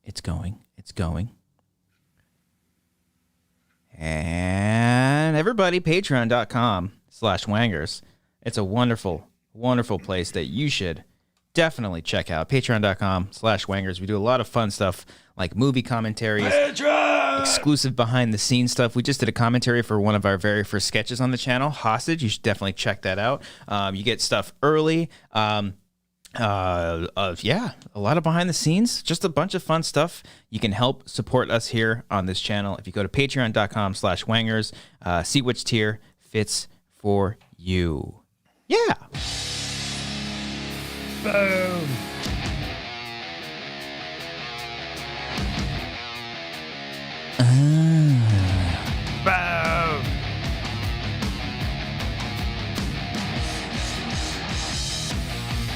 It's going. And everybody, patreon.com/wangers. It's a wonderful, wonderful place that you should definitely check out. Patreon.com/wangers. We do a lot of fun stuff like movie commentaries, exclusive behind the scenes stuff. We just did a commentary for one of our very first sketches on the channel, Hostage. You should definitely check that out. You get stuff early. Yeah, a lot of behind the scenes, just a bunch of fun stuff. You can help support us here on this channel if you go to patreon.com/wangers, see which tier fits for you. Yeah. Boom. Boom.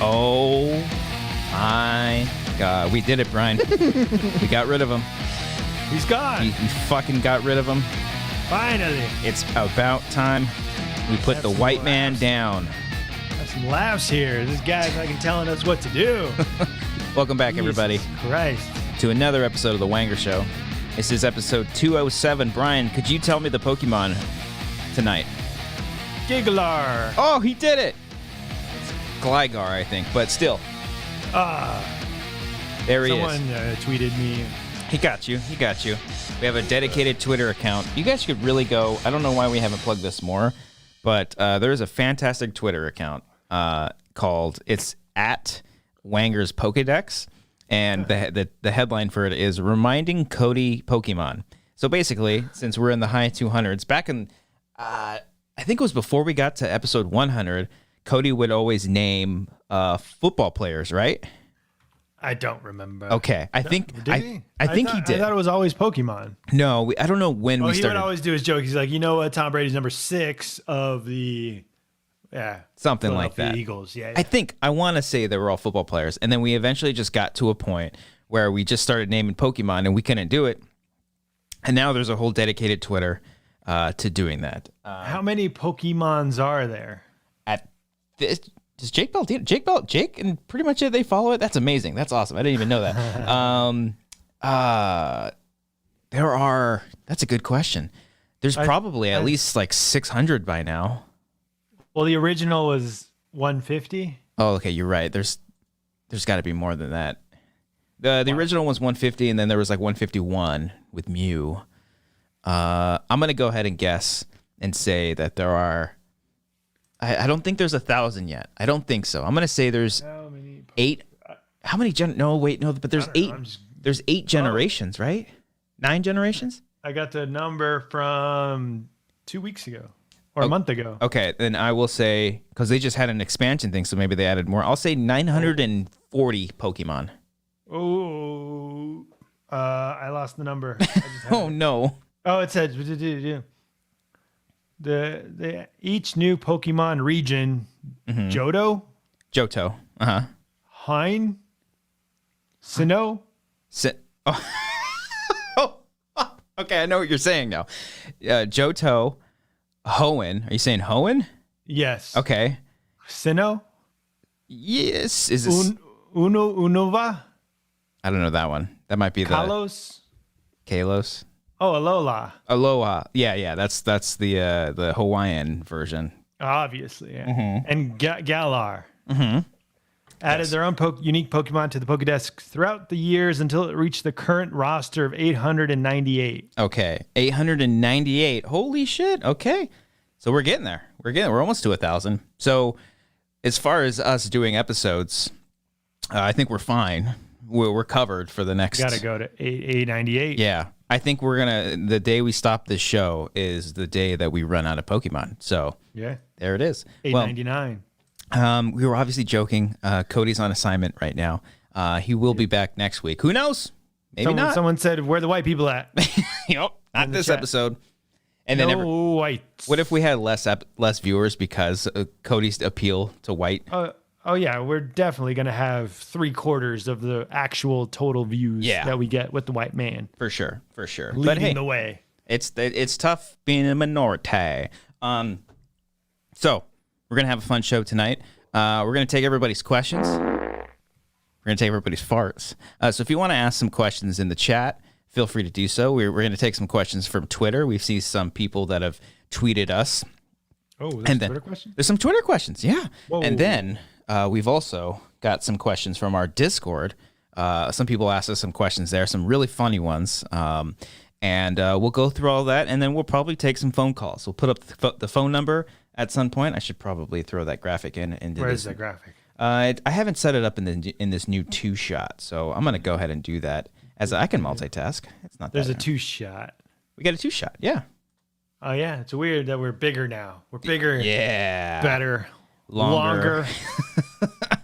Oh my God. We did it, Brian. We got rid of him. He's gone. We fucking got rid of him. Finally. It's about time we put the white man down. Have some laughs here. This guy's fucking telling us what to do. Welcome back, everybody, Christ. to another episode of The Wanger Show. This is episode 207. Brian, could you tell me the Pokemon tonight? Giggler. Oh, he did it. Gligar, I think, but still. There he is. Someone tweeted me. He got you. He got you. We have a dedicated Twitter account. You guys could really go. I don't know why we haven't plugged this more, but there is a fantastic Twitter account called, it's at Wanger's Pokedex, and the headline for it is Reminding Cody Pokemon. So basically, since we're in the high 200s, back in, I think it was before we got to episode 100, Cody would always name football players, right? I don't remember. Okay, I think Did I think he did. I thought it was always Pokemon. No, I don't know when we He started. would always do his joke. He's like, you know what? Tom Brady's number 6 of the Something like that. Philadelphia Eagles. Yeah. I want to say they were all football players, and then we eventually just got to a point where we just started naming Pokemon, and we couldn't do it. And now there's a whole dedicated Twitter to doing that. How many Pokemons are there? At this, does Jake Bell? Jake, and pretty much they follow it. That's amazing. That's awesome. I didn't even know that. There are. That's a good question. There's probably at least like 600 by now. Well, the original was 150. Oh, okay. You're right. There's got to be more than that. The original was 150, and then there was like 151 with Mew. I'm gonna go ahead and guess and say that there are. I don't think there's 1,000 yet. I don't think so. I'm gonna say there's 8. How many but there's 8. There's 8 generations, right? 9 generations. I got the number from 2 weeks ago or a month ago. Okay, then I will say, because they just had an expansion thing, so maybe they added more. I'll say 940 Pokemon. Oh, I lost the number. Oh no. Oh, it said the each new Pokemon region, Johto, Hein, Sinnoh. Okay, I know what you're saying now. Johto, Hoenn. Are you saying Hoenn? Yes. Okay. Sinnoh. Yes. Is this Unova? I don't know that one. That might be Kalos. Kalos. Oh, Alola. Aloha. Yeah. That's the Hawaiian version. Obviously, yeah. And Galar. Mm-hmm. Added their own unique Pokemon to the Pokedex throughout the years until it reached the current roster of 898. Okay, 898. Holy shit. Okay, so we're getting there. We're almost to 1,000. So as far as us doing episodes, I think we're fine. We're covered for the next. Got to go to 898. Yeah, I think we're gonna. The day we stop this show is the day that we run out of Pokemon. So yeah, there it is. 899. We were obviously joking. Cody's on assignment right now. He will be back next week. Who knows? Maybe not. Someone said, "Where are the white people at?" Not this episode. And then whites. What if we had less viewers because Cody's appeal to white? Oh yeah, we're definitely gonna have 3/4 of the actual total views that we get with the white man. For sure. Leading the way. It's tough being a minority. So we're gonna have a fun show tonight. We're gonna take everybody's questions. We're going to take everybody's farts. So if you want to ask some questions in the chat, feel free to do so. We're going to take some questions from Twitter. We see some people that have tweeted us. Oh, there's Twitter questions? There's some Twitter questions, yeah. Whoa. And then we've also got some questions from our Discord. Some people asked us some questions there, some really funny ones. And we'll go through all that, and then we'll probably take some phone calls. We'll put up the phone number at some point. I should probably throw that graphic in. Where is that graphic? I haven't set it up in this new 2-shot, so I'm gonna go ahead and do that. As I can multitask. It's not. There's that a 2-shot. We got a 2-shot. Yeah. Oh yeah, it's weird that we're bigger now. We're bigger. Yeah. Better. Longer.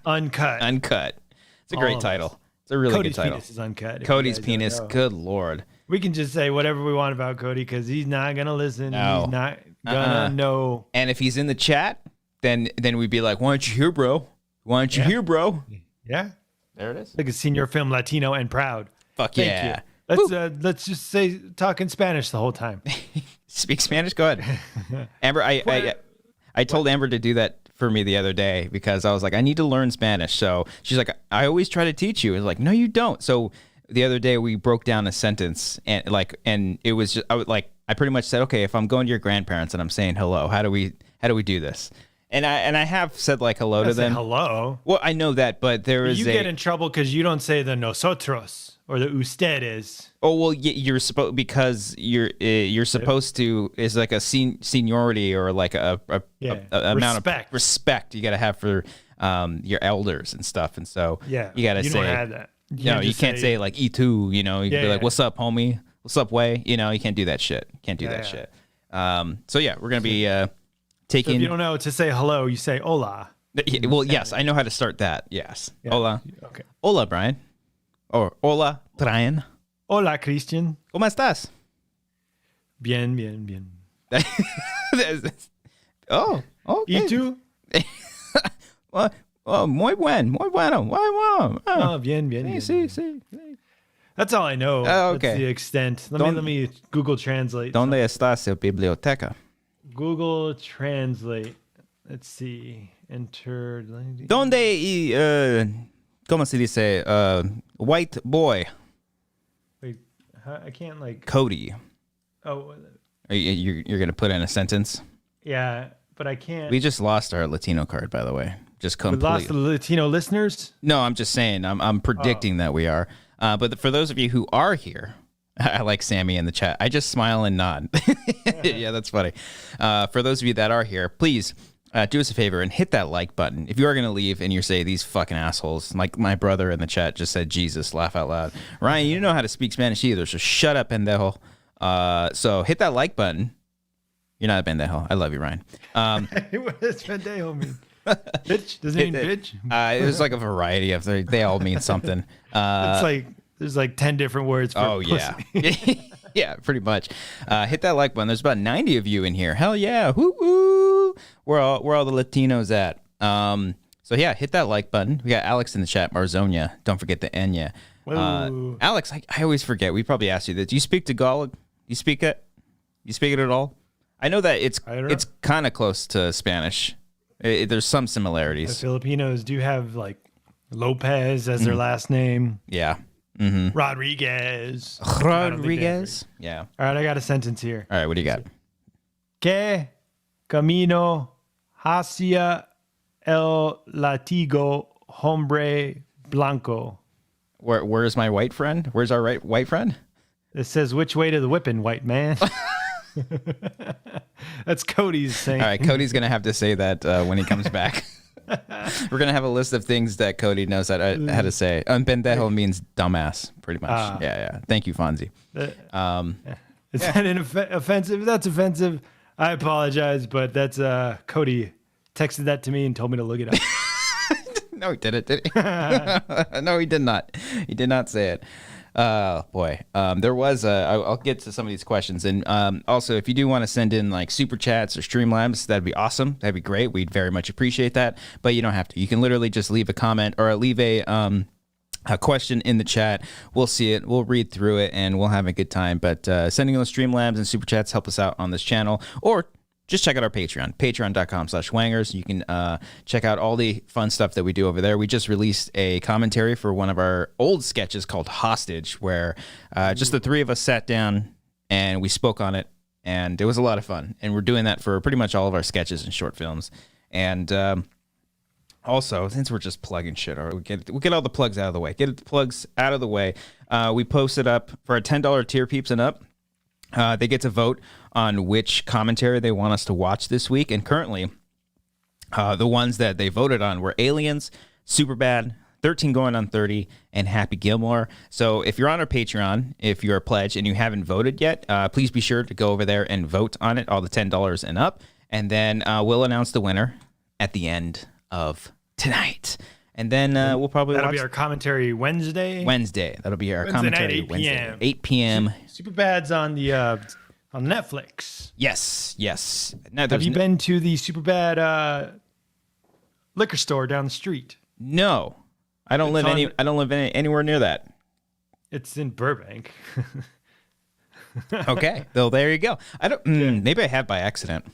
Uncut. Uncut. It's a great title. It's a really Cody's good title. Penis is uncut. Cody's penis. Good Lord. We can just say whatever we want about Cody because he's not gonna listen. No. He's not gonna know. And if he's in the chat, then we'd be like, "Why aren't you here, bro? Why aren't you here, bro?" Yeah. There it is. Like a senior film Latino and proud. Fuck Thank yeah. you. Let's just say talk in Spanish the whole time. Speak Spanish. Go ahead, Amber. I told Amber to do that for me the other day because I was like, I need to learn Spanish. So she's like, I always try to teach you. I was like, no, you don't. So the other day we broke down a sentence and it was just I pretty much said, okay, if I'm going to your grandparents and I'm saying hello, how do we do this? And I have said like hello to them. Hello. Well, I know that, but you get in trouble because you don't say the nosotros or the ustedes. Oh well, you're supposed because you're supposed to is like a seniority or like a amount of respect you got to have for your elders and stuff, and so you got to say. Don't have that. You can't say like "e2." You know, you can be like, "What's up, homie? What's up, way?" You know, you can't do that shit. Can't do that shit. So yeah, we're gonna be taking. So if you don't know to say hello, you say "hola." Well, yes, I know how to start that. Yes, hola. Okay. Hola, Brian. Or hola, Brian. Hola, Christian. ¿Cómo estás? Bien, bien, bien. Oh, okay. ¿Y tú? Muy bueno. Oh, bien, bien, bien. Sí. That's all I know. Oh, okay. That's the extent. Let me Google Translate. ¿Dónde está su biblioteca? Google Translate. Let's see. Enter. ¿Dónde ¿cómo se dice? White boy. Wait, I can't like. Cody. Oh. You're gonna put in a sentence? Yeah, but I can't. We just lost our Latino card, by the way. Just completely. We lost the Latino listeners? No, I'm just saying. I'm predicting that we are. But for those of you who are here, I like Sammy in the chat. I just smile and nod. Yeah, that's funny. For those of you that are here, please do us a favor and hit that like button. If you are going to leave and you're saying these fucking assholes, like my brother in the chat just said, Jesus, laugh out loud. Ryan, you don't know how to speak Spanish either, so shut up, pendejo. So hit that like button. You're not a pendejo. I love you, Ryan. What does pendejo mean? Bitch? Does it mean bitch? There's like a variety of they all mean something. It's like there's like 10 different words for pussy. Yeah, pretty much. Hit that like button. There's about 90 of you in here. Hell yeah. Woo woo. Where all the Latinos at? So yeah, hit that like button. We got Alex in the chat, Marzonia. Don't forget the Enya. Alex, I always forget. We probably asked you this. Do you speak Tagalog? You speak it? You speak it at all? I know that it's kind of close to Spanish. There's some similarities. The Filipinos do have like Lopez as their last name. Yeah. Mm-hmm. Rodriguez. Yeah. All right, I got a sentence here. All right, what do you got? Que camino hacia el latigo hombre blanco. Where's my white friend? Where's our white friend? It says, which way to the whipping, white man? That's Cody's saying. All right, Cody's going to have to say that when he comes back. We're going to have a list of things that Cody knows how to say. Pendejo means dumbass, pretty much. Yeah. Thank you, Fonzie. Is that offensive? If that's offensive, I apologize, but that's Cody texted that to me and told me to look it up. No, he didn't, did he? No, he did not. He did not say it. Boy, there was I'll get to some of these questions, and also if you do want to send in like super chats or Streamlabs, that'd be awesome. That'd be great. We'd very much appreciate that. But you don't have to. You can literally just leave a comment or leave a question in the chat. We'll see it. We'll read through it, and we'll have a good time. But sending those Streamlabs and super chats help us out on this channel, or just check out our Patreon, patreon.com/wangers. You can check out all the fun stuff that we do over there. We just released a commentary for one of our old sketches called Hostage, where just the three of us sat down and we spoke on it, and it was a lot of fun. And we're doing that for pretty much all of our sketches and short films. And also, since we're just plugging shit, we'll get all the plugs out of the way. Get the plugs out of the way. We posted up for our $10 tier peeps and up. They get to vote on which commentary they want us to watch this week. And currently, the ones that they voted on were Aliens, Superbad, 13 Going on 30, and Happy Gilmore. So if you're on our Patreon, if you're a pledge and you haven't voted yet, please be sure to go over there and vote on it, all the $10 and up. And then we'll announce the winner at the end of tonight. And then we'll probably That'll be our commentary Wednesday. That'll be our commentary at 8 Wednesday. p.m. 8 p.m. Superbad's on the on Netflix. Yes. Now, Have you been to the Superbad liquor store down the street? No, I don't live anywhere near that. It's in Burbank. Okay, well there you go. I don't. Maybe I have by accident.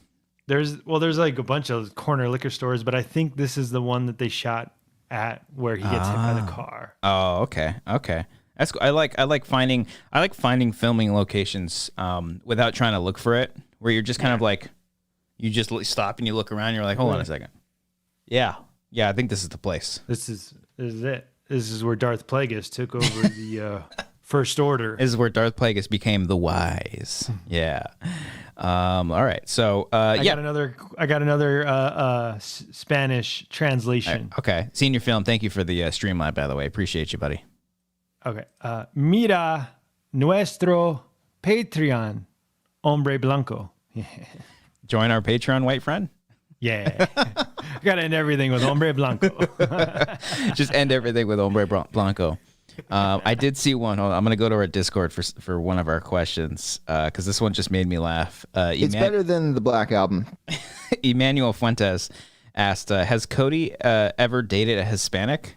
There's like a bunch of corner liquor stores, but I think this is the one that they shot at where he gets hit by the car. Oh, okay. That's I like finding filming locations without trying to look for it, where you're just kind of like you just stop and you look around and you're like, hold on a second. Yeah, I think this is the place. This is it. This is where Darth Plagueis took over the First Order. This is where Darth Plagueis became the Wise. Yeah. All right. So I got another Spanish translation. Okay. Senior Film, thank you for the Streamline, by the way. Appreciate you, buddy. Okay. Mira nuestro Patreon, hombre blanco. Join our Patreon, white friend. Yeah. Gotta end everything with hombre blanco. Just end everything with hombre blanco. I did see one. Hold on, I'm going to go to our Discord for one of our questions because this one just made me laugh. It's better than the Black Album. Emmanuel Fuentes asked, has Cody ever dated a Hispanic?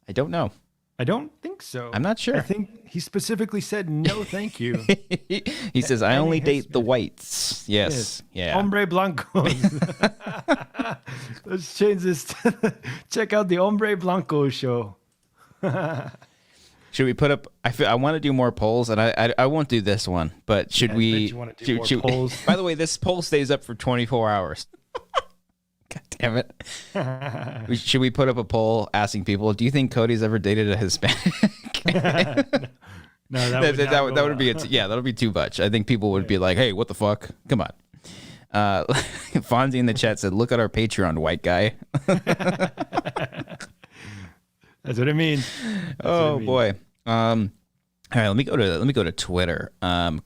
I don't know. I don't think so. I'm not sure. I think he specifically said no, thank you. He says, I only date the whites. Yes. Yeah. Hombre Blanco. Let's change this. Check out the Hombre Blanco show. Should we put up? I want to do more polls, and I won't do this one. But should we? You want to do more polls? By the way, this poll stays up for 24 hours. God damn it! Should we put up a poll asking people? Do you think Cody's ever dated a Hispanic? No, that would be that would be too much. I think people would be like, "Hey, what the fuck? Come on." Fonzie in the chat said, "Look at our Patreon, white guy." That's what it means. Boy. All right, let me go to Twitter.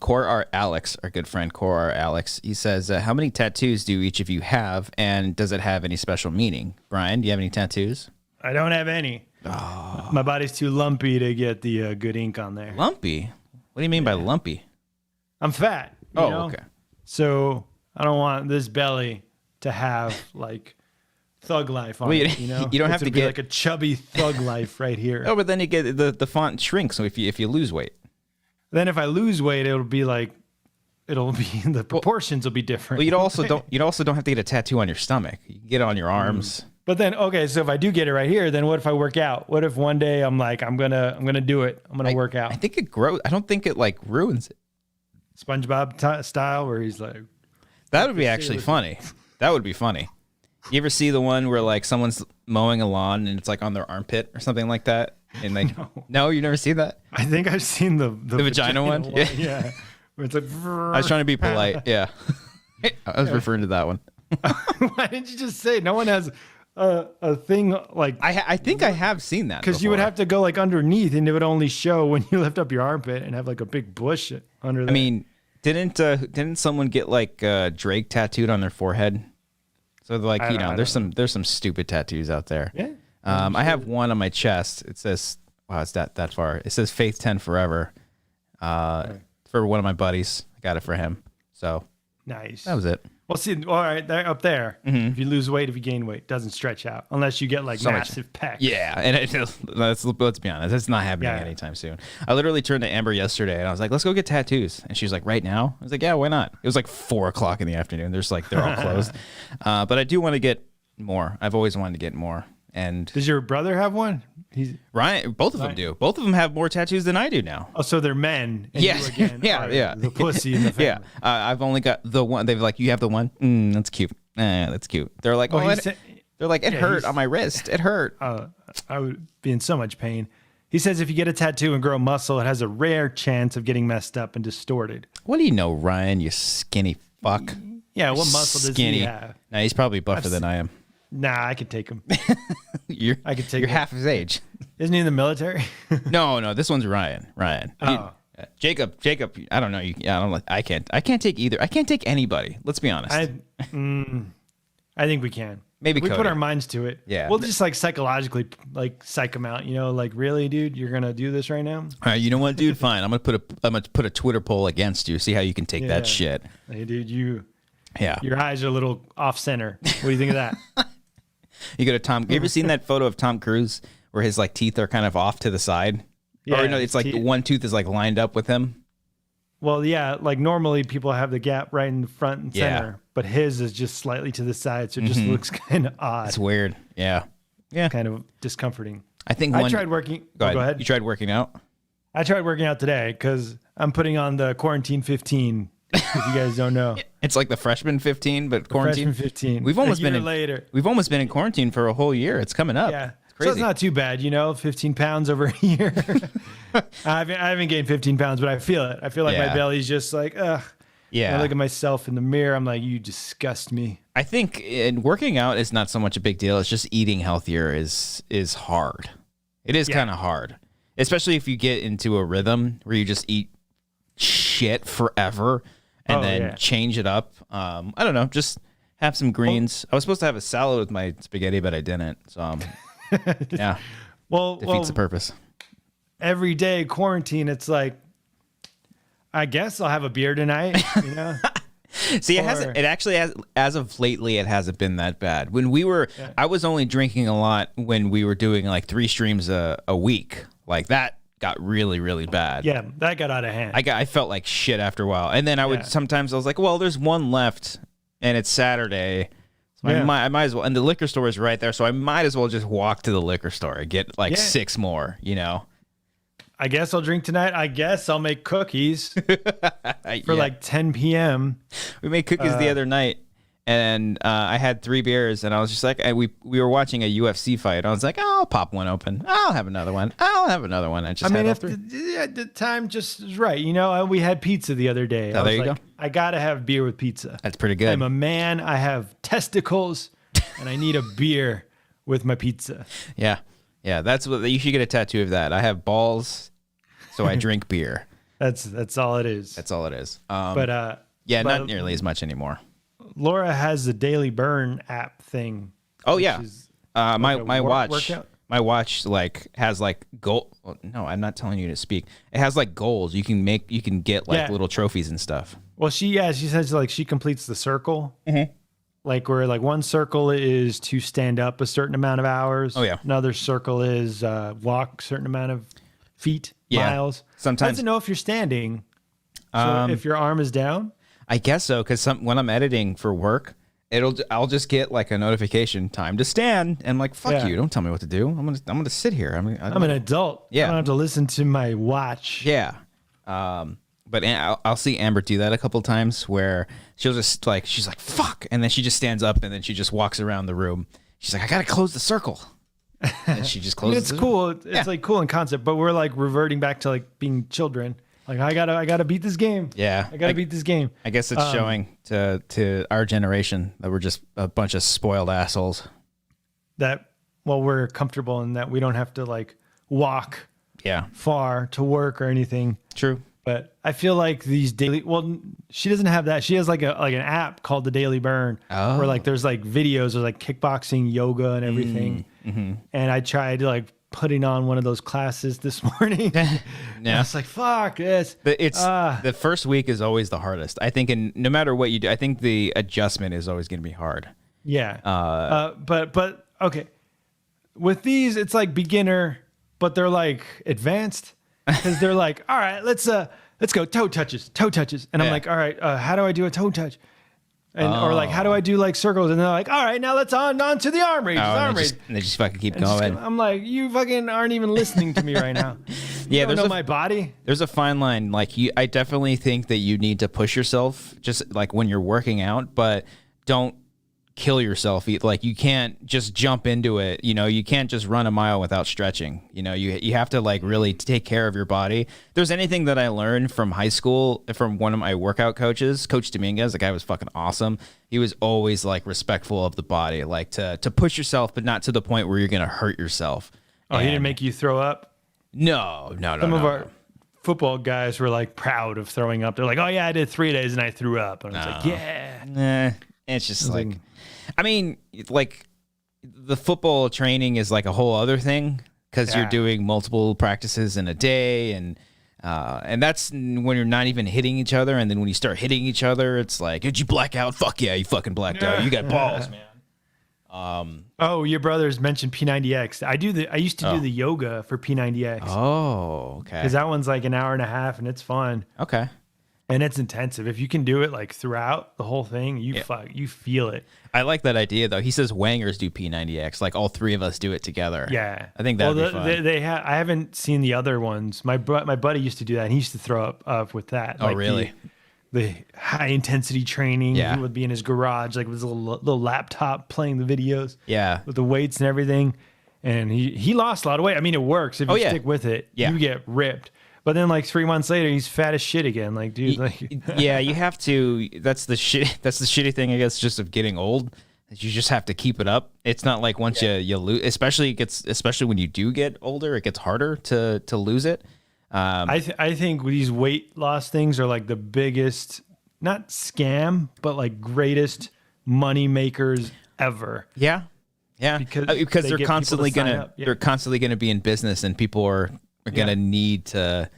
Core R Alex, our good friend Core R Alex, he says, how many tattoos do each of you have, and does it have any special meaning? Brian, do you have any tattoos? I don't have any. Oh. My body's too lumpy to get the good ink on there. Lumpy? What do you mean by lumpy? I'm fat. You know? Okay. So I don't want this belly to have like thug life on it, you know? You don't have to get like a chubby thug life right here. Oh, but then you get the font shrinks. So if you lose weight, then if I lose weight, it'll be the proportions will be different. Well, you'd also don't have to get a tattoo on your stomach. You can get it on your arms. But then, okay, so if I do get it right here, then what if I work out? What if one day I'm like, I'm gonna do it. I'm gonna work out. I think it grows. I don't think it like ruins it. SpongeBob style, where he's like, that would be actually funny. That would be funny. You ever see the one where like someone's mowing a lawn and it's like on their armpit or something like that? And like, no, you never seen that? I think I've seen the vagina one. Yeah. Where it's like, I was trying to be polite. Yeah. I was referring to that one. Why didn't you just say no one has a thing like? I think I have seen that because you would have to go like underneath and it would only show when you lift up your armpit and have like a big bush under there. I mean, didn't someone get like Drake tattooed on their forehead? So like, there's some stupid tattoos out there. Yeah. I have one on my chest. It says, wow, it's that far. It says Faith 10 Forever. For one of my buddies. I got it for him. So nice. That was it. Well, see, all right, they're up there. If you lose weight, if you gain weight, doesn't stretch out unless you get like massive pecs. Yeah, and let's be honest, it's not happening anytime soon. I literally turned to Amber yesterday, and I was like, "Let's go get tattoos," and she was like, "Right now?" I was like, "Yeah, why not?" It was like 4:00 in the afternoon. They're all closed, but I do want to get more. I've always wanted to get more. And does your brother have one? Ryan, both of them do. Both of them have more tattoos than I do now. Oh, so they're men. And yeah, you again yeah. The pussy in the family. Yeah, I've only got the one. They've like, you have the one. That's cute. That's cute. They're like, they're like, it hurt on my wrist. It hurt. I would be in so much pain. He says if you get a tattoo and grow muscle, it has a rare chance of getting messed up and distorted. What do you know, Ryan? You skinny fuck. Yeah, what muscle does he have? Nah, he's probably buffer than I am. Nah, I could take him. You're him. half his age. Isn't he in the military? No, this one's Ryan. Oh. Jacob. I don't know. I can't take either. I can't take anybody. Let's be honest. I think we can. Maybe we Cody. Put our minds to it. Yeah. We'll just like psychologically like psych him out. You know, like really, dude, you're gonna do this right now? All right. You know what, dude? Fine. I'm gonna put a Twitter poll against you. See how you can take that shit. Hey, dude, your eyes are a little off center. What do you think of that? You go to Tom. You ever seen that photo of Tom Cruise where his like teeth are kind of off to the side? Yeah. Or no, it's like one tooth is like lined up with him. Well, yeah, like normally people have the gap right in the front and center, but his is just slightly to the side, so it just looks kind of odd. It's weird. Yeah. Kind of discomforting. I think I tried working. Go ahead. You tried working out? I tried working out today because I'm putting on the quarantine 15. If you guys don't know, it's like the freshman 15, but quarantine. Freshman 15. We've almost been later. We've almost been in quarantine for a whole year. It's coming up. Yeah. It's crazy. So it's not too bad, 15 pounds over a year. I haven't gained 15 pounds, but I feel it. I feel like my belly's just like, ugh. Yeah. I look at myself in the mirror. I'm like, you disgust me. I think working out is not so much a big deal. It's just eating healthier is hard. It is kind of hard, especially if you get into a rhythm where you just eat shit forever and then change it up. I don't know. Just have some greens. I was supposed to have a salad with my spaghetti, but I didn't. So, yeah. Defeats the purpose. Every day quarantine, it's like, I guess I'll have a beer tonight, See, it actually has, as of lately, it hasn't been that bad. When I was only drinking a lot when we were doing like 3 streams a week. Like that got really, really bad. Yeah, that got out of hand. I felt like shit after a while. And then I would sometimes I was like, well, there's one left and it's Saturday. So I might as well, and the liquor store is right there, so I might as well just walk to the liquor store and get like 6 more, I guess I'll drink tonight. I guess I'll make cookies for like 10 p.m. We made cookies the other night, and I had 3 beers, and I was just like, we were watching a UFC fight. I was like, I'll pop one open. I'll have another one. I'll have another one. If the time just is right. We had pizza the other day. Oh, there you go. I got to have beer with pizza. That's pretty good. I'm a man. I have testicles, and I need a beer with my pizza. Yeah. Yeah, that's what you should get a tattoo of that. I have balls, so I drink beer. That's all it is. That's all it is. But not nearly as much anymore. Laura has the Daily Burn app thing. Oh yeah, my watch. Workout? My watch has goal. Well, no, I'm not telling you to speak. It has goals. You can get little trophies and stuff. Well, she says she completes the circle. Mm-hmm. Where one circle is to stand up a certain amount of hours. Oh yeah. Another circle is walk a certain amount of feet, miles. Sometimes doesn't know if you're standing. So if your arm is down. I guess so, because when I'm editing for work, I'll just get a notification, time to stand, and I'm like, fuck you, don't tell me what to do. I'm gonna sit here. I'm an adult. Yeah. I don't have to listen to my watch. Yeah. But I'll see Amber do that a couple times where she'll just she's like, fuck. And then she just stands up and then she just walks around the room. She's like, I got to close the circle. And she just closes it's cool. It's cool in concept, but we're reverting back to being children. I gotta beat this game. Yeah. I gotta beat this game. I guess it's showing to our generation that we're just a bunch of spoiled assholes. We're comfortable in that we don't have to walk far to work or anything. True. But I feel like these daily, she doesn't have that. She has an app called the Daily Burn where there's videos of kickboxing, yoga and everything. Mm-hmm. And I tried putting on one of those classes this morning. Yeah. I was like, fuck this. The first week is always the hardest. I think, and no matter what you do, I think the adjustment is always going to be hard. Yeah. But okay. With these, it's like beginner, but they're like advanced because they're like, all right, let's go toe touches. And I'm like, all right, how do I do a toe touch? And or like, how do I do like circles? And they're like, all right, now let's on to the arm raises. And they just fucking keep going. I'm like, you fucking aren't even listening to me right now. Yeah, there's my body. There's a fine line. Like I definitely think that you need to push yourself just like when you're working out, but don't kill yourself. Like you can't just jump into it. You know, you can't just run a mile without stretching. You know, you have to like really take care of your body. If there's anything that I learned from high school from one of my workout coaches, Coach Dominguez, the guy was fucking awesome. He was always like respectful of the body, like to push yourself, but not to the point where you're going to hurt yourself. Oh, he didn't make you throw up? No. Some of our football guys were like proud of throwing up. They're like, oh yeah, I did 3 days and I threw up. And I was like, yeah. Nah, it's just like, I mean, like the football training is like a whole other thing because you're doing multiple practices in a day, and that's when you're not even hitting each other. And then when you start hitting each other, it's like, did you black out? Fuck yeah, you fucking blacked out. You got balls, man. Oh, your brothers mentioned P90X. I used to do the yoga for P90X. Oh, okay. Because that one's like an hour and a half and it's fun. Okay. And it's intensive. If you can do it like throughout the whole thing, you feel it. I like that idea though. He says Wangers do P90X. Like all three of us do it together. Yeah, I think that'd be fun. I haven't seen the other ones. My buddy used to do that. And he used to throw up with that. Oh, like really? The high intensity training. Yeah. He would be in his garage, like with his little laptop playing the videos. Yeah, with the weights and everything. And he lost a lot of weight. I mean, it works if you stick with it. Yeah. You get ripped. But then, like 3 months later, he's fat as shit again. Like, dude, yeah, you have to. That's the shit. That's the shitty thing, I guess, just of getting old. You just have to keep it up. It's not like once you lose, especially when you do get older, it gets harder to lose it. I think these weight loss things are like the biggest, not scam, but like greatest money makers ever. Yeah, because they're constantly gonna be in business, and people are gonna need to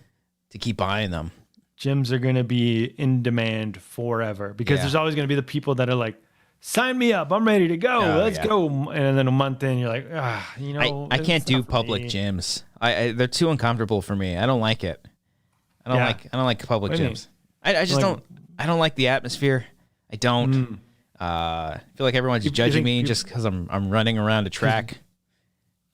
keep buying them. Gyms are gonna be in demand forever because there's always gonna be the people that are like, sign me up, I'm ready to go, let's go. And then a month in, you're like, I can't do public gyms. They're too uncomfortable for me. I don't like it. I don't like public gyms. I just don't. I don't like the atmosphere. I don't. I feel like everyone's judging me just because I'm running around a track.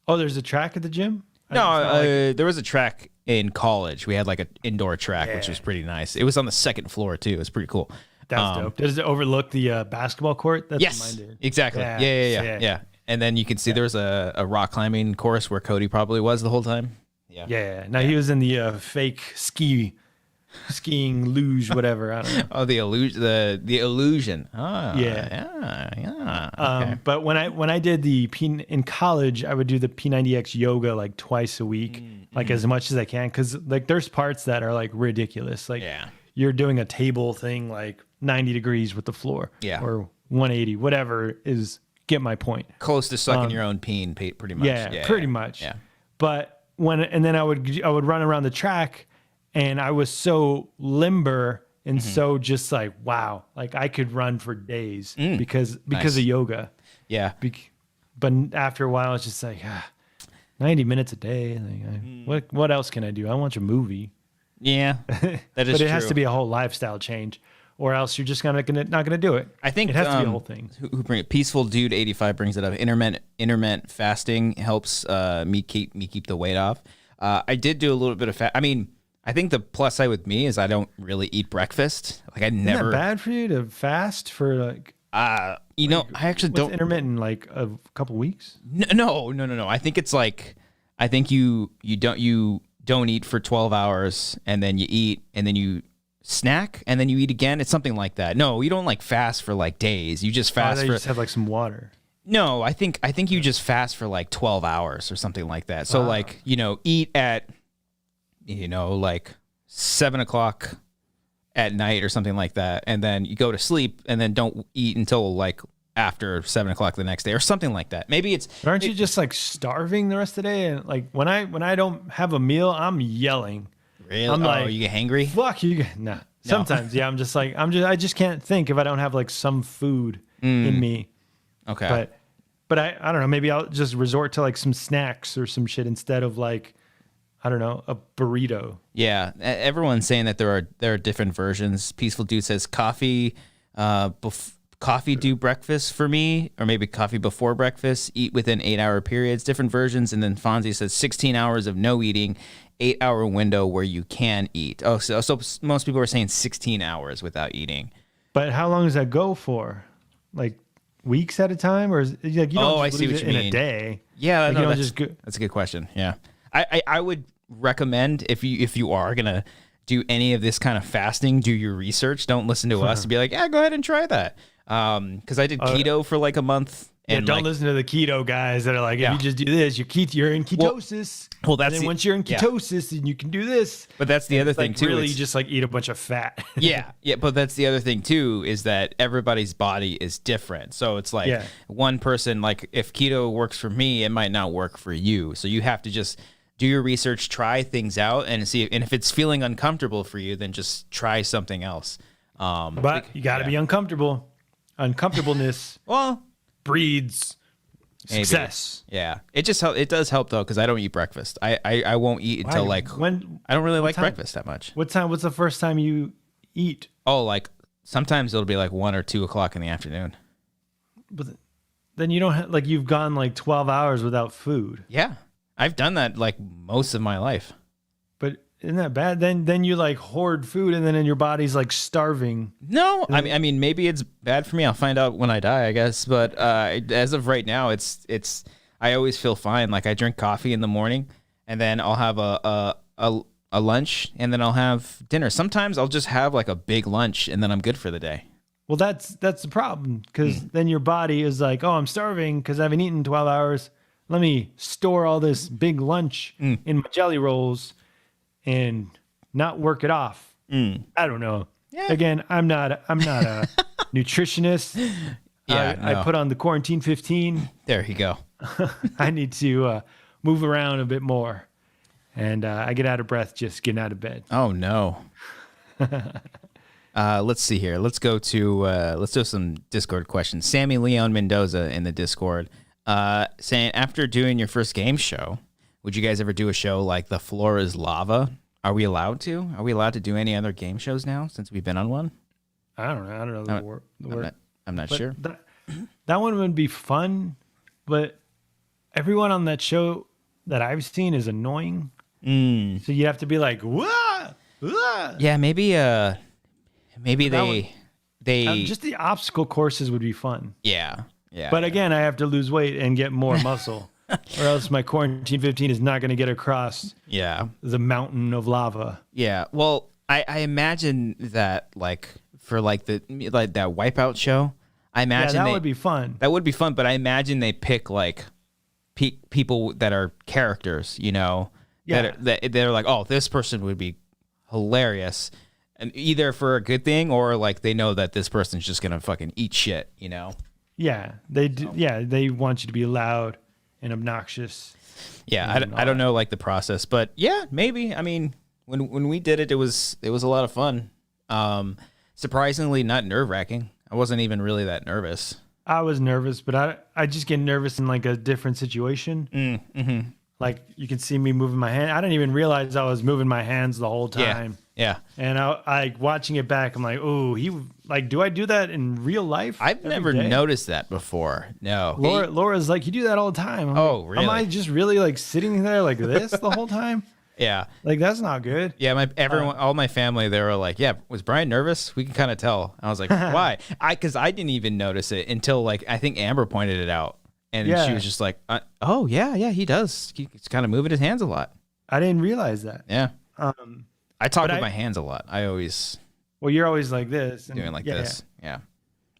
Oh, there's a track at the gym? No, there was a track in college. We had like an indoor track, which was pretty nice. It was on the second floor too. It was pretty cool. That's dope. Does it overlook the basketball court? That's yes, what mine did. Exactly. Yeah. And then you can see there was a rock climbing course where Cody probably was the whole time. Yeah. Now he was in the fake skiing luge, whatever. I don't know. Oh, the illusion. Oh, yeah. Okay. But when I did in college, I would do the P90X yoga like twice a week, like as much as I can, because like there's parts that are like ridiculous. Like you're doing a table thing like 90 degrees with the floor, or 180, whatever is. Get my point. Close to sucking your own peen, pretty much. Yeah, pretty much. Yeah. But then I would run around the track. And I was so limber and so just like, wow, like I could run for days because of yoga. Yeah. But after a while, it's just like 90 minutes a day. Like, what else can I do? I watch a movie. Yeah, that is but it has to be a whole lifestyle change, or else you're just not gonna do it. I think it has to be a whole thing. Who bring it? Peaceful Dude 85 brings it up. Intermittent fasting helps me keep the weight off. I did do a little bit of fat. I mean, I think the plus side with me is I don't really eat breakfast. Like Isn't that bad for you to fast for like? I actually don't. Intermittent, like a couple weeks. No. I think it's like you don't eat for 12 hours and then you eat and then you snack and then you eat again. It's something like that. No, you don't like fast for like days. You just fast for. You just have like some water. No, I think you just fast for like 12 hours or something like that. So like eat at. Like 7:00 at night or something like that. And then you go to sleep and then don't eat until like after 7 o'clock the next day or something like that. Maybe it's. But aren't you just like starving the rest of the day? And like when I don't have a meal, I'm yelling. Really? I'm like, you get hangry? Fuck you. Nah. Sometimes, yeah. I just can't think if I don't have like some food in me. Okay. But I don't know. Maybe I'll just resort to like some snacks or some shit instead of like, I don't know, a burrito. Yeah, everyone's saying that there are different versions. Peaceful Dude says coffee, coffee do breakfast for me, or maybe coffee before breakfast. Eat within 8-hour periods. Different versions. And then Fonzie says 16 hours of no eating, 8-hour window where you can eat. Oh, so most people are saying 16 hours without eating. But how long does that go for? Like weeks at a time, or is it, like you don't just lose it in a day? Yeah, like, no, that's a good question. Yeah, I would recommend if you are gonna do any of this kind of fasting, do your research. Don't listen to us and be like, yeah, go ahead and try that. Because I did keto for like a month. And don't listen to the keto guys that are like, if you just do this, you're in ketosis. Well, that's and then once you're in ketosis, then you can do this. But that's the other thing like, too. Really, you just like eat a bunch of fat. yeah. But that's the other thing too, is that everybody's body is different. So it's like one person, like if keto works for me, it might not work for you. So you have to just do your research, try things out, and see. And if it's feeling uncomfortable for you, then just try something else. But you got to be uncomfortable. Uncomfortableness. Well. Breeds success. Maybe. Yeah, it does help though, because I don't eat breakfast. I won't eat until I don't really like breakfast that much. What's the first time you eat? Oh, like sometimes it'll be like 1 or 2 o'clock in the afternoon. But then you don't like you've gone like 12 hours without food. Yeah, I've done that like most of my life. But isn't that bad? Then you like hoard food, and then your body's like starving. No, I mean maybe it's bad for me. I'll find out when I die, I guess. But as of right now, it's I always feel fine. Like I drink coffee in the morning, and then I'll have a lunch, and then I'll have dinner. Sometimes I'll just have like a big lunch, and then I'm good for the day. Well, that's the problem, because then your body is like, oh, I'm starving because I haven't eaten in 12 hours. Let me store all this big lunch in my jelly rolls and not work it off. I don't know. Yeah. Again, I'm not a nutritionist. Yeah, I put on the quarantine 15. There you go. I need to move around a bit more, and I get out of breath just getting out of bed. Oh no. Let's see here. Let's go to let's do some Discord questions. Sammy Leon Mendoza in the Discord saying, after doing your first game show, would you guys ever do a show like The Floor is Lava? Are we allowed to? Are we allowed to do any other game shows now since we've been on one? I don't know the word. I'm not sure. That one would be fun, but everyone on that show that I've seen is annoying. So you have to be like, wah, wah. Yeah, maybe they just the obstacle courses would be fun. Yeah. But again, I have to lose weight and get more muscle, or else my quarantine 15 is not going to get across. The mountain of lava. Yeah. Well, I imagine that like for like that Wipeout show, I imagine that would be fun. That would be fun, but I imagine they pick like people that are characters, you know, that they're like, oh, this person would be hilarious, and either for a good thing or like they know that this person's just gonna fucking eat shit, you know. Yeah, they do. Yeah, they want you to be loud and obnoxious. Yeah, I don't know like the process, but yeah, maybe. I mean, when we did it was a lot of fun. Surprisingly not nerve-wracking. I wasn't even really that nervous. I was nervous, but I just get nervous in like a different situation. Mm-hmm. Like you can see me moving my hand. I didn't even realize I was moving my hands the whole time. Yeah. And I watching it back, I'm like, oh, do I do that in real life? I've never noticed that before. No. Laura's like, you do that all the time. I'm really? Am I just really like sitting there like this the whole time? Yeah. Like that's not good. Yeah, all my family, they were like, yeah, was Brian nervous? We can kind of tell. I was like, why? Because I didn't even notice it until like I think Amber pointed it out. And she was just like, oh, yeah, he does. He's kind of moving his hands a lot. I didn't realize that. Yeah. I talk with my hands a lot. I always. Well, you're always like this. Doing like this. Yeah.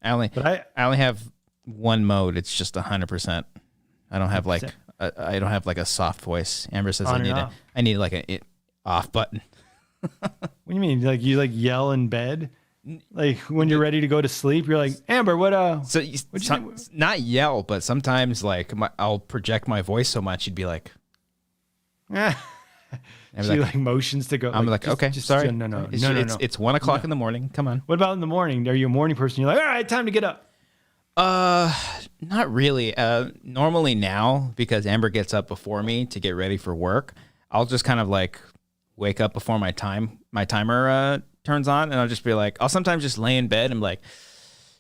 I only have one mode. It's just 100%. I don't have like a soft voice. Amber says I need like a off button. What do you mean? Like you like yell in bed? Like when you're ready to go to sleep, you're like, Amber, what? So not yell, but sometimes like I'll project my voice so much, you'd be like, she like motions to go. I'm like, okay, sorry. No. It's 1 o'clock in the morning. Come on. What about in the morning? Are you a morning person? You're like, all right, time to get up. Not really. Normally now, because Amber gets up before me to get ready for work, I'll just kind of like wake up before my timer turns on, and I'll just be like, I'll sometimes just lay in bed and be like,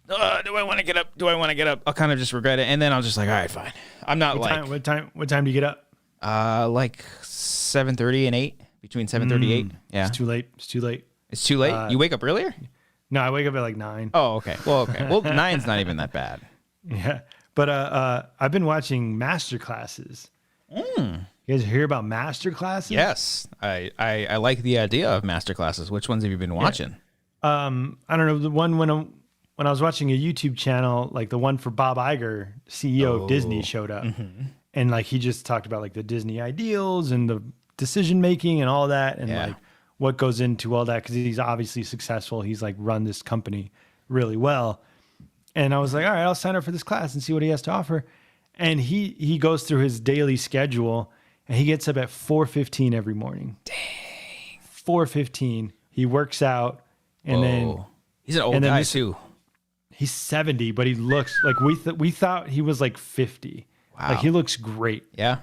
do I want to get up? Do I want to get up? I'll kind of just regret it, and then I'll just like, all right, fine. I'm not what time do you get up? Like 7:30 and 8, between 7:30 and 8. Yeah. It's too late. It's too late? You wake up earlier? No, I wake up at like 9. Oh, okay. Well, 9's not even that bad. Yeah. But I've been watching master classes. You guys hear about master classes? Yes. I like the idea of master classes. Which ones have you been watching? I don't know. The one when I was watching a YouTube channel, like the one for Bob Iger, CEO of Disney, showed up. Mm-hmm. And like he just talked about like the Disney ideals and the decision making and all that, and like what goes into all that, because he's obviously successful. He's like run this company really well. And I was like, all right, I'll sign up for this class and see what he has to offer. And he goes through his daily schedule, and he gets up at 4:15 every morning. Dang. 4:15. He works out, and then he's an old guy too. He's 70, but he looks like we thought he was like 50. Wow. Like he looks great. Yeah.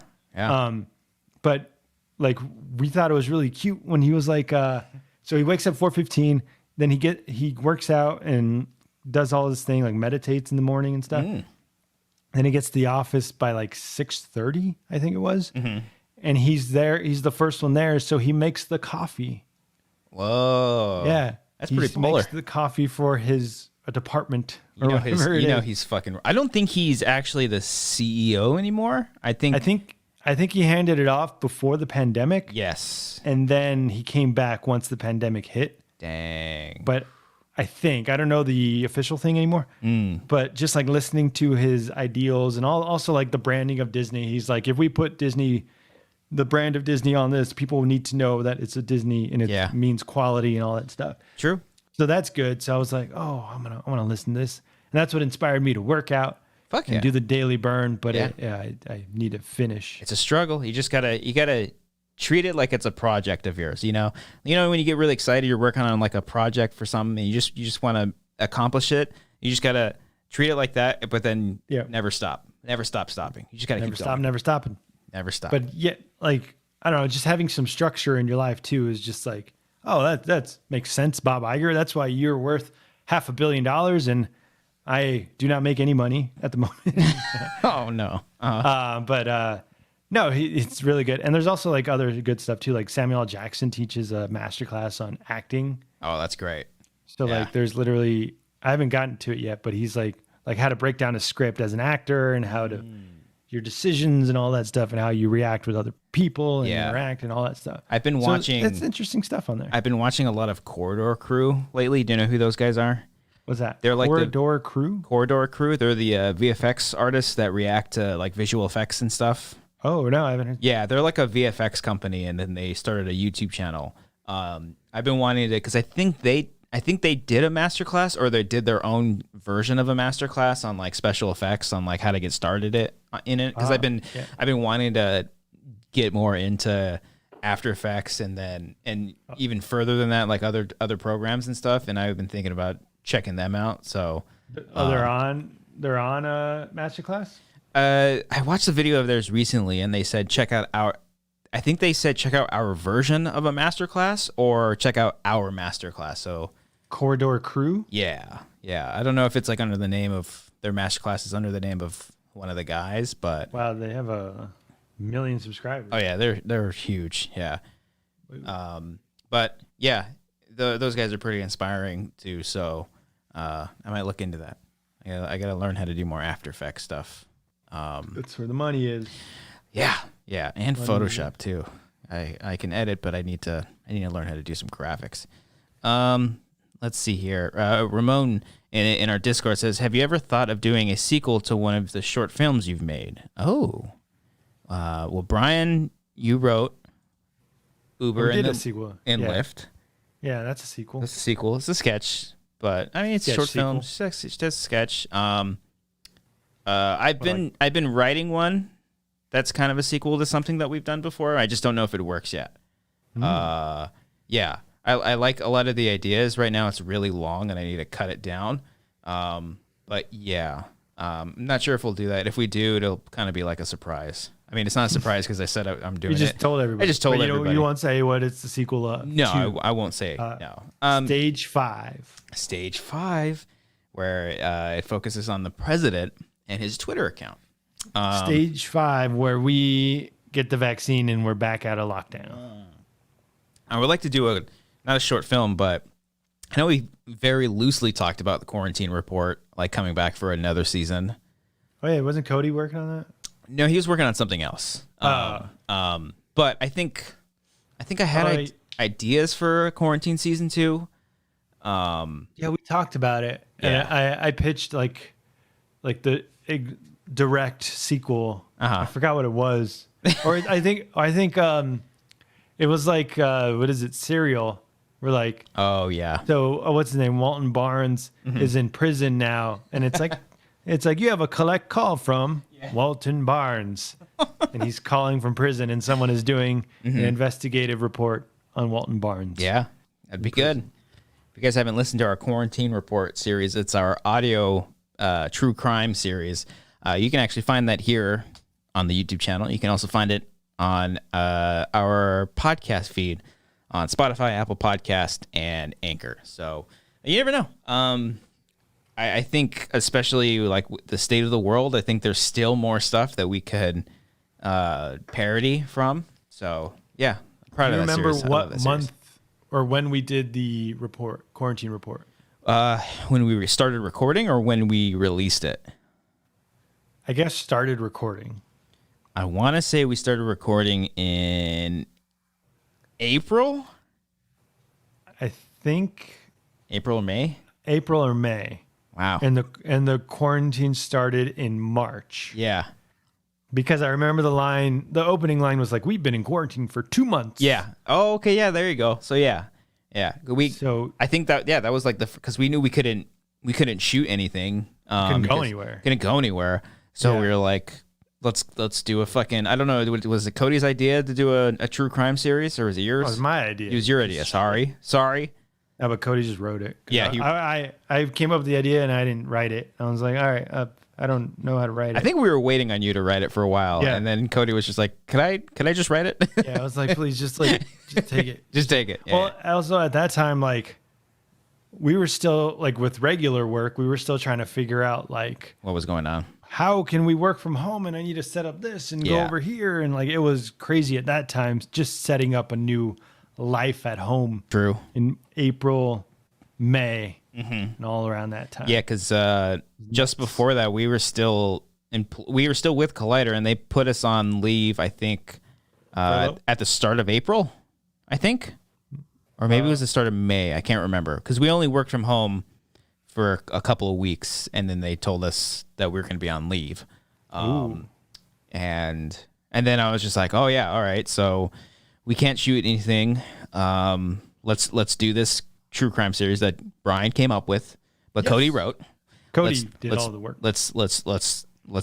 But like we thought it was really cute when he was like, so he wakes up 4:15, then he works out and does all this thing, like meditates in the morning and stuff. Then he gets to the office by like 6:30, I think it was. Mm-hmm. And he's the first one there. So he makes the coffee. Whoa. Yeah. That's pretty polar. He makes the coffee for his department. He's fucking, I don't think he's actually the CEO anymore. I think he handed it off before the pandemic. Yes. And then he came back once the pandemic hit. Dang. But I don't know the official thing anymore, but just like listening to his ideals and also like the branding of Disney, he's like, if we put the brand of Disney on this, people need to know that it's a Disney and it means quality and all that stuff. True. So that's good. So I was like, I want to listen to this. And that's what inspired me to work out and do the daily burn. But I need to finish. It's a struggle. You gotta treat it like it's a project of yours. You know, when you get really excited, you're working on like a project for something, and you just want to accomplish it. You just gotta treat it like that, but then never stop stopping. You just gotta keep going. Never stopping. Never stop. But yet, like, I don't know, just having some structure in your life too is just like, that makes sense, Bob Iger. That's why you're worth $500 million, and I do not make any money at the moment. Oh no. No, it's really good. And there's also like other good stuff too. Like Samuel L. Jackson teaches a masterclass on acting. Oh, that's great. So like there's literally, I haven't gotten to it yet, but he's like how to break down a script as an actor, and how to your decisions and all that stuff, and how you react with other people and interact and all that stuff. I've been watching. It's interesting stuff on there. I've been watching a lot of Corridor Crew lately. Do you know who those guys are? What's that? They're like Corridor Crew? Corridor Crew. They're the VFX artists that react to like visual effects and stuff. Oh, no, I haven't heard. Yeah, they're like a VFX company, and then they started a YouTube channel. I've been wanting to, because I think they did a masterclass, or they did their own version of a masterclass on like special effects, on like how to get started in it. Because I've been wanting to get more into After Effects, and even further than that, like other programs and stuff. And I've been thinking about checking them out. So they're on a masterclass. I watched a video of theirs recently, and they said check out our version of a masterclass, or check out our masterclass. So Corridor Crew? Yeah. I don't know if it's like under the name of their masterclass is under the name of one of the guys, but wow, they have 1 million subscribers. Oh yeah, they're huge. Yeah. But yeah, those guys are pretty inspiring too. So I might look into that. I gotta learn how to do more After Effects stuff. That's where the money is. Yeah, and Photoshop too. I can edit, but I need to learn how to do some graphics. Let's see here. Ramon in our Discord says, "Have you ever thought of doing a sequel to one of the short films you've made?" Oh, well, Brian, you wrote Uber and a sequel. and Lyft. Yeah, that's a sequel. It's a sequel. It's a sketch. but I mean, it's a short film. It's just a sketch. I've been writing one that's kind of a sequel to something that we've done before. I just don't know if it works yet. Yeah, I like a lot of the ideas. Right now it's really long and I need to cut it down. But yeah, I'm not sure if we'll do that. If we do, it'll kind of be like a surprise. I mean, it's not a surprise because I said I'm doing it. You just told everybody. I just told everybody. You won't say what it's the sequel of. No, I won't say. No. Stage 5. Stage 5, where it focuses on the president and his Twitter account. Stage 5, where we get the vaccine and we're back out of lockdown. I would like to do not a short film, but I know we very loosely talked about the quarantine report, like coming back for another season. Oh yeah, wasn't Cody working on that? No, he was working on something else. But I think I had ideas for a quarantine season 2. Yeah, we talked about it. Yeah. And I pitched like the direct sequel. I forgot what it was. Or I think it was like what is it? Serial. We're like, oh yeah. So what's his name? Walton Barnes is in prison now, and it's like you have a collect call from Walton Barnes, and he's calling from prison, and someone is doing an investigative report on Walton Barnes. Yeah, that'd be good. If you guys haven't listened to our quarantine report series, it's our audio true crime series. You can actually find that here on the YouTube channel. You can also find it on our podcast feed on Spotify, Apple Podcast, and Anchor. So you never know. I think, especially like the state of the world, I think there's still more stuff that we could parody from. So yeah, I'm proud of that series. Remember what month or when we did the quarantine report? When we started recording or when we released it? I guess started recording. I want to say we started recording in April. I think April or May. April or May. Wow. And the quarantine started in March. Yeah. Because I remember the opening line was like, "We've been in quarantine for 2 months." Yeah. Oh, okay. Yeah. There you go. So yeah. I think that was like because we knew we couldn't shoot anything. Couldn't go anywhere. Couldn't go anywhere. So we were like, let's do a fucking, I don't know, was it Cody's idea to do a true crime series, or was it yours? It was my idea. It was your idea. Sorry. No, but Cody just wrote it. Yeah. I came up with the idea and I didn't write it. I was like, all right, I don't know how to write it. I think we were waiting on you to write it for a while. Yeah. And then Cody was just like, can I just write it? Yeah. I was like, please just take it. Just take it. Yeah. Well, also at that time, like we were still like with regular work, we were still trying to figure out like what was going on. How can we work from home, and I need to set up this and go over here, and like it was crazy at that time just setting up a new life at home. True. In April, May, and all around that time. Yeah, because just before that, we were still with Collider, and they put us on leave. I think at the start of April, I think, or maybe it was the start of May. I can't remember because we only worked from home for a couple of weeks, and then they told us that we were going to be on leave. And then I was just like, oh yeah, all right. So we can't shoot anything. Let's do this true crime series that Brian came up with, but Cody wrote. Cody did all the work. Let's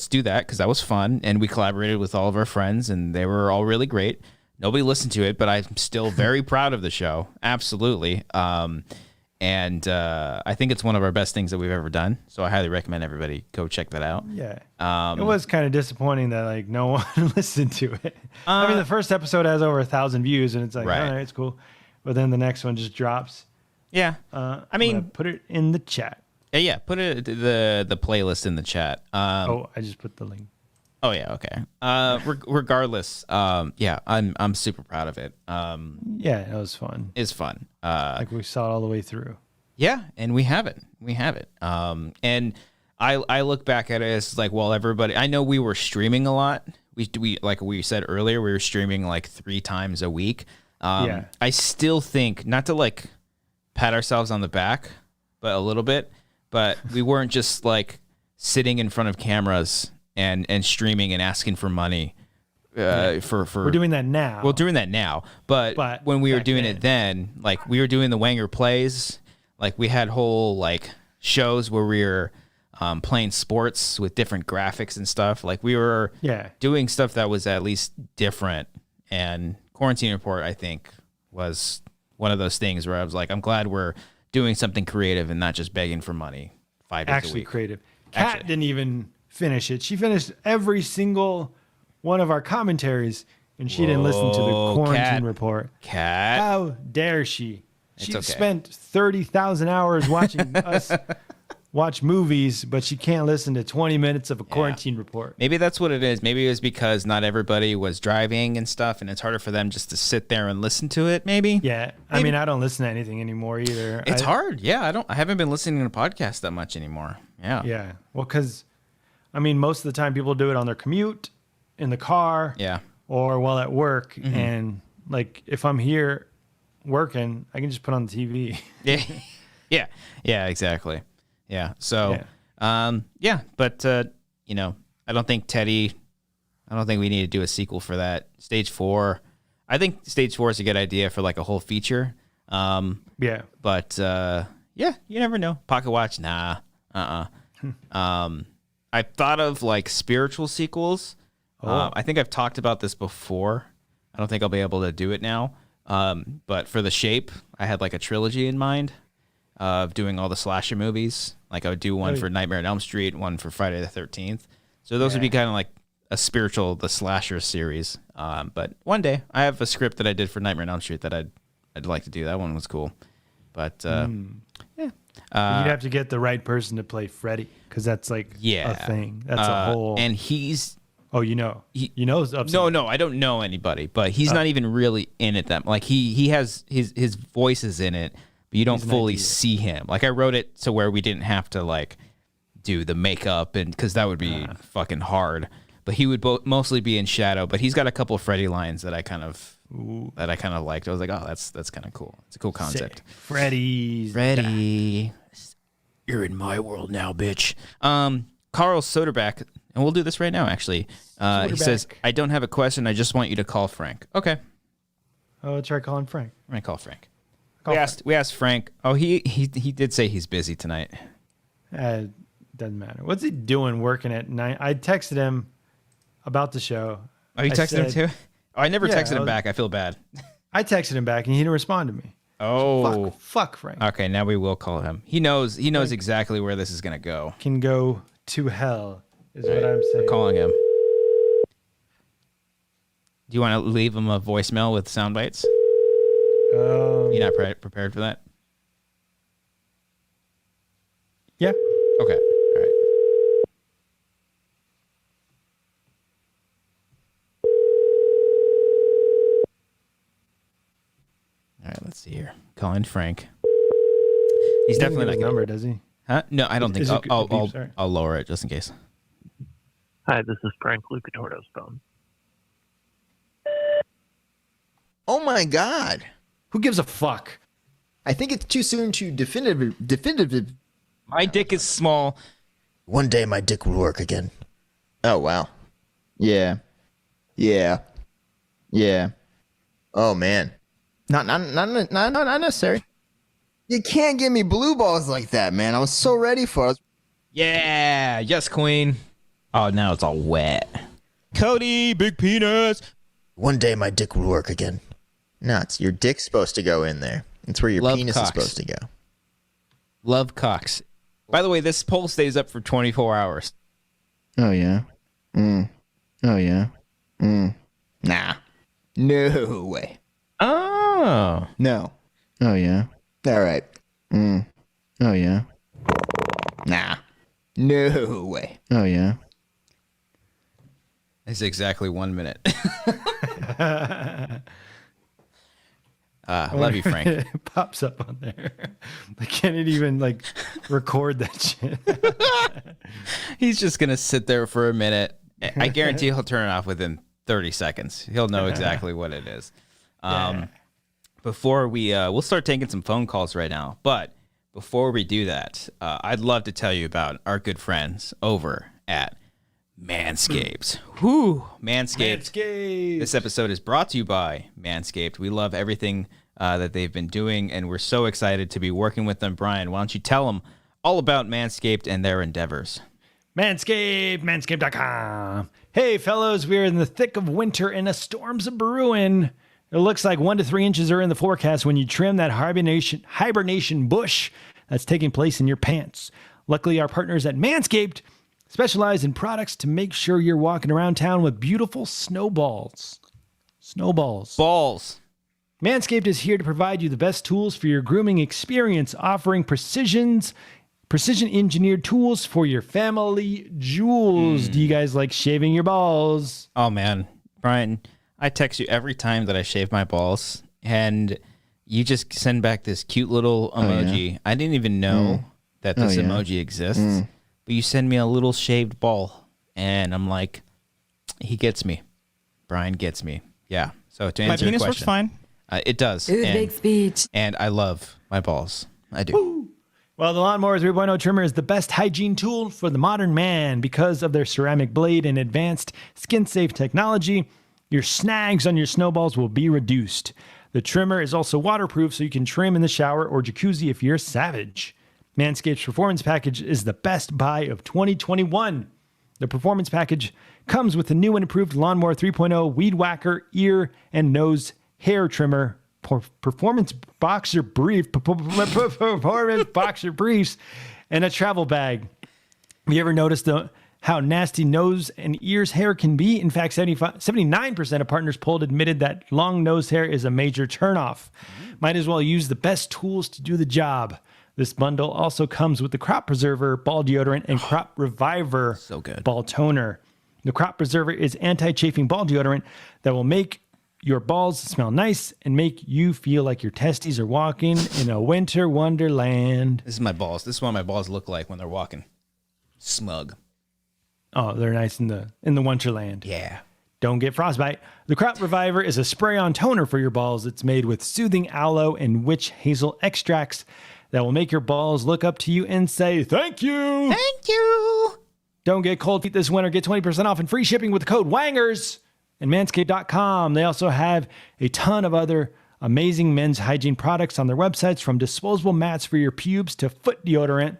do that because that was fun, and we collaborated with all of our friends, and they were all really great. Nobody listened to it, but I'm still very proud of the show. Absolutely. And I think it's one of our best things that we've ever done. So I highly recommend everybody go check that out. Yeah. It was kind of disappointing that like no one listened to it. I mean, the first episode has over 1,000 views, and it's like, all right, it's cool. But then the next one just drops. Yeah. I mean, put it in the chat. Yeah. Put the playlist in the chat. I just put the link. Oh yeah. Okay. Regardless. Yeah, I'm super proud of it. Yeah, it was fun. It's fun. Like we saw it all the way through. Yeah, and we have it. And I look back at it as like, well, everybody. I know we were streaming a lot. We like we said earlier, we were streaming like 3 times a week. I still think, not to like pat ourselves on the back, but a little bit. But we weren't just like sitting in front of cameras and streaming and asking for money. For we're doing that now. But when we were doing it then, like we were doing the Wanger plays, Like we had whole like shows where we were playing sports with different graphics and stuff. Like we were doing stuff that was at least different. And Quarantine Report, I think, was one of those things where I was like, I'm glad we're doing something creative and not just begging for money 5 days a week. Actually creative. Kat didn't even finish it. She finished every single one of our commentaries, and she didn't listen to the Quarantine Report. Kat. How dare she? She okay. spent 30,000 hours watching us watch movies, but she can't listen to 20 minutes of a Quarantine Report. Maybe that's what it is. Maybe it was because not everybody was driving and stuff, and it's harder for them just to sit there and listen to it, maybe? Yeah. I mean, I don't listen to anything anymore either. It's hard. Yeah, I haven't been listening to podcasts that much anymore. Yeah. Yeah. Well, because, I mean, most of the time people do it on their commute, in the car, or while at work. Mm-hmm. And, like, if I'm here working, I can just put on the TV. Yeah, exactly. Yeah. So, but, you know, I don't think we need to do a sequel for that. Stage 4. I think Stage 4 is a good idea for like a whole feature. But, you never know. Pocket Watch. Nah. I thought of like spiritual sequels. I think I've talked about this before. I don't think I'll be able to do it now. But for The Shape, I had like a trilogy in mind of doing all the slasher movies. Like I would do one for Nightmare on Elm Street, one for Friday the 13th. So those would be kind of like a spiritual, the slasher series. But one day I have a script that I did for Nightmare on Elm Street that I'd like to do. That one was cool. But you'd have to get the right person to play Freddy, because that's like a thing. That's a whole. And he's. Oh, you know No, I don't know anybody, but he's not even really in it. That like he has his voice is in it, but you don't fully see him. Like I wrote it to where we didn't have to like do the makeup, and because that would be fucking hard. But he would mostly be in shadow. But he's got a couple of Freddy lines that I kind of liked. I was like, oh, that's kind of cool. It's a cool concept. Sick. Freddy, you're in my world now, bitch. Carl Soderback. And we'll do this right now, actually. He says, I don't have a question. I just want you to call Frank. Okay. Oh, try calling Frank. I'm going to call Frank. We asked Frank. Oh, he did say he's busy tonight. Doesn't matter. What's he doing working at night? I texted him about the show. Oh, you texted him too? Oh, I never texted him back. I feel bad. I texted him back, and he didn't respond to me. Oh. Fuck Frank. Okay, now we will call him. He knows Frank exactly where this is going to go. Can go to hell. Is what I'm saying. I'm calling him. Do you want to leave him a voicemail with sound bites? You're not prepared for that? Yeah. Okay. All right. All right, let's see here. Calling Frank. He's definitely not number, does he? Huh? No, I don't think so. I'll lower it just in case. Hi, this is Frank Lucatorto's phone. Oh my God. Who gives a fuck? I think it's too soon to definitive. My dick is small. One day my dick will work again. Oh, wow. Yeah. Oh, man. Not necessary. You can't give me blue balls like that, man. I was so ready for it. Yeah. Yes, queen. Oh, now it's all wet. Cody, big penis. One day my dick will work again. No, it's your dick's supposed to go in there. It's where your penis is supposed to go. Love cocks. By the way, this poll stays up for 24 hours. Oh, yeah? Oh, yeah? Nah. No way. Oh. No. Oh, yeah? All right. Oh, yeah? Nah. No way. Oh, yeah? It's exactly 1 minute. Love you, Frank. It pops up on there. I can't even like record that shit. He's just going to sit there for a minute. I guarantee he'll turn it off within 30 seconds. He'll know exactly what it is. Before we'll start taking some phone calls right now. But before we do that, I'd love to tell you about our good friends over at Manscaped. Whew. Manscaped. Manscaped. This episode is brought to you by Manscaped. We love everything that they've been doing, and we're so excited to be working with them. Brian, why don't you tell them all about Manscaped and their endeavors? Manscaped, manscaped.com. Hey, fellows, we're in the thick of winter and a storm's brewing. It looks like 1 to 3 inches are in the forecast when you trim that hibernation bush that's taking place in your pants. Luckily, our partners at Manscaped specialize in products to make sure you're walking around town with beautiful snowballs. Balls. Manscaped is here to provide you the best tools for your grooming experience, offering precision-engineered tools for your family jewels. Do you guys like shaving your balls? Oh, man. Brian, I text you every time that I shave my balls, and you just send back this cute little emoji. Yeah. I didn't even know that this emoji exists, but you send me a little shaved ball, and I'm like, he gets me. Brian gets me. Yeah. So to answer your penis question, works fine. It does. It was a big speech. And I love my balls. I do. Woo. Well, the Lawnmower 3.0 trimmer is the best hygiene tool for the modern man because of their ceramic blade and advanced skin-safe technology. Your snags on your snowballs will be reduced. The trimmer is also waterproof, so you can trim in the shower or jacuzzi if you're savage. Manscaped's Performance Package is the best buy of 2021. The Performance Package comes with the new and improved Lawnmower 3.0 Weed Whacker ear and nose hair trimmer, performance boxer briefs, and a travel bag. Have you ever noticed how nasty nose and ears hair can be? In fact, 79% of partners polled admitted that long nose hair is a major turnoff. Might as well use the best tools to do the job. This bundle also comes with the Crop Preserver Ball Deodorant and Crop Reviver So good. Ball Toner. The Crop Preserver is anti-chafing ball deodorant that will make your balls smell nice and make you feel like your testes are walking in a winter wonderland. This is my balls. This is what my balls look like when they're walking. Smug. Oh, they're nice in the wonderland. Yeah. Don't get frostbite. The Crop Reviver is a spray-on toner for your balls. It's made with soothing aloe and witch hazel extracts that will make your balls look up to you and say, thank you. Thank you. Don't get cold feet this winter. Get 20% off and free shipping with the code WANGERS and manscaped.com. They also have a ton of other amazing men's hygiene products on their websites, from disposable mats for your pubes to foot deodorant.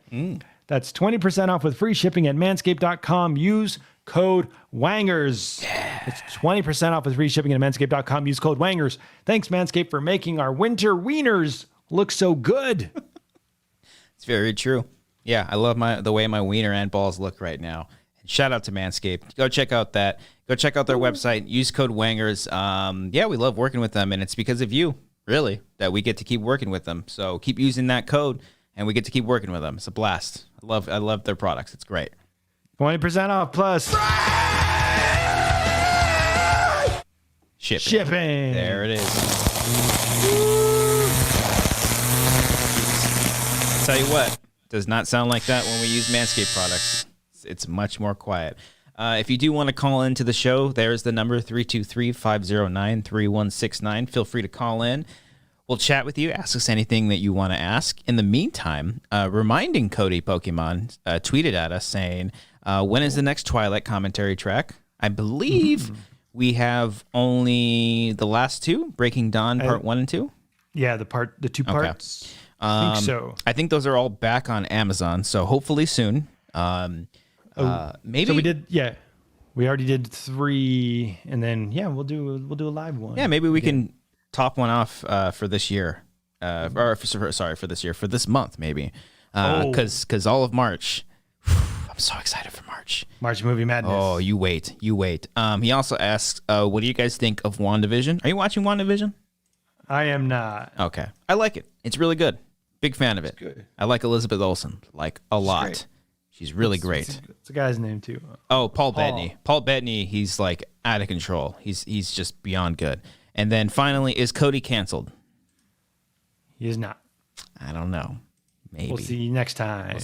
That's 20% off with free shipping at manscaped.com. Use code WANGERS. It's 20% off with free shipping at manscaped.com. Use code WANGERS. Thanks, Manscaped, for making our winter wieners look so good. It's very true. Yeah, I love the way my wiener and balls look right now. Shout out to Manscaped. Go check out that. Go check out their website. Use code WANGERS. Yeah, we love working with them, and it's because of you, really, that we get to keep working with them. So keep using that code, and we get to keep working with them. It's a blast. I love their products. It's great. 20% off plus shipping. There it is. Tell you what, does not sound like that when we use Manscaped products. It's much more quiet. If you do want to call into the show, there's the number 323-509-3169. Feel free to call in. We'll chat with you. Ask us anything that you want to ask. In the meantime, reminding Cody Pokemon tweeted at us saying, when is the next Twilight commentary track? I believe we have only the last two, Breaking Dawn Part 1 and 2. Yeah, the two parts. I think so. I think those are all back on Amazon, so hopefully soon. Maybe So we already did 3, and then we'll do a live one. Yeah, maybe we can top one off for this year, for this year, for this month, maybe, because all of March. I'm so excited for March. March Movie Madness. Oh, you wait. He also asked, what do you guys think of WandaVision? Are you watching WandaVision? I am not. Okay, I like it. It's really good. Big fan of it. Good. I like Elizabeth Olsen a lot. Great. She's really great. It's a guy's name too. Oh, Paul Bettany. Paul Bettany, he's like out of control. He's just beyond good. And then finally, is Cody canceled? He is not. I don't know. Maybe. We'll see next time.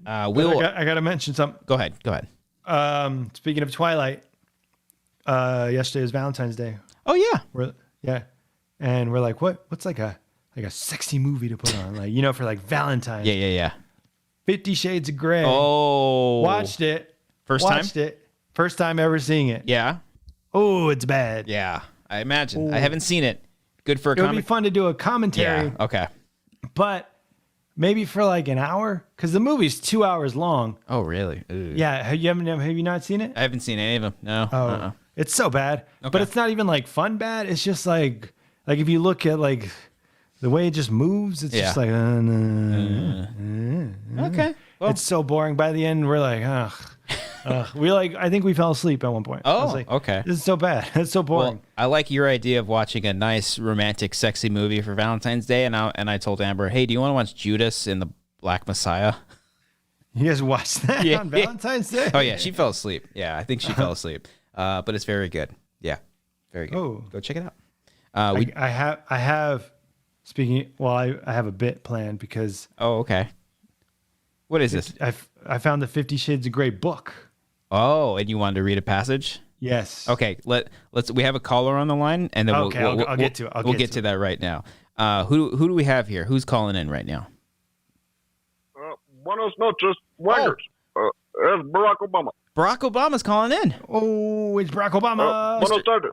I got to mention something. Go ahead. Speaking of Twilight, yesterday was Valentine's Day. Oh yeah. And we're like, what's like a sexy movie to put on, like, for like Valentine's. Yeah. 50 Shades of Grey. Oh. Watched it. First time? Watched it. First time ever seeing it. Yeah. Oh, it's bad. Yeah. I imagine. I haven't seen it. Good for a It would be comment. fun to do a commentary, Yeah. Okay. but maybe for like an hour, because the movie's 2 hours long. Oh, really? Ooh. Yeah, have you not seen it? I haven't seen any of them. No. Oh, it's so bad, but Okay. it's not even like fun bad. It's just like if you look at like the way it just moves, it's just like Okay. Well, it's so boring. By the end, we're like, ugh. I think we fell asleep at one point. I was Oh, like, okay. This is so bad. It's so boring. well, I like your idea of watching a nice, romantic, sexy movie for Valentine's Day, and I told Amber, hey, do you want to watch Judas and the Black Messiah? You guys watched that Yeah. on Valentine's Day? Oh, yeah. She fell asleep. Yeah, I think she fell asleep. But it's very good. Yeah. Very good. Oh. Go check it out. I have. Speaking. Well, I have a bit planned because Oh, okay. What is this? I found the 50 Shades of Grey book. Oh, and you wanted to read a passage? Yes. Okay, let's. We have a caller on the line, and then Okay, I'll get to it. We'll get to that right now. Who do we have here? Who's calling in right now? Buenos noches, Wangers. Es Barack Obama. Barack Obama's calling in. Oh, it's Barack Obama. Buenos tardes.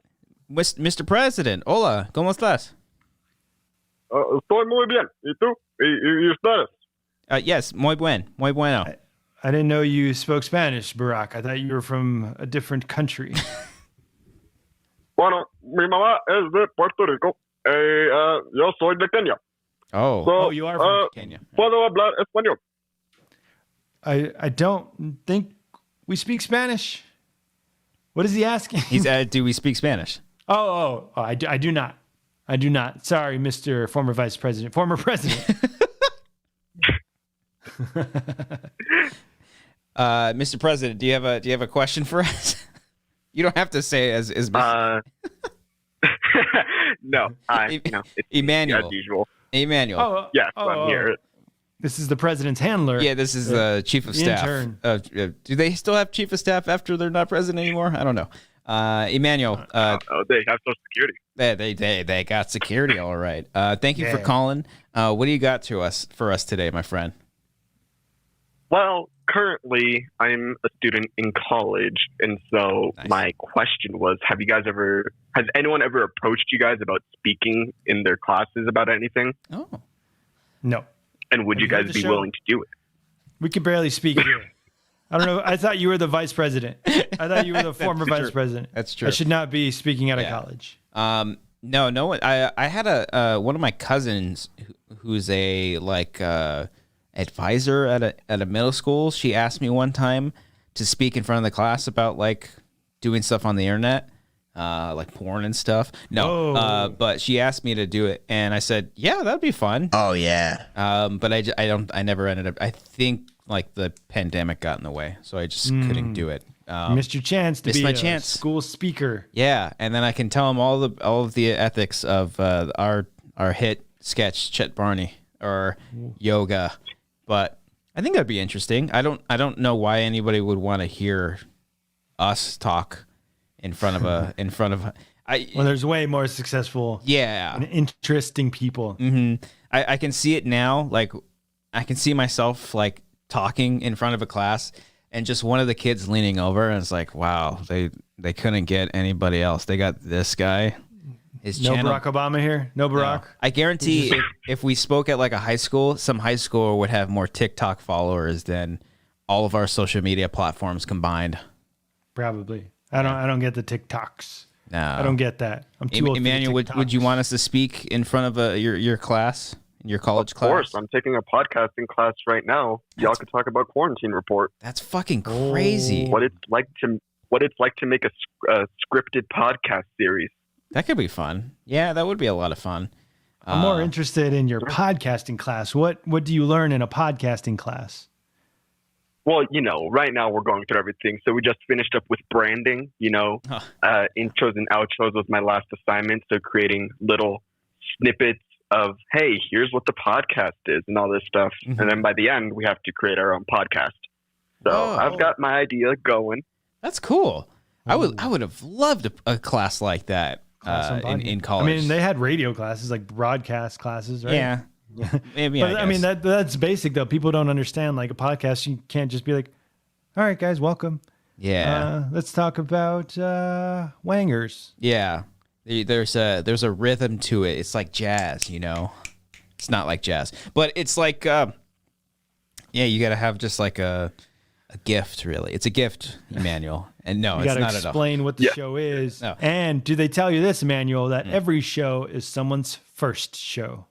Mr. President, hola, ¿cómo estás? Estoy muy bien. ¿Y tú? ¿Y ustedes? Yes, muy bueno. I didn't know you spoke Spanish, Barack. I thought you were from a different country. Bueno, mi mamá es de Puerto Rico. Yo soy de Kenia. Oh, So, you are from Kenya. Puedo hablar español. I don't think we speak Spanish. What is he asking? He's do we speak Spanish? Oh, I do not. I do not. Sorry, Mr. Former Vice President. Former President. Mr. President, do you have a question for us? You don't have to say as No, it's Emmanuel. as usual. Emmanuel. Yes, I'm here. This is the president's handler. Yeah, this is the chief of staff. Intern. Do they still have chief of staff after they're not president anymore? I don't know. Emmanuel, They have Social Security. they got security, all right. Thank you for calling. What do you got for us today, my friend? Well, currently I'm a student in college, and so Nice. my question was: has anyone ever approached you guys about speaking in their classes about anything? Oh, No. And would Have you you heard guys the be show? willing to do it? We can barely speak here. I don't know. I thought you were the vice president. I thought you were the former vice president. That's true. I should not be speaking out of Yeah. college. no. I had one of my cousins who's a advisor at a middle school. She asked me one time to speak in front of the class about like doing stuff on the internet, like porn and stuff. No, Oh. but she asked me to do it, and I said, yeah, that'd be fun. Oh yeah. But I never ended up. I think like the pandemic got in the way, so I just couldn't do it. Missed your chance to missed be my a chance. school speaker. Yeah, and then I can tell them all of the ethics of our hit sketch Chet Barney or yoga, but I think that'd be interesting. I don't know why anybody would want to hear us talk in front of Well, there's way more successful yeah. and interesting people. I can see it now. Like I can see myself like talking in front of a class and just one of the kids leaning over and it's like, wow, they couldn't get anybody else. They got this guy. His No channel. Barack Obama here. No Barack. I guarantee if we spoke at like a high school, some high schooler would have more TikTok followers than all of our social media platforms combined. Probably. I don't get the TikToks. No. I don't get that. I'm too old Emmanuel, for the would you TikToks. want us to speak in front of your class, your college Of class? course, I'm taking a podcasting class right now. Y'all could talk about quarantine report. That's fucking crazy. What it's like to make a scripted podcast series. That could be fun. Yeah, that would be a lot of fun. I'm more interested in your podcasting class. What do you learn in a podcasting class? Well, right now we're going through everything. So we just finished up with branding, intros and outros was my last assignment. So creating little snippets of, hey, here's what the podcast is and all this stuff. Mhm. And then by the end, we have to create our own podcast. So I've got my idea going. That's cool. I would have loved a class like that in college. I mean, they had radio classes, like broadcast classes, right? Yeah. Maybe. But I mean, that's basic though. People don't understand like a podcast. You can't just be like, all right, guys, welcome. Yeah. Let's talk about Wangers. Yeah. There's a rhythm to it. It's like jazz, you know. It's not like jazz, but it's like you got to have just like a gift, really. It's a gift, Emmanuel. And no, You it's got to not at all. explain what the show is. No. And do they tell you this, Emmanuel, that every show is someone's first show?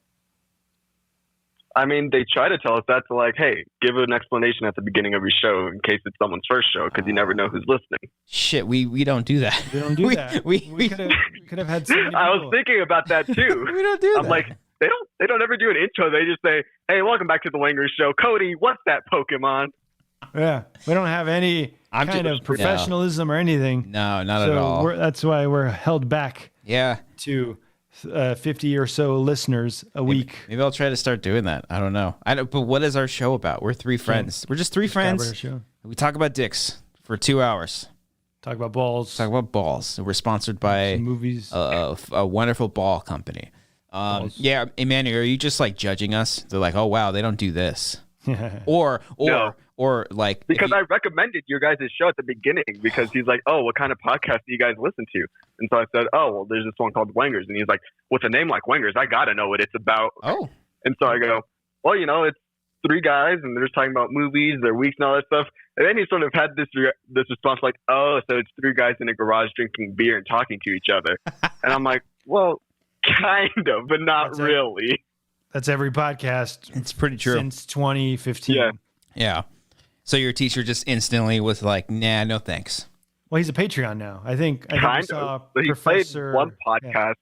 I mean, they try to tell us that to like, hey, give an explanation at the beginning of your show in case it's someone's first show, because you never know who's listening. Shit, we don't do that. We don't do that. We could have had so many I was people. thinking about that too. We don't do I'm that. like, they don't ever do an intro. They just say, hey, welcome back to the Wanger Show. Cody, what's that Pokemon? Yeah, we don't have any kind of professionalism or anything. No, not at all. That's why we're held back Yeah. to 50 or so listeners a week. Maybe I'll try to start doing that. I don't know. But what is our show about? We're three friends. We're just three friends. Show. We talk about dicks for 2 hours. Talk about balls. Talk about balls. We're sponsored by movies. a wonderful ball company. Yeah, Emmanuel, are you just like judging us? They're like, oh wow, they don't do this. or No. or like Because I recommended your guys' show at the beginning because he's like, oh, what kind of podcast do you guys listen to? And so I said, oh, well, there's this one called Wangers. And he's like, with a name like Wangers, I got to know what it's about. Oh. And so I go, well, you know, it's three guys and they're just talking about movies, their weeks and all that stuff. And then he sort of had this response like, oh, so it's three guys in a garage drinking beer and talking to each other. And I'm like, well, kind of, but not really. That's every podcast. It's pretty true. Since 2015. Yeah. Yeah. So your teacher just instantly was like, nah, no thanks. Well, he's a Patreon now. I think we Kind saw of. So he Professor. played one podcast.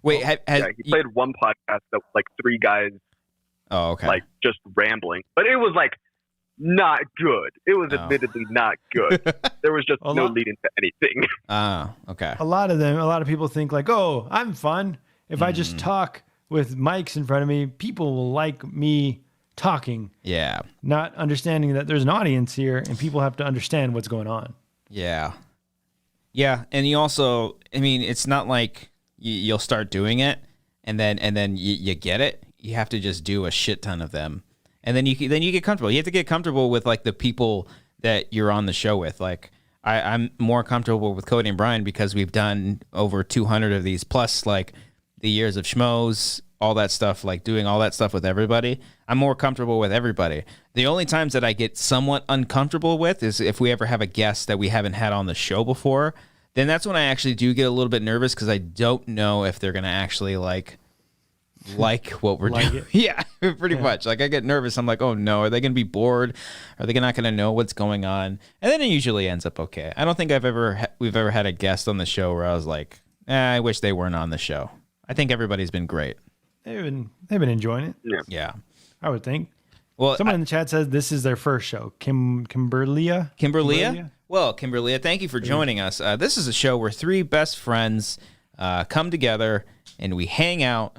Wait, He played one podcast that was like three guys Oh, okay. like just rambling. But it was like not good. It was admittedly not good. There was just no lead into anything. Oh, okay. A lot of people think like, oh, I'm fun. If I just talk with mics in front of me, people will like me talking. Yeah. Not understanding that there's an audience here and people have to understand what's going on. Yeah. Yeah, and you also, I mean, it's not like you'll start doing it and then you get it. You have to just do a shit ton of them. And then you get comfortable. You have to get comfortable with like the people that you're on the show with. Like I'm more comfortable with Cody and Brian because we've done over 200 of these plus like the years of schmoes, all that stuff, like doing all that stuff with everybody. I'm more comfortable with everybody. The only times that I get somewhat uncomfortable with is if we ever have a guest that we haven't had on the show before. Then that's when I actually do get a little bit nervous because I don't know if they're going to actually like what we're doing. Yeah, pretty much. Like I get nervous. I'm like, oh no, are they going to be bored? Are they not going to know what's going on? And then it usually ends up okay. I don't think we've ever had a guest on the show where I was like, I wish they weren't on the show. I think everybody's been great. They've been enjoying it. Yeah. I would think. Well, someone in the chat says this is their first show. Kimberlia? Well, Kimberlia, thank you for joining us. This is a show where three best friends come together and we hang out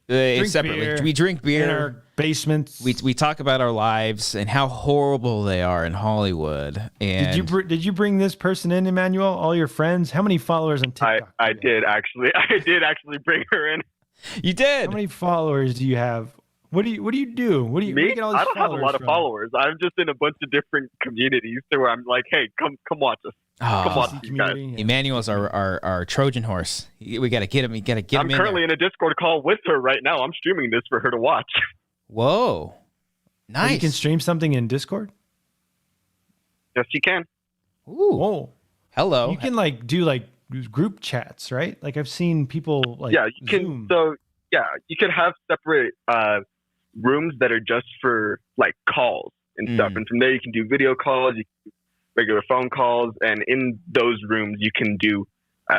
separately. We drink beer in our basements. We talk about our lives and how horrible they are in Hollywood. And did you bring this person in, Emmanuel? All your friends? How many followers on TikTok? I did actually bring her in. You did. How many followers do you have? What do you do? Where do you get all these I don't have a lot of followers. I'm just in a bunch of different communities so where I'm like, hey, come watch us. Come watch these guys. Yeah. Emmanuel's our Trojan horse. We got to get him. You got to get him in. I'm currently in a Discord call with her right now. I'm streaming this for her to watch. Whoa. Nice. You can stream something in Discord? Yes, you can. Ooh. Whoa. Hello. You can like do like group chats, right? Like I've seen people like you can. Zoom. So you could have separate rooms that are just for like calls and stuff, and from there you can do video calls, you can do regular phone calls, and in those rooms you can do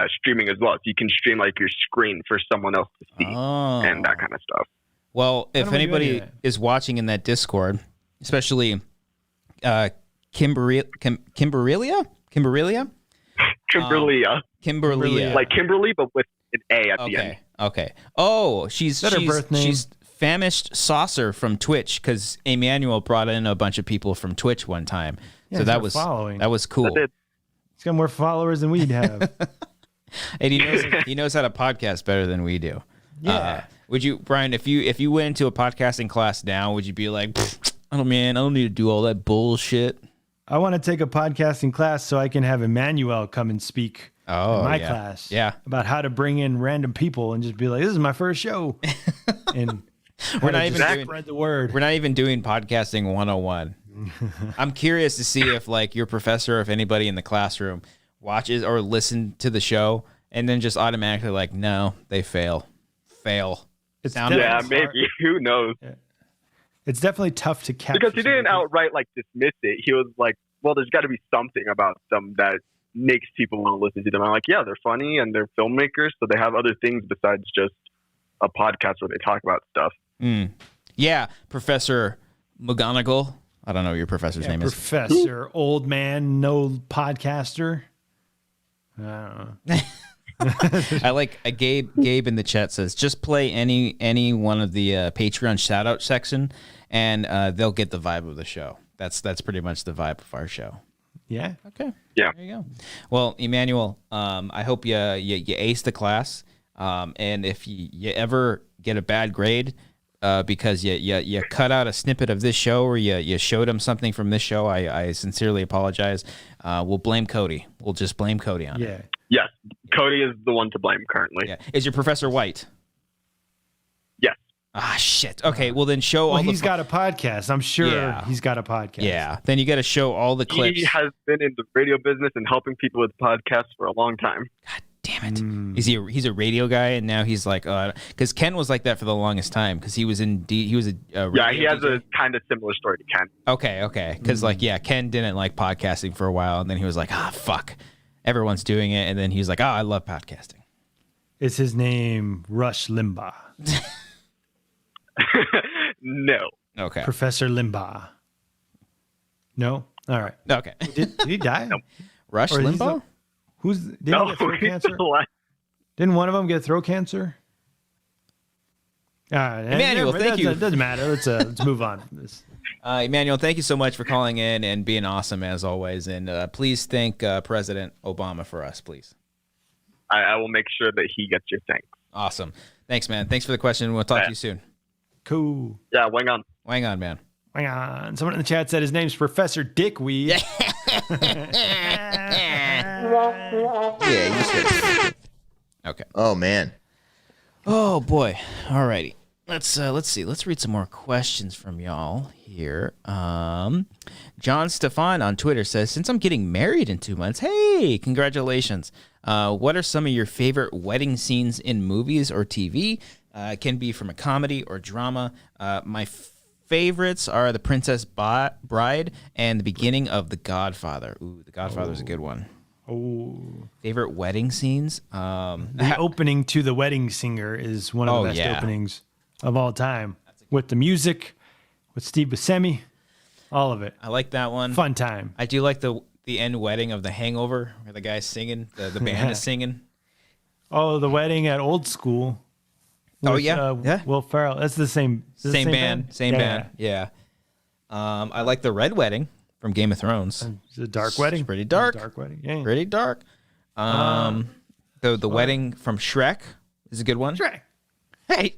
streaming as well. So you can stream like your screen for someone else to see and that kind of stuff. Well, if anybody is watching in that Discord, especially Kimberlia, Kimberlia, like Kimberly, but with an A at the end. Okay. Oh, she's her birth name? She's famished saucer from Twitch because Emmanuel brought in a bunch of people from Twitch one time. Yeah, so that was cool. He's got more followers than we'd have. And he knows how to podcast better than we do. Yeah. Would you, Brian, if you went into a podcasting class now, would you be like, oh man, I don't need to do all that bullshit? I want to take a podcasting class so I can have Emmanuel come and speak in my class. Yeah. About how to bring in random people and just be like, this is my first show. And We're not even doing, spread the word. We're not even doing podcasting 101. I'm curious to see if like your professor, if anybody in the classroom watches or listen to the show and then just automatically like, no, they fail. It's Yeah, maybe. Who knows? Yeah. It's definitely tough to capture. Because he didn't outright like dismiss it. He was like, well, there's got to be something about them that makes people want to listen to them. I'm like, yeah, they're funny and they're filmmakers, so they have other things besides just a podcast where they talk about stuff. Yeah, Professor McGonagall. I don't know what your professor's name is. Professor, old man, no podcaster. I don't know. I like Gabe in the chat says just play any one of the Patreon shout out section and they'll get the vibe of the show. That's pretty much the vibe of our show. Yeah. Okay. Yeah. There you go. Well, Emmanuel, I hope you ace the class. And if you ever get a bad grade because you cut out a snippet of this show or you showed him something from this show, I sincerely apologize. We'll blame Cody. We'll just blame Cody on it. Yes. Cody is the one to blame currently. Yeah. Is your professor white? Yes. Ah, shit. Okay, well then show all the... He's got a podcast. I'm sure he's got a podcast. Yeah, then you got to show all the clips. He has been in the radio business and helping people with podcasts for a long time. God damn it. He's a radio guy, and now he's like... Because Ken was like that for the longest time, because he was in... he was a yeah, he has DJ. a kind of similar story to Ken. Okay. Because Ken didn't like podcasting for a while, and then he was like, fuck. Everyone's doing it, and then he was like, I love podcasting. Is his name Rush Limbaugh? No. Okay. Professor Limbaugh. No? All right. Okay. Did he die? Nope. Rush Or he's Limbaugh? Didn't he get throat he's cancer? alive. Didn't one of them get throat cancer? All right. Emmanuel, thank you. It doesn't matter. Let's move on from this. Emmanuel, thank you so much for calling in and being awesome as always. And please thank President Obama for us, please. I will make sure that he gets your thanks. Awesome. Thanks, man. Thanks for the question. We'll talk to you soon. Cool. Yeah, wang on. Hang on, man. Hang on. Someone in the chat said his name's Professor Dickweed. Yeah, you said. Okay. Oh man. Oh boy. Alrighty. Let's see. Let's read some more questions from y'all here. John Stefan on Twitter says, since I'm getting married in 2 months, hey, congratulations. What are some of your favorite wedding scenes in movies or TV? It can be from a comedy or drama. My favorites are The Princess Bride and the beginning of The Godfather. Ooh, The Godfather's a good one. Oh. Favorite wedding scenes? The opening to The Wedding Singer is one of the best openings of all time. With the music, with Steve Buscemi, all of it. I like that one. Fun time. I do like the end wedding of The Hangover, where the guy's singing, the band is singing. Oh, the wedding at Old School. Oh, with, yeah. Will Ferrell. That's the same. Same band. Yeah. I like the Red Wedding from Game of Thrones. It's a dark wedding. It's pretty dark. Dark wedding. Yeah. Pretty dark. The wedding from Shrek is a good one. Shrek. Hey.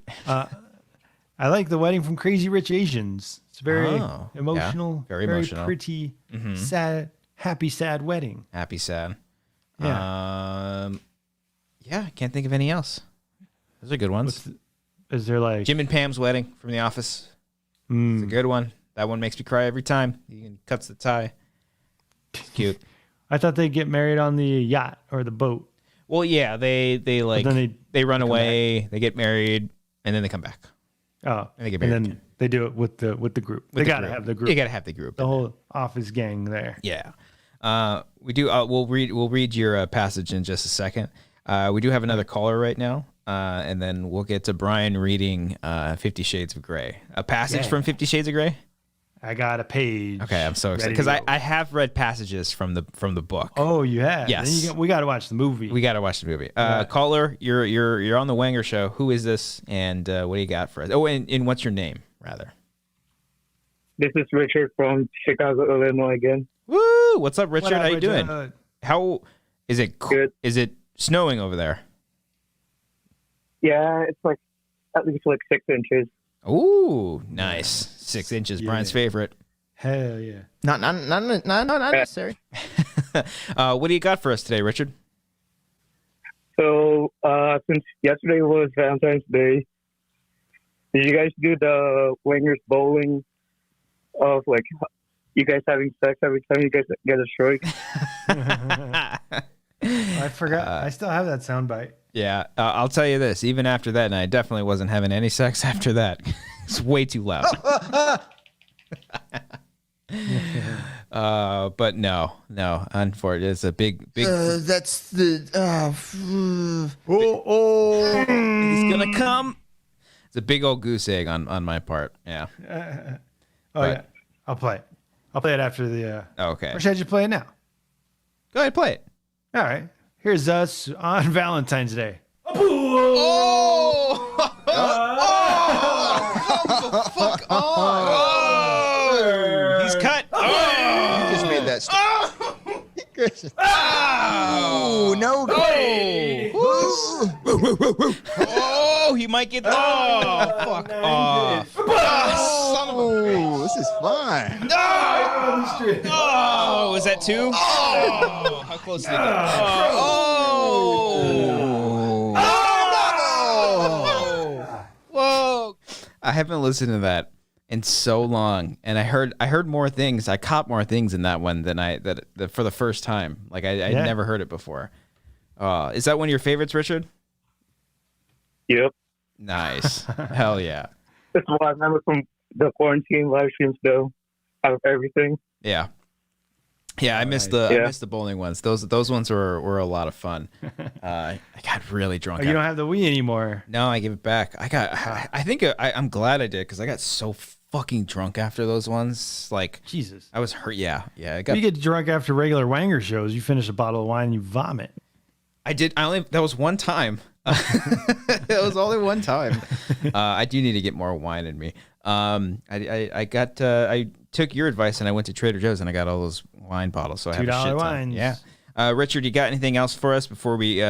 I like the wedding from Crazy Rich Asians. It's very emotional. Yeah, very emotional. Pretty, sad, happy, sad wedding. Happy, sad. Yeah. I can't think of any else. Those are good ones. Is there like Jim and Pam's wedding from The Office? It's a good one. That one makes me cry every time. He cuts the tie. It's cute. I thought they'd get married on the yacht or the boat. Well, yeah, they like they run away, they get married, and then they come back. Oh, and they get married and then again. they do it with the group. They gotta have the group. You gotta have the group. The whole office gang there. Yeah. We do. We'll read your passage in just a second. We do have another caller right now, and then we'll get to Brian reading 50 Shades of Grey. A passage from 50 Shades of Grey. I got a page. Okay, I'm so excited because I have read passages from the book. Oh, you have? Yes. Then we got to watch the movie. We got to watch the movie. Caller, you're on the Wanger show. Who is this, and what do you got for us? Oh, and what's your name, rather? This is Richard from Chicago, Illinois again. Woo! What's up, Richard? What up, How you doing? Richard? How is it? Good. Is it snowing over there? Yeah, it's like at least like 6 inches. Ooh, nice. 6 inches. Yeah. Brian's favorite. Hell yeah. Not necessary. What do you got for us today, Richard? So, since yesterday was Valentine's Day, did you guys do the Wanger's bowling of like you guys having sex every time you guys get a strike? I forgot. I still have that soundbite. Yeah, I'll tell you this. Even after that night, I definitely wasn't having any sex after that. It's way too loud. But no. Unfortunately, it's a big. That's the. He's gonna come. It's a big old goose egg on my part. Yeah. Yeah, I'll play it. I'll play it after the. Okay. Or should you play it now? Go ahead, play it. All right. Here's us on Valentine's Day. Oh! Fuck on! He's cut. You just made that. Oh no! Oh, he might get. Oh, fuck off! Oh, this is fun. Oh, was that two? Oh, how close did it get? Whoa! I haven't listened to that in so long, and I heard more things. I caught more things in that one than for the first time. Like I'd never heard it before. Is that one of your favorites, Richard? Yep. Nice. Hell yeah. That's what I remember from the quarantine live streams, though. Out of everything. Yeah. Yeah, I missed the bowling ones. Those ones were a lot of fun. I got really drunk. You don't have the Wii anymore. No, I give it back. I think I'm glad I did because I got so fucking drunk after those ones. Like Jesus, I was hurt. Yeah. You get drunk after regular Wanger shows. You finish a bottle of wine and you vomit. I did. That was one time. It was only one time. I do need to get more wine in me. I took your advice and I went to Trader Joe's and I got all those wine bottles. So I have a shit ton. wines. Yeah. Richard, you got anything else for us before we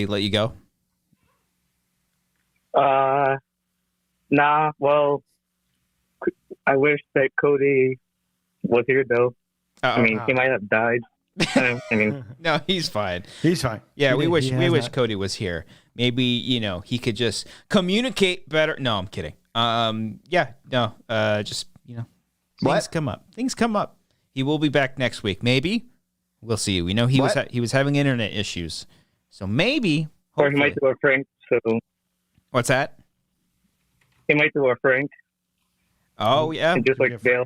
let you go? Nah. Well, I wish that Cody was here though. Uh-oh. I mean, he might have died. I mean, No, he's fine. He's fine. Yeah, we wish Cody was here. Maybe, he could just communicate better. No, I'm kidding. Just, things come up. Things come up. He will be back next week. Maybe. We'll see. We know he was having internet issues. So maybe. Or he might do a Frank. So What's that? he might do a Frank Oh, yeah. and just like bail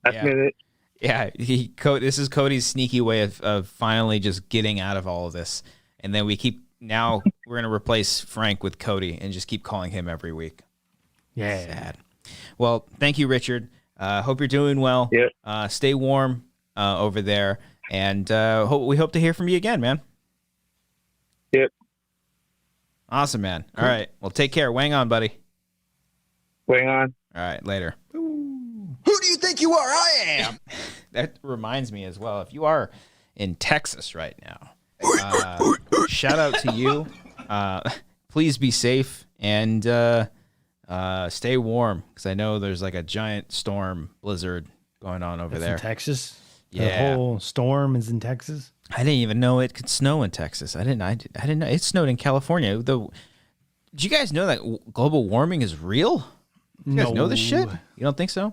last minute. Yeah, this is Cody's sneaky way of finally just getting out of all of this. And then we're going to replace Frank with Cody and just keep calling him every week. Yeah. Sad. Well, thank you, Richard. Hope you're doing well. Yep. Stay warm over there. And we hope to hear from you again, man. Yep. Awesome, man. Cool. All right. Well, take care. Wang on, buddy. Wang on. All right. Later. Who do you think you are? I am. That reminds me as well. If you are in Texas right now, shout out to you. Please be safe and stay warm because I know there's like a giant storm blizzard going on over there. In Texas? Yeah. The whole storm is in Texas? I didn't even know it could snow in Texas. I didn't know it snowed in California. Did you guys know that global warming is real? You guys know this shit? You don't think so?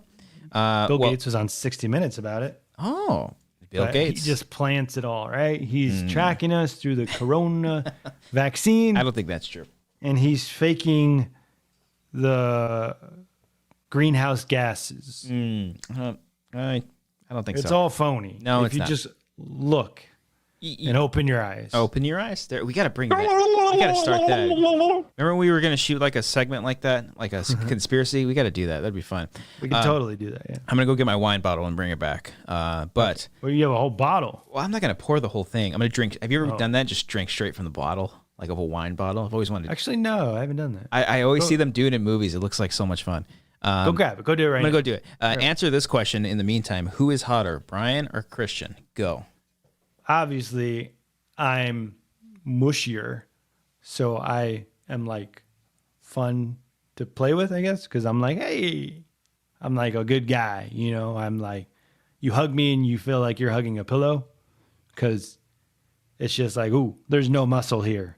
Bill Gates was on 60 Minutes about it. Oh, Bill Gates. He just plants it all, right? He's tracking us through the corona vaccine. I don't think that's true. And he's faking the greenhouse gases. I don't think so. It's all phony. No, if you just look and open your eyes. Open your eyes. There, we got to bring that. We got to start that. Remember we were going to shoot like a segment like that, like a conspiracy? We got to do that. That'd be fun. We can totally do that, yeah. I'm going to go get my wine bottle and bring it back. But well, you have a whole bottle. Well, I'm not going to pour the whole thing. I'm going to drink. Have you ever done that? Just drink straight from the bottle, like of a wine bottle? I've always wanted to. Actually, no, I haven't done that. I always see them do it in movies. It looks like so much fun. Go grab it. Go do it right now. I'm going to go do it. Answer this question in the meantime. Who is hotter, Brian or Christian? Go. Obviously, I'm mushier, so I am like fun to play with, I guess, because I'm like, hey, I'm like a good guy, I'm like you hug me and you feel like you're hugging a pillow, because it's just like, ooh, there's no muscle here.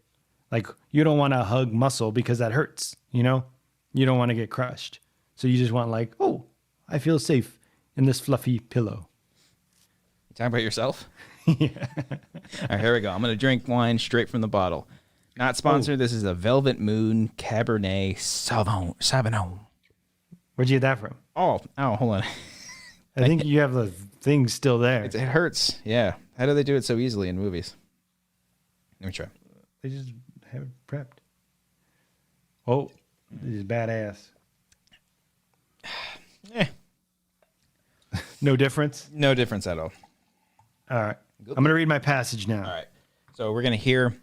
Like, you don't want to hug muscle because that hurts, you know? You don't want to get crushed. So you just want like, oh, I feel safe in this fluffy pillow. You talking about yourself? Yeah. All right, here we go. I'm going to drink wine straight from the bottle. Not sponsored. This is a Velvet Moon Cabernet Sauvignon. Where'd you get that from? Oh, hold on. I think you have the thing still there. It hurts. Yeah. How do they do it so easily in movies? Let me try. They just have it prepped. Oh, this is badass. No difference? No difference at all. All right. I'm going to read my passage now. All right. So we're going to hear,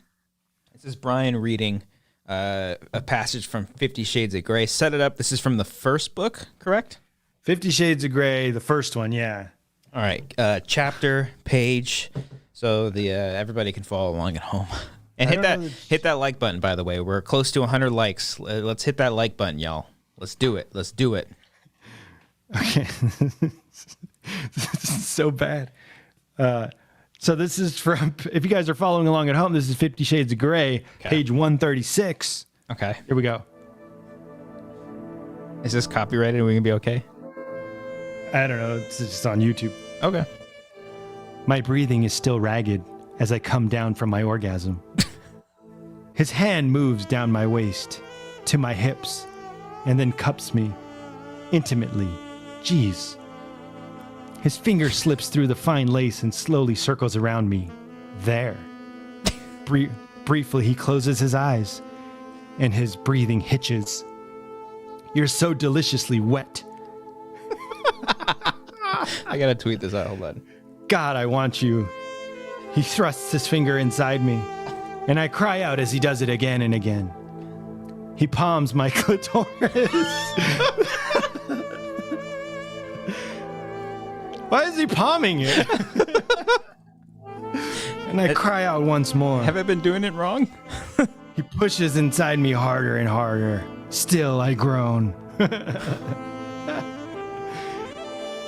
this is Brian reading a passage from 50 Shades of Grey. Set it up. This is from the first book, correct? 50 Shades of Grey, the first one, yeah. All right. Chapter, page, so the everybody can follow along at home. And hit that like button, by the way. We're close to 100 likes. Let's hit that like button, y'all. Let's do it. Let's do it. Okay. This is so bad. So this is from, if you guys are following along at home, this is 50 Shades of Grey, page 136. Okay. Here we go. Is this copyrighted? Are we going to be okay? I don't know. It's just on YouTube. Okay. My breathing is still ragged as I come down from my orgasm. His hand moves down my waist to my hips and then cups me intimately. Jeez. His finger slips through the fine lace and slowly circles around me. There. Briefly, he closes his eyes and his breathing hitches. You're so deliciously wet. I got to tweet this out. Hold on. God, I want you. He thrusts his finger inside me, and I cry out as he does it again and again. He palms my clitoris. Why is he palming it? And I cry out once more. Have I been doing it wrong? He pushes inside me harder and harder. Still, I groan.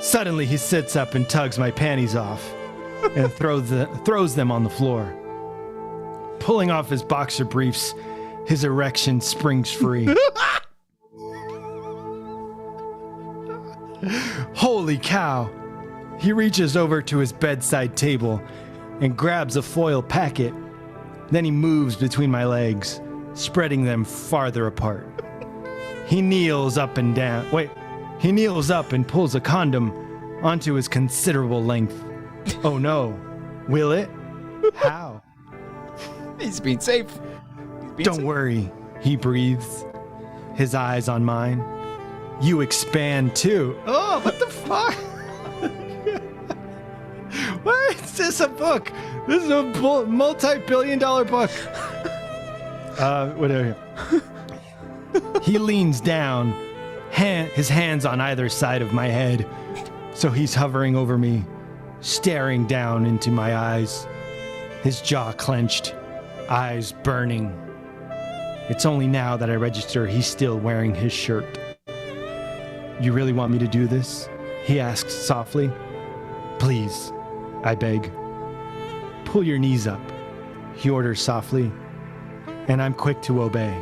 Suddenly, he sits up and tugs my panties off and throws them on the floor. Pulling off his boxer briefs, his erection springs free. Holy cow! He reaches over to his bedside table and grabs a foil packet. Then he moves between my legs, spreading them farther apart. He kneels up and down. He kneels up and pulls a condom onto his considerable length. Oh no. Will it? How? He's being safe. Don't worry, he breathes, his eyes on mine. You expand too. Oh, what the fuck? What? Is this a book? This is a multi-billion-dollar book. Whatever. He leans down, his hands on either side of my head. So he's hovering over me, staring down into my eyes, his jaw clenched, eyes burning. It's only now that I register he's still wearing his shirt. You really want me to do this? He asks softly. Please, I beg. Pull your knees up, he orders softly, and I'm quick to obey.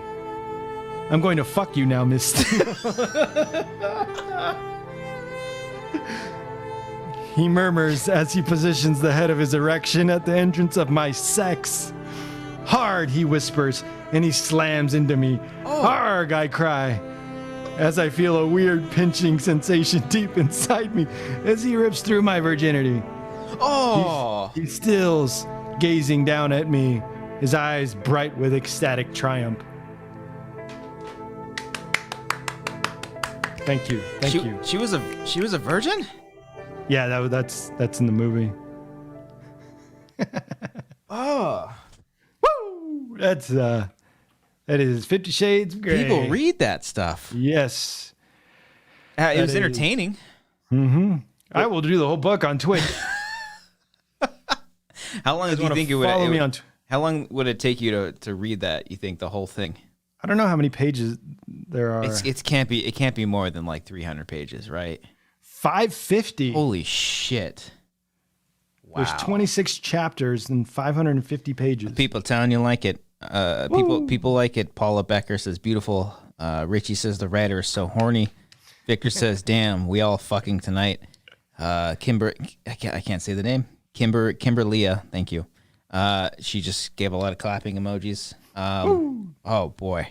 I'm going to fuck you now, Miss Steele. He murmurs as he positions the head of his erection at the entrance of my sex. Hard, he whispers, and he slams into me. Oh. Arg, I cry, as I feel a weird pinching sensation deep inside me as he rips through my virginity. Oh! He stills, gazing down at me, his eyes bright with ecstatic triumph. Thank you. Thank you. She was a virgin? Yeah, that's in the movie. Oh. Woo! That is 50 Shades of Grey. People read that stuff. Yes. It was entertaining. Mm-hmm. I will do the whole book on Twitch. How long do you think how long would it take you to read that? You think the whole thing? I don't know how many pages there are. It can't be more than like 300 pages, right? 550. Holy shit. Wow. There's 26 chapters and 550 pages. People telling you like it. People like it. Paula Becker says beautiful. Richie says the writer is so horny. Victor says, damn, we all fucking tonight. Kimber, I can't say the name. Kimberlia, thank you. She just gave a lot of clapping emojis. Oh boy.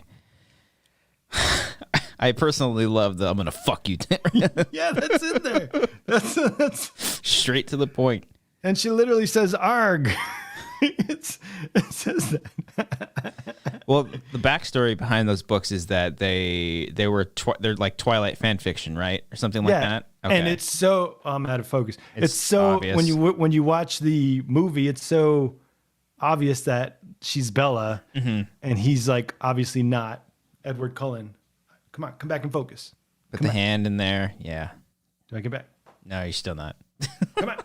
I personally love the I'm gonna fuck you. Yeah, that's in there. That's Straight to the point. and she literally says arg. it says that. Well, the backstory behind those books is that they're like Twilight fan fiction, right, or something like that. Okay. And it's so I'm out of focus. It's so obvious. when you watch the movie, it's so obvious that she's Bella, and he's like obviously not Edward Cullen. Come on, come back and focus. Put Come the on. hand in there. Yeah. Do I get back? No, you're still not. Come on.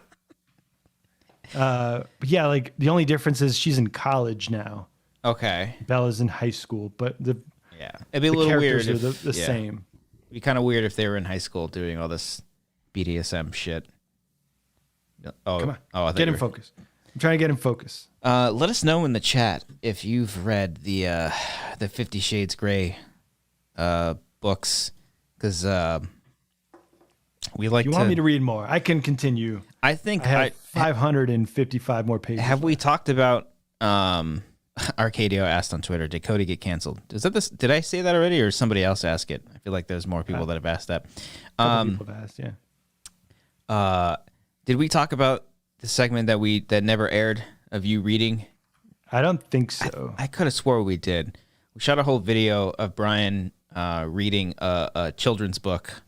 But yeah, like the only difference is she's in college now. Okay. Bella's in high school, but the Yeah. It'd be a little weird characters if are the same. It'd be kind of weird if they were in high school doing all this BDSM shit. Oh, Come on, I thought get you in focus. I'm trying to get in focus. Let us know in the chat if you've read the 50 Shades Grey books, because we like You want me to read more? I can continue. I think I have 555 more pages. have we talked about Arcadio asked on Twitter, did Cody get canceled? Is that this? Did I say that already, or somebody else ask it? I feel like there's more people that have asked that. Couple people have asked, yeah. Did we talk about the segment that never aired of you reading? I don't think so. I could have swore we did. We shot a whole video of Brian reading a children's book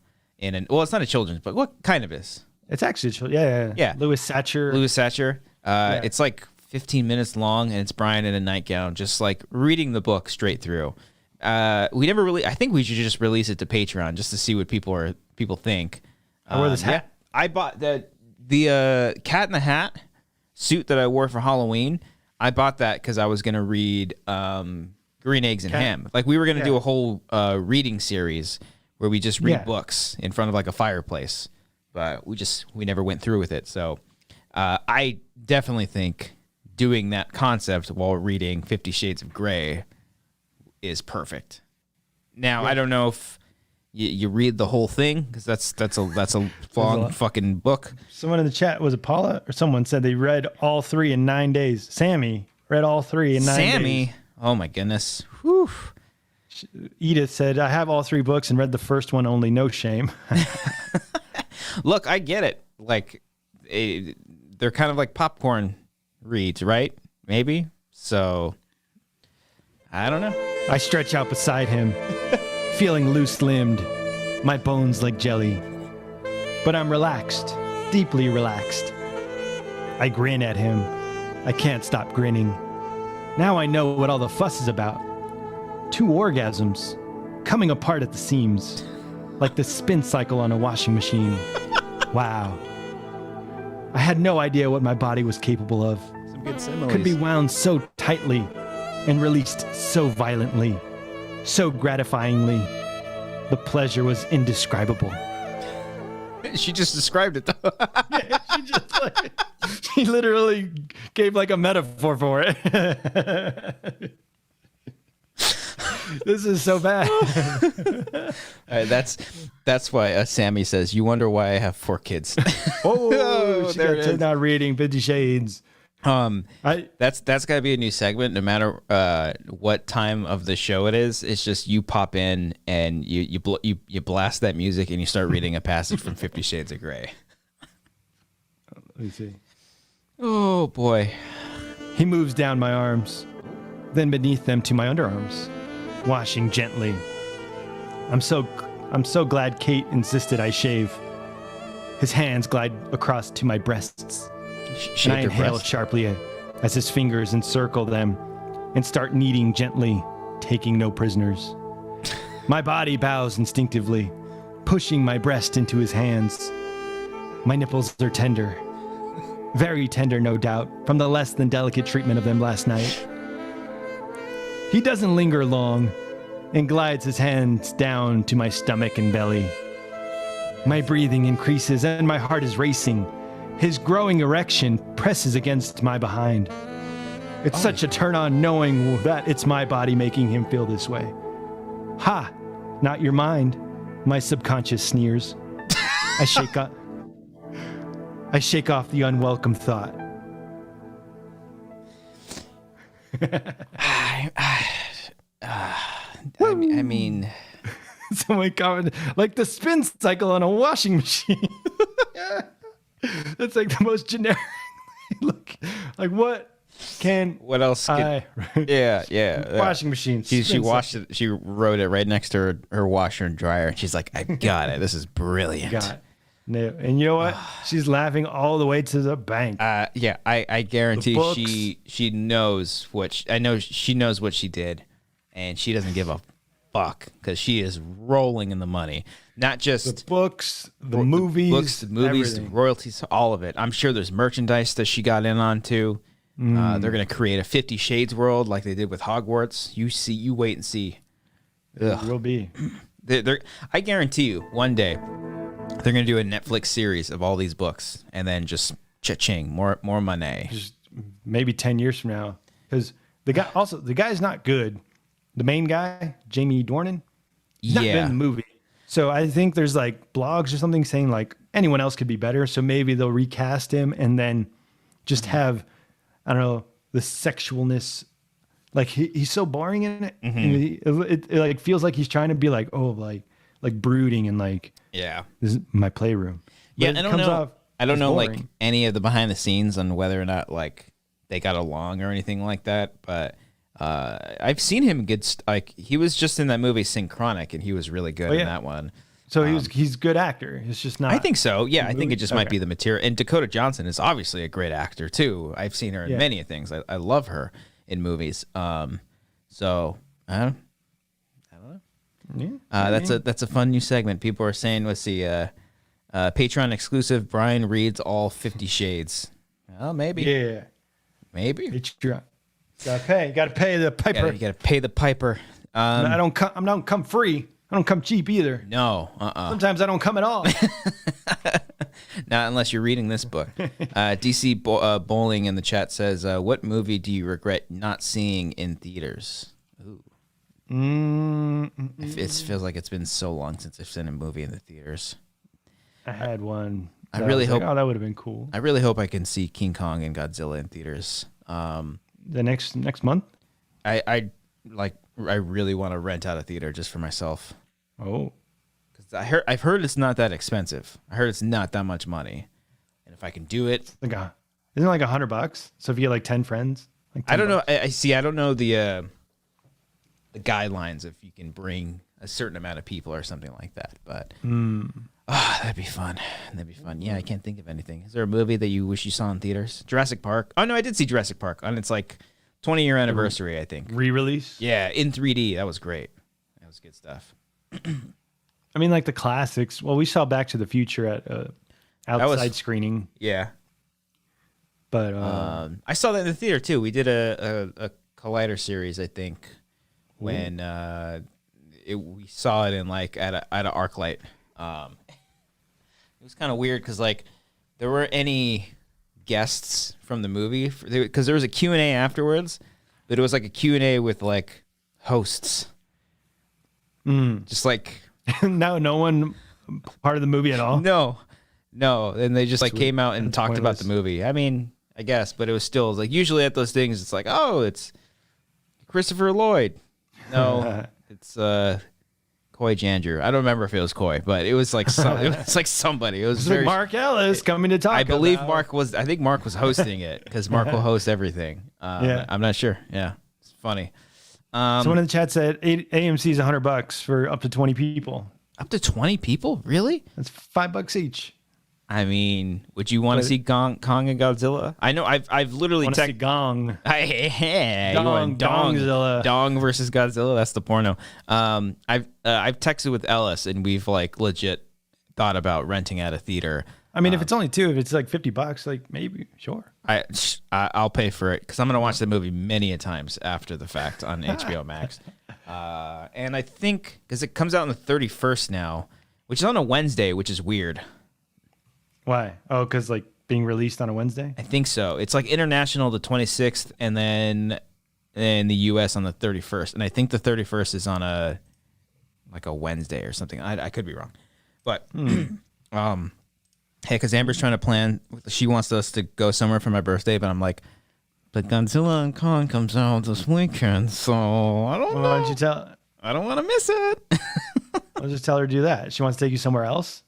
well, it's not a children's book. What kind of is? It's actually, yeah. Louis Satcher. Louis Satcher. It's like 15 minutes long, and it's Brian in a nightgown, just like reading the book straight through. We never really. I think we should just release it to Patreon just to see what people think. I wore this hat. I bought the Cat in the Hat suit that I wore for Halloween. I bought that because I was gonna read Green Eggs and Ham. Like we were gonna do a whole reading series where we just read books in front of like a fireplace, but we never went through with it. So I definitely think doing that concept while reading 50 Shades of Grey is perfect. Now I don't know if you read the whole thing, because that's a long fucking book. Someone in the chat, was it Paula or someone, said they read all 3 in 9 days. Sammy read all 3 in 9 days. Sammy, oh my goodness. Whew. Edith said, I have all 3 books and read the first one only. No shame. Look, I get it. Like they're kind of like popcorn reads, right? Maybe. So I don't know. I stretch out beside him, feeling loose-limbed, my bones like jelly. But I'm relaxed, deeply relaxed. I grin at him. I can't stop grinning. Now I know what all the fuss is about. 2 orgasms, coming apart at the seams, like the spin cycle on a washing machine. Wow. I had no idea what my body was capable of. Some good similes. Could be wound so tightly and released so violently, so gratifyingly. The pleasure was indescribable. She just described it though. She literally gave like a metaphor for it. This is so bad. All right, that's why Sammy says, you wonder why I have 4 kids. Oh, there it is. Not reading 50 Shades. That's got to be a new segment, no matter what time of the show it is. It's just you pop in and you blast that music and you start reading a passage from 50 Shades of Grey. Let me see. Oh boy. He moves down my arms, then beneath them to my underarms, washing gently. I'm so glad Kate insisted I shave. His hands glide across to my breasts. And I inhale sharply as his fingers encircle them and start kneading gently, taking no prisoners. My body bows instinctively, pushing my breast into his hands. My nipples are tender. Very tender, no doubt, from the less than delicate treatment of them last night. He doesn't linger long and glides his hands down to my stomach and belly. My breathing increases and my heart is racing. His growing erection presses against my behind. It's such a turn on knowing that it's my body making him feel this way. Ha! Not your mind, my subconscious sneers. I shake off the unwelcome thought. I mean, Someone commented, like the spin cycle on a washing machine. That's like the most generic. Look, like what else? Yeah. Washing machine. She washed it. She wrote it right next to her washer and dryer, and she's like, "I got it. This is brilliant." Got it. No, and you know what? She's laughing all the way to the bank. Yeah, I guarantee she knows she knows what she did, and she doesn't give a fuck because she is rolling in the money. Not just the books, the movies, the royalties, all of it. I'm sure there's merchandise that she got in on too. They're gonna create a 50 Shades world like they did with Hogwarts. You wait and see. It will be. I guarantee you, one day they're gonna do a Netflix series of all these books, and then just cha-ching, more money. Just maybe 10 years from now, because the guy's not good. The main guy, Jamie Dornan, he's not good in the movie. So I think there's like blogs or something saying like anyone else could be better. So maybe they'll recast him and then just have, I don't know, the sexualness. Like he's so boring in it. Mm-hmm. And it like feels like he's trying to be like, like brooding and like, yeah, this is my playroom. But yeah, I don't know like any of the behind the scenes on whether or not like they got along or anything like that. But I've seen him like he was just in that movie Synchronic, and he was really good in that one. So he's a good actor. It's just not. I think so. Yeah, I think it just might be the material. And Dakota Johnson is obviously a great actor too. I've seen her in many things. I love her in movies. So I don't know. Yeah. That's a fun new segment. People are saying, let's see, Patreon exclusive. Brian reads all 50 Shades. Well, maybe. Yeah. Maybe. Patreon. Gotta pay the piper. You gotta pay the piper. I don't come free. I don't come cheap either. No. Sometimes I don't come at all. Not unless you're reading this book. DC Bowling in the chat says, "What movie do you regret not seeing in theaters?" Ooh. It feels like it's been so long since I've seen a movie in the theaters. I had one. I really hope. Like, that would have been cool. I really hope I can see King Kong and Godzilla in theaters. The next month. I really want to rent out a theater just for myself. Oh, because I've heard it's not that expensive. I heard it's not that much money, and if I can do it, isn't it like $100? So if you get like 10 friends, like $10. I don't know. I see. I don't know the guidelines if you can bring a certain amount of people or something like that. But that'd be fun. Yeah, I can't think of anything. Is there a movie that you wish you saw in theaters? Jurassic Park. Oh no, I did see Jurassic Park on its like 20-year anniversary. I think re-release. Yeah, in 3D. That was great. That was good stuff. I mean, like the classics. Well, we saw Back to the Future at outside screening. Yeah. But I saw that in the theater too. We did a Collider series, I think, when we saw it in like at an ArcLight. It was kind of weird because like there weren't any guests from the movie because there was a Q&A afterwards, but it was like a Q&A with like hosts. Just like no one part of the movie at all. No, and they just like came out and talked about the movie. I mean, I guess, but it was still like usually at those things it's like, oh, it's Christopher Lloyd. No, it's Coy Jandrew. I don't remember if it was Coy, but it was like it was like somebody. It was very, Mark Ellis coming to talk. I believe Mark was. I think Mark was hosting it because Mark will host everything. Yeah. I'm not sure. Yeah, it's funny. Someone in the chat said AMC is $100 for up to 20 people. Up to 20 people? Really? That's $5 each. I mean, would you want to see Kong and Godzilla? I know I've literally see Gong. Dongzilla. Dong versus Godzilla. That's the porno. I've texted with Ellis and we've like legit thought about renting out a theater. I mean, if it's only two, if it's like $50, like maybe, sure. I'll pay for it because I'm gonna watch the movie many a times after the fact on HBO Max. And I think because it comes out on the 31st now, which is on a Wednesday, which is weird. Why? Oh, because like being released on a Wednesday? I think so. It's like international the 26th, and then in the U.S. on the 31st. And I think the 31st is on a Wednesday or something. I could be wrong. But, hey, because Amber's trying to plan. She wants us to go somewhere for my birthday, but I'm like, but Godzilla and Kong comes out this weekend, so I don't know. Why don't you tell? I don't want to miss it. I'll just tell her to do that. She wants to take you somewhere else?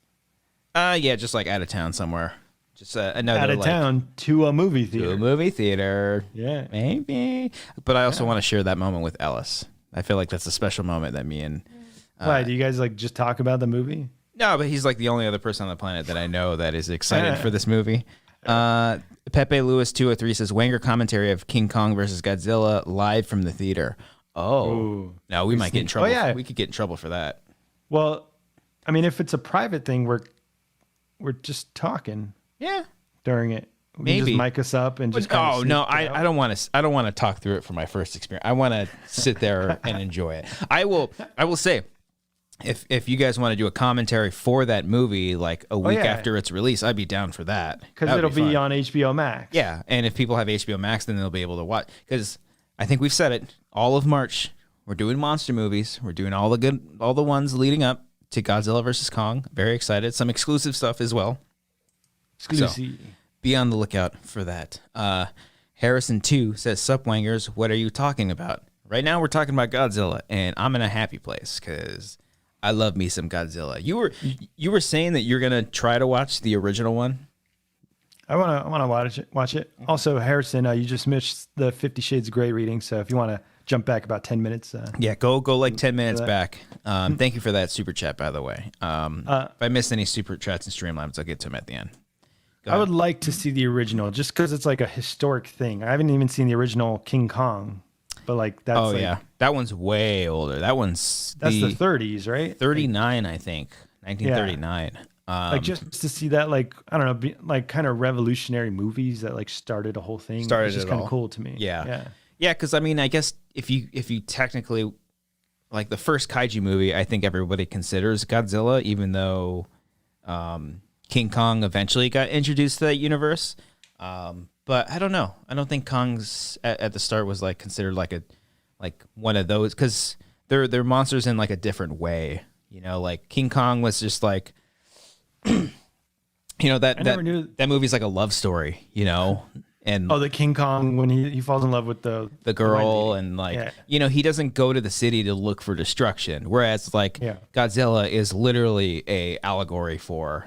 Yeah, just like out of town somewhere. Just another Out of town to a movie theater. To a movie theater. Yeah. Maybe. But I also want to share that moment with Ellis. I feel like that's a special moment that me and... Why? Do you guys like just talk about the movie? No, but he's like the only other person on the planet that I know that is excited for this movie. Pepe Lewis 203 says, Wanger commentary of King Kong versus Godzilla live from the theater. Oh. Ooh. No, we might get in trouble. Oh, yeah. We could get in trouble for that. Well, I mean, if it's a private thing, we're just talking. Yeah. During it. We can just mic us up and just I don't want to talk through it for my first experience. I want to sit there and enjoy it. I will say, if you guys want to do a commentary for that movie like a week after its release, I'd be down for that. Because it'll be on HBO Max. Yeah, and if people have HBO Max, then they'll be able to watch. Because I think we've said it, all of March, we're doing monster movies. We're doing all the ones leading up to Godzilla versus Kong. Very excited. Some exclusive stuff as well. So, be on the lookout for that. Harrison 2 says, Sup Wangers, what are you talking about? Right now we're talking about Godzilla, and I'm in a happy place because I love me some Godzilla. You were saying that you're gonna try to watch the original one. I wanna watch it. Also, Harrison, you just missed the 50 Shades of Grey reading, so if you want to jump back about 10 minutes. Go like 10 minutes back. Thank you for that super chat, by the way. If I missed any super chats and Streamlabs, I'll get to them at the end. I would like to see the original just because it's like a historic thing. I haven't even seen the original King Kong, but like that's that one's way older. That's the 30s, right? 39, I think, 1939. Yeah. Like just to see that, like I don't know, like kind of revolutionary movies that like started a whole thing. It's just kind of cool to me. Yeah. Because I mean, I guess if you technically like the first kaiju movie, I think everybody considers Godzilla, even though. King Kong eventually got introduced to that universe, but I don't know. I don't think Kong's at the start was like considered like one of those because they're monsters in like a different way. You know, like King Kong was just like, that movie's like a love story. You know, and the King Kong when he falls in love with the girl and like he doesn't go to the city to look for destruction, whereas like Godzilla is literally a allegory for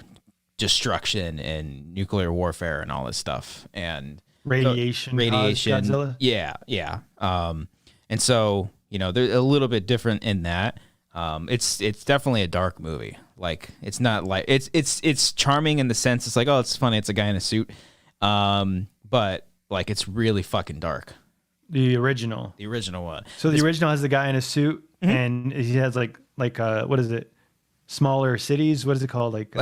destruction and nuclear warfare and all this stuff and radiation Godzilla. Yeah. And so they're a little bit different in that. It's definitely a dark movie. Like it's not like it's charming in the sense it's like, oh, it's funny, it's a guy in a suit, but like it's really fucking dark. The original one. So the original has the guy in a suit and he has like what is it? Smaller cities. What is it called? Like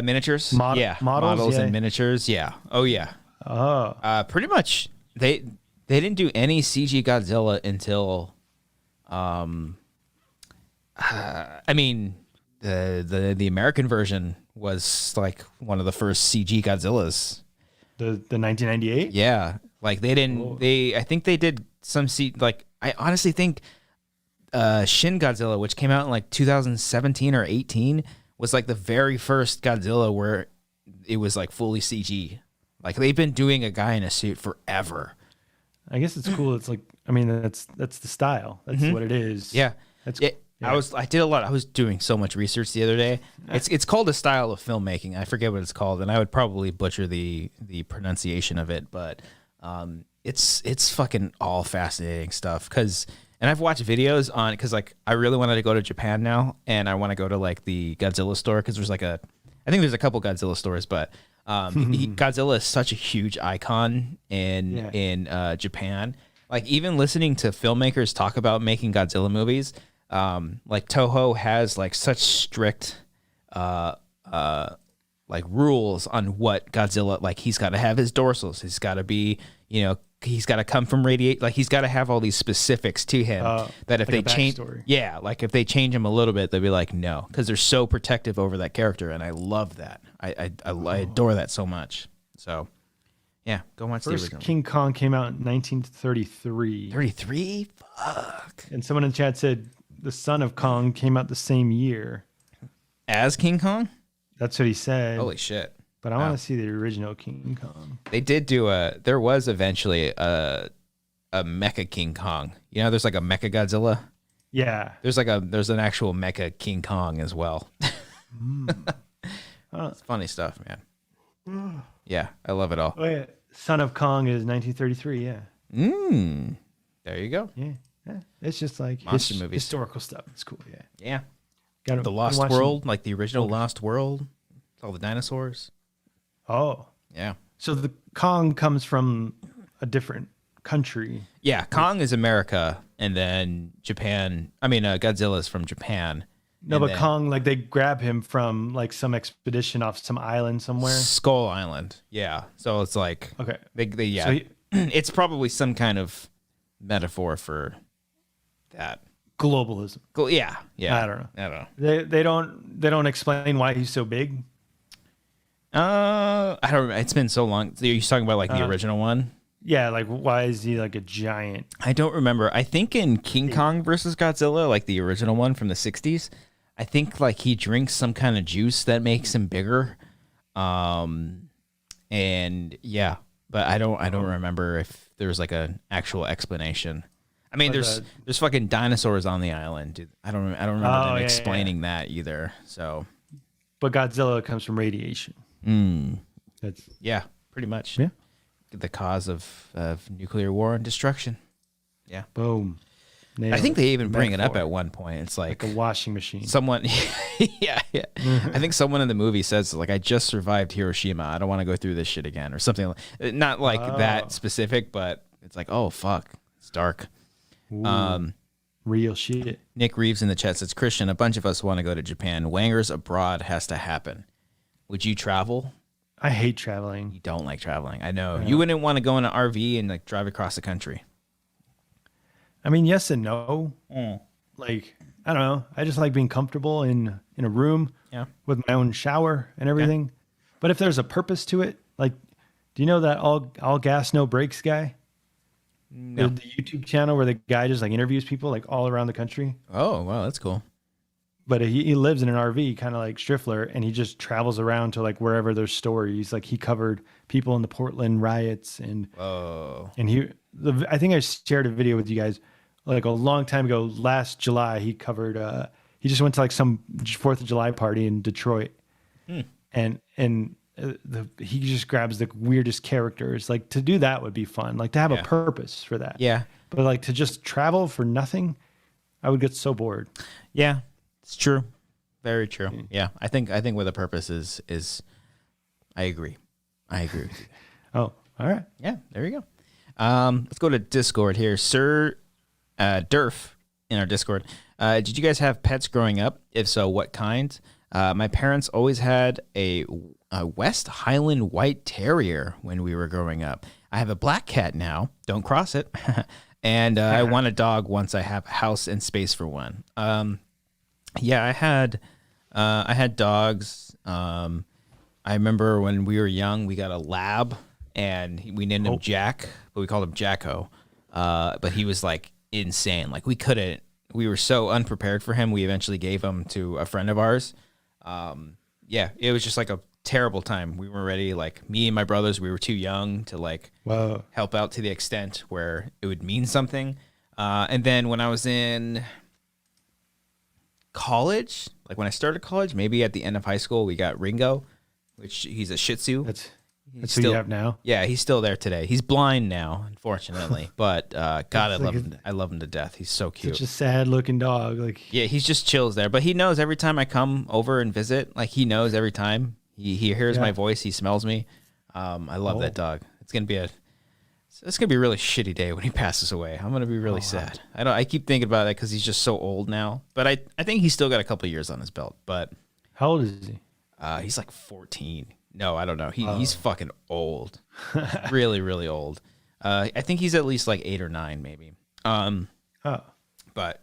miniatures. Models and miniatures. Yeah. Oh yeah. Pretty much. They didn't do any CG Godzilla until, I mean, the American version was like one of the first CG Godzillas. The 1998. Yeah. Like they didn't. I think they did some I honestly think. Shin Godzilla, which came out in like 2017 or 18, was like the very first Godzilla where it was like fully CG. Like they've been doing a guy in a suit forever. I guess it's cool. It's like, I mean, that's the style. That's what it is. Yeah. I was doing so much research the other day. It's called a style of filmmaking. I forget what it's called, and I would probably butcher the pronunciation of it, but it's fucking all fascinating stuff and I've watched videos on because like I really wanted to go to Japan now, and I want to go to like the Godzilla store because there's I think there's a couple Godzilla stores, but Godzilla is such a huge icon in Japan. Like even listening to filmmakers talk about making Godzilla movies, like Toho has like such strict like rules on what Godzilla, like he's got to have his dorsals, he's got to be he's got to come from radiate. Like he's got to have all these specifics to him that if like they a change, backstory. yeah, like if they change him a little bit, they'll be like, no, because they're so protective over that character, and I love that. I adore that so much. So, yeah, go watch the First original. King Kong came out in 1933. 33? Fuck. And someone in the chat said the Son of Kong came out the same year. As King Kong? That's what he said. Holy shit. But I want to see the original King Kong. They did do there was eventually a Mecha King Kong. You know, there's like a Mecha Godzilla. Yeah. There's an actual Mecha King Kong as well. It's funny stuff, man. Yeah, I love it all. Oh yeah, Son of Kong is 1933. Yeah. There you go. Yeah. It's just like Monster movies. historical stuff. It's cool. Yeah. Yeah. Got The Lost World, like the original Lost World. All the dinosaurs. Oh. Yeah. So the Kong comes from a different country. Yeah, Kong is America, and then Japan. I mean, Godzilla is from Japan. No, and but then Kong, like they grab him from like some expedition off some island somewhere. Skull Island. Yeah. So it's like Okay. they yeah. So it's probably some kind of metaphor for that. globalism. Yeah. I don't know. I don't know. They don't explain why he's so big. I don't remember. It's been so long. You're talking about like the original one? Yeah, like why is he like a giant? I don't remember. I think in King Kong versus Godzilla, like the original one from the 60s, I think like he drinks some kind of juice that makes him bigger. And yeah, but I don't remember if there's like an actual explanation. I mean, there's fucking dinosaurs on the island. Dude. I don't remember them explaining that either. So, But Godzilla comes from radiation. That's yeah, pretty much. Yeah. The cause of nuclear war and destruction. Yeah. boom. I think they even bring it up Metaphor. at one point. It's like a washing machine. someone, yeah. I think someone in the movie says like, "I just survived Hiroshima. I don't want to go through this shit again," or something. Not like that specific, but it's like, oh fuck, it's dark. Real shit. Nick Reeves in the chat says, "Christian, a bunch of us want to go to Japan. Wanger's abroad has to happen. Would you travel?" I hate traveling. You don't like traveling. I know. You wouldn't want to go in an RV and like drive across the country. I mean, yes and no. Like, I don't know. I just like being comfortable in a room with my own shower and everything. But if there's a purpose to it, like, do you know that all gas, no brakes guy? No. The YouTube channel where the guy just like interviews people like all around the country. Oh, wow, that's cool. But he lives in an RV, kind of like Striffler, and he just travels around to like wherever there's stories. Like he covered people in the Portland riots, and I think I shared a video with you guys like a long time ago. Last July, he covered. He just went to like some 4th of July party in Detroit, and he just grabs the weirdest characters. Like to do that would be fun. Like to have a purpose for that. Yeah, but like to just travel for nothing, I would get so bored. Yeah. It's true. Very true. Yeah. I think with a purpose is I agree. I agree with you. Oh, all right. Yeah, there you go. Let's go to Discord here. Sir Durf in our Discord. Did you guys have pets growing up? If so, what kind? My parents always had a West Highland White Terrier when we were growing up. I have a black cat now. Don't cross it. And I want a dog once I have a house and space for one. Yeah, I had dogs. I remember when we were young, we got a lab, and we named him Jack, but we called him Jacko. But he was like insane. Like we were so unprepared for him. We eventually gave him to a friend of ours. Yeah, it was just like a terrible time. We weren't ready. Like me and my brothers, we were too young to like help out to the extent where it would mean something. And then when I was in college, like when I started college, maybe at the end of high school, we got Ringo, which he's a Shih Tzu. That's who you have now. Yeah, he's still there today. He's blind now, unfortunately, but God, I love him. I love him to death. He's so cute. Such a sad looking dog. Like yeah, he's just chills there, but he knows every time I come over and visit. Like he knows every time he hears my voice, he smells me. I love that dog. It's gonna be a really shitty day when he passes away. I'm gonna be really sad. I keep thinking about it because he's just so old now. But I think he's still got a couple of years on his belt. But how old is he? He's like 14. No, I don't know. He's fucking old. Really, really old. I think he's at least like 8 or 9, maybe. But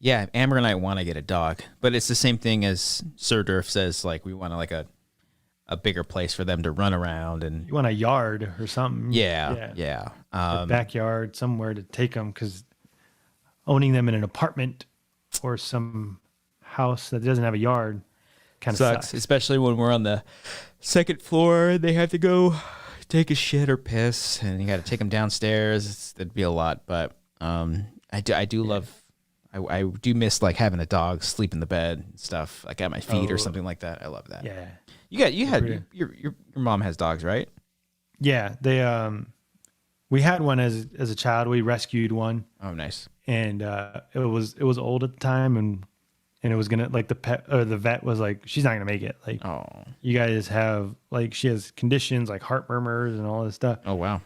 yeah, Amber and I want to get a dog, but it's the same thing as Sir Durf says. Like, we want like a bigger place for them to run around, and You want a yard or something. yeah. A backyard, somewhere to take them, because owning them in an apartment or some house that doesn't have a yard kind of sucks. Especially when we're on the second floor and they have to go take a shit or piss, and you got to take them downstairs. It'd be a lot, but I do love. I do miss like having a dog sleep in the bed and stuff, like at my feet or something like that. I love that. Yeah. Your mom has dogs, right? Yeah, they we had one as a child. We rescued one, Oh, nice. and it was old at the time, and it was gonna, like, the pet or the vet was like, she's not gonna make it. Like, Oh. you guys have, like, she has conditions like heart murmurs and all this stuff. Oh, wow.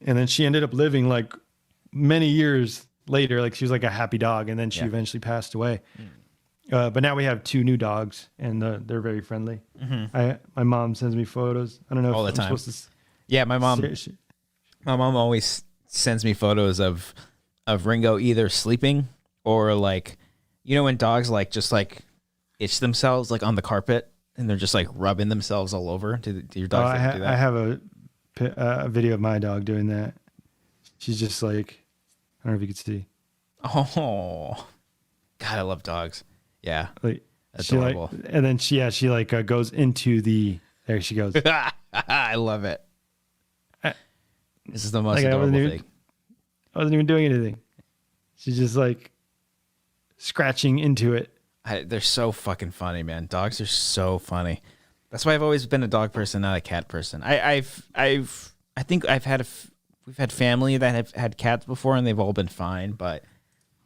And then she ended up living like many years later. Like, she was like a happy dog, and then she eventually passed away. But now we have 2 new dogs, and they're very friendly. My mom sends me photos. I don't know All if the I'm time. supposed to. Yeah, my mom always sends me photos of Ringo either sleeping or, like, you know, when dogs like just like itch themselves like on the carpet and they're just like rubbing themselves all over. Do your dogs ever do that? I have a video of my dog doing that. She's just like, I don't know if you could see. Oh, God, I love dogs. Yeah, Like, adorable. and then she goes into the. There she goes. I love it. This is the most Like, adorable thing. I wasn't even doing anything. She's just like scratching into it. They're so fucking funny, man. Dogs are so funny. That's why I've always been a dog person, not a cat person. I think we've had family that have had cats before, and they've all been fine. But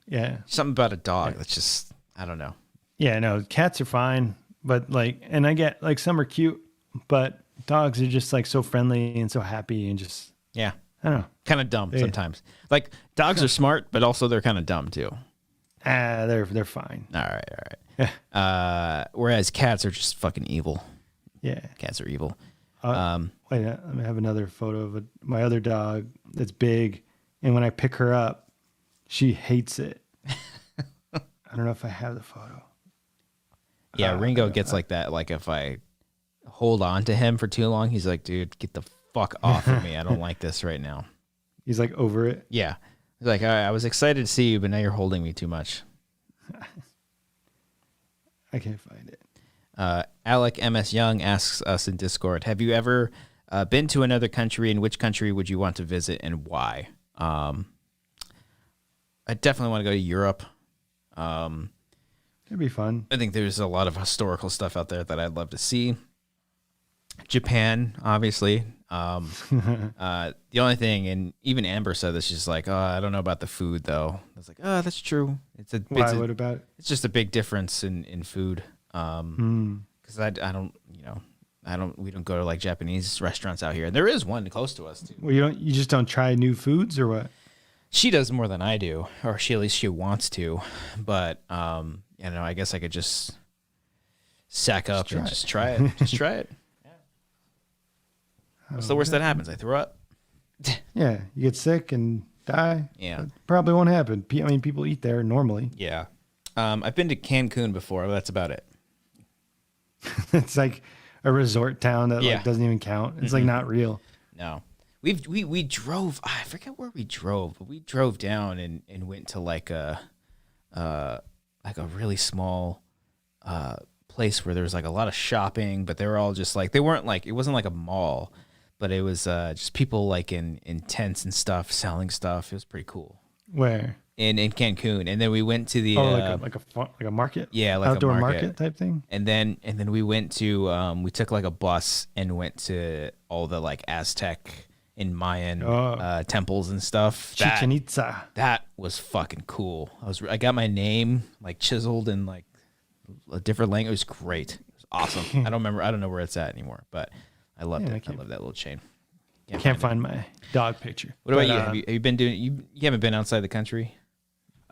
Yeah. something about a dog that's just, I don't know. Yeah, no, cats are fine, but like, and I get like some are cute, but dogs are just like so friendly and so happy and just, Yeah, I don't know. kind of dumb sometimes. Like, dogs are smart, but also they're kind of dumb too. They're fine. All right. Whereas cats are just fucking evil. Yeah. Cats are evil. Wait, let me have another photo of my other dog that's big, and when I pick her up, she hates it. I don't know if I have the photo. Yeah, Ringo gets like that. Like, if I hold on to him for too long, he's like, dude, get the fuck off of me. I don't like this right now. He's like over it. Yeah. He's like, I was excited to see you, but now you're holding me too much. I can't find it. Alec MS Young asks us in Discord, have you ever been to another country, and which country would you want to visit and why? I definitely want to go to Europe. It'd be fun. I think there's a lot of historical stuff out there that I'd love to see. Japan, obviously. The only thing, and even Amber said this, she's like, oh, I don't know about the food though. I was like, oh, that's true. What about it? It's just a big difference in food. Because I don't, we don't go to like Japanese restaurants out here. And there is one close to us too. Well, you just don't try new foods, or what? She does more than I do, or at least she wants to. But I guess I could just sack up and just try it. Just try it. Yeah. What's the worst that happens? I throw up. Yeah, you get sick and die. Yeah. That probably won't happen. I mean, people eat there normally. Yeah. I've been to Cancun before, but that's about it. It's like a resort town that like doesn't even count. It's like not real. No. We drove, I forget where we drove, but we drove down and went to like a really small place where there was like a lot of shopping, but they were all just like, they weren't like, it wasn't like a mall, but it was just people like in tents and stuff selling stuff. It was pretty cool. Where? In Cancun, and then we went to the like a market. Yeah, like outdoor a market type thing. And then we went to we took like a bus and went to all the like Aztec and Mayan temples and stuff. Chichen Itza. That was fucking cool. I got my name like chiseled in like a different language. It was great. It was awesome. I don't know where it's at anymore, but I loved it. I love that little chain. Can't find my dog picture. What about you? Have you been doing? You haven't been outside the country?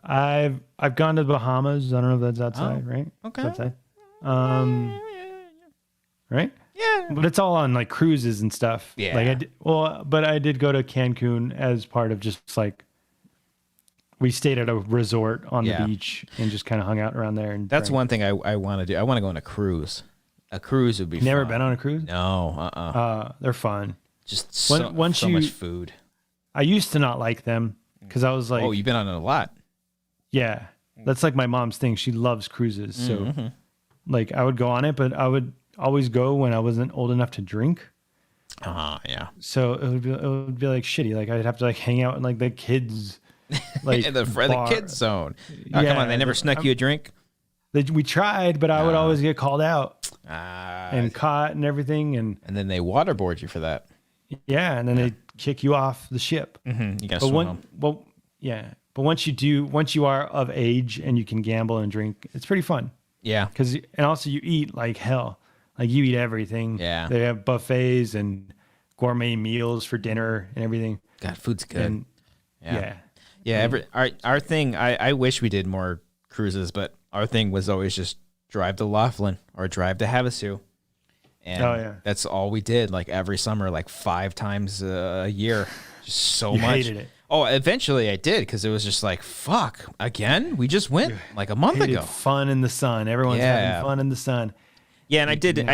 I've gone to the Bahamas. I don't know if that's outside, right? Okay. It's outside. Right? Yeah. But it's all on like cruises and stuff. Yeah. Like but I did go to Cancun as part of just like we stayed at a resort on the beach and just kind of hung out around there. And that's drank. one thing I want to do. I want to go on a cruise. A cruise would be Never fun. been on a cruise? No. They're fun. Just so much food. I used to not like them because I was like, oh, you've been on it a lot. Yeah. That's like my mom's thing. She loves cruises. So like I would go on it, but I would always go when I wasn't old enough to drink. Yeah. So it would be like shitty. Like I'd have to like hang out in like the kids, like the kids zone. Oh, come on, they never snuck you a drink. We tried, but I would always get called out and caught and everything, and then they waterboard you for that. Yeah, and then they kick you off the ship. You gotta swim home. Well, yeah, but once you are of age and you can gamble and drink, it's pretty fun. Yeah, and also you eat like hell. Like you eat everything. Yeah, they have buffets and gourmet meals for dinner and everything. God, food's good. And, Our thing. I wish we did more cruises, but our thing was always just drive to Laughlin or drive to Havasu. And that's all we did, like every summer, like 5 times a year. Just so much. Hated it. Oh, eventually I did, because it was just like, fuck, again? We just went like a month ago. Fun in the sun. Everyone's having fun in the sun. Yeah, and I didn't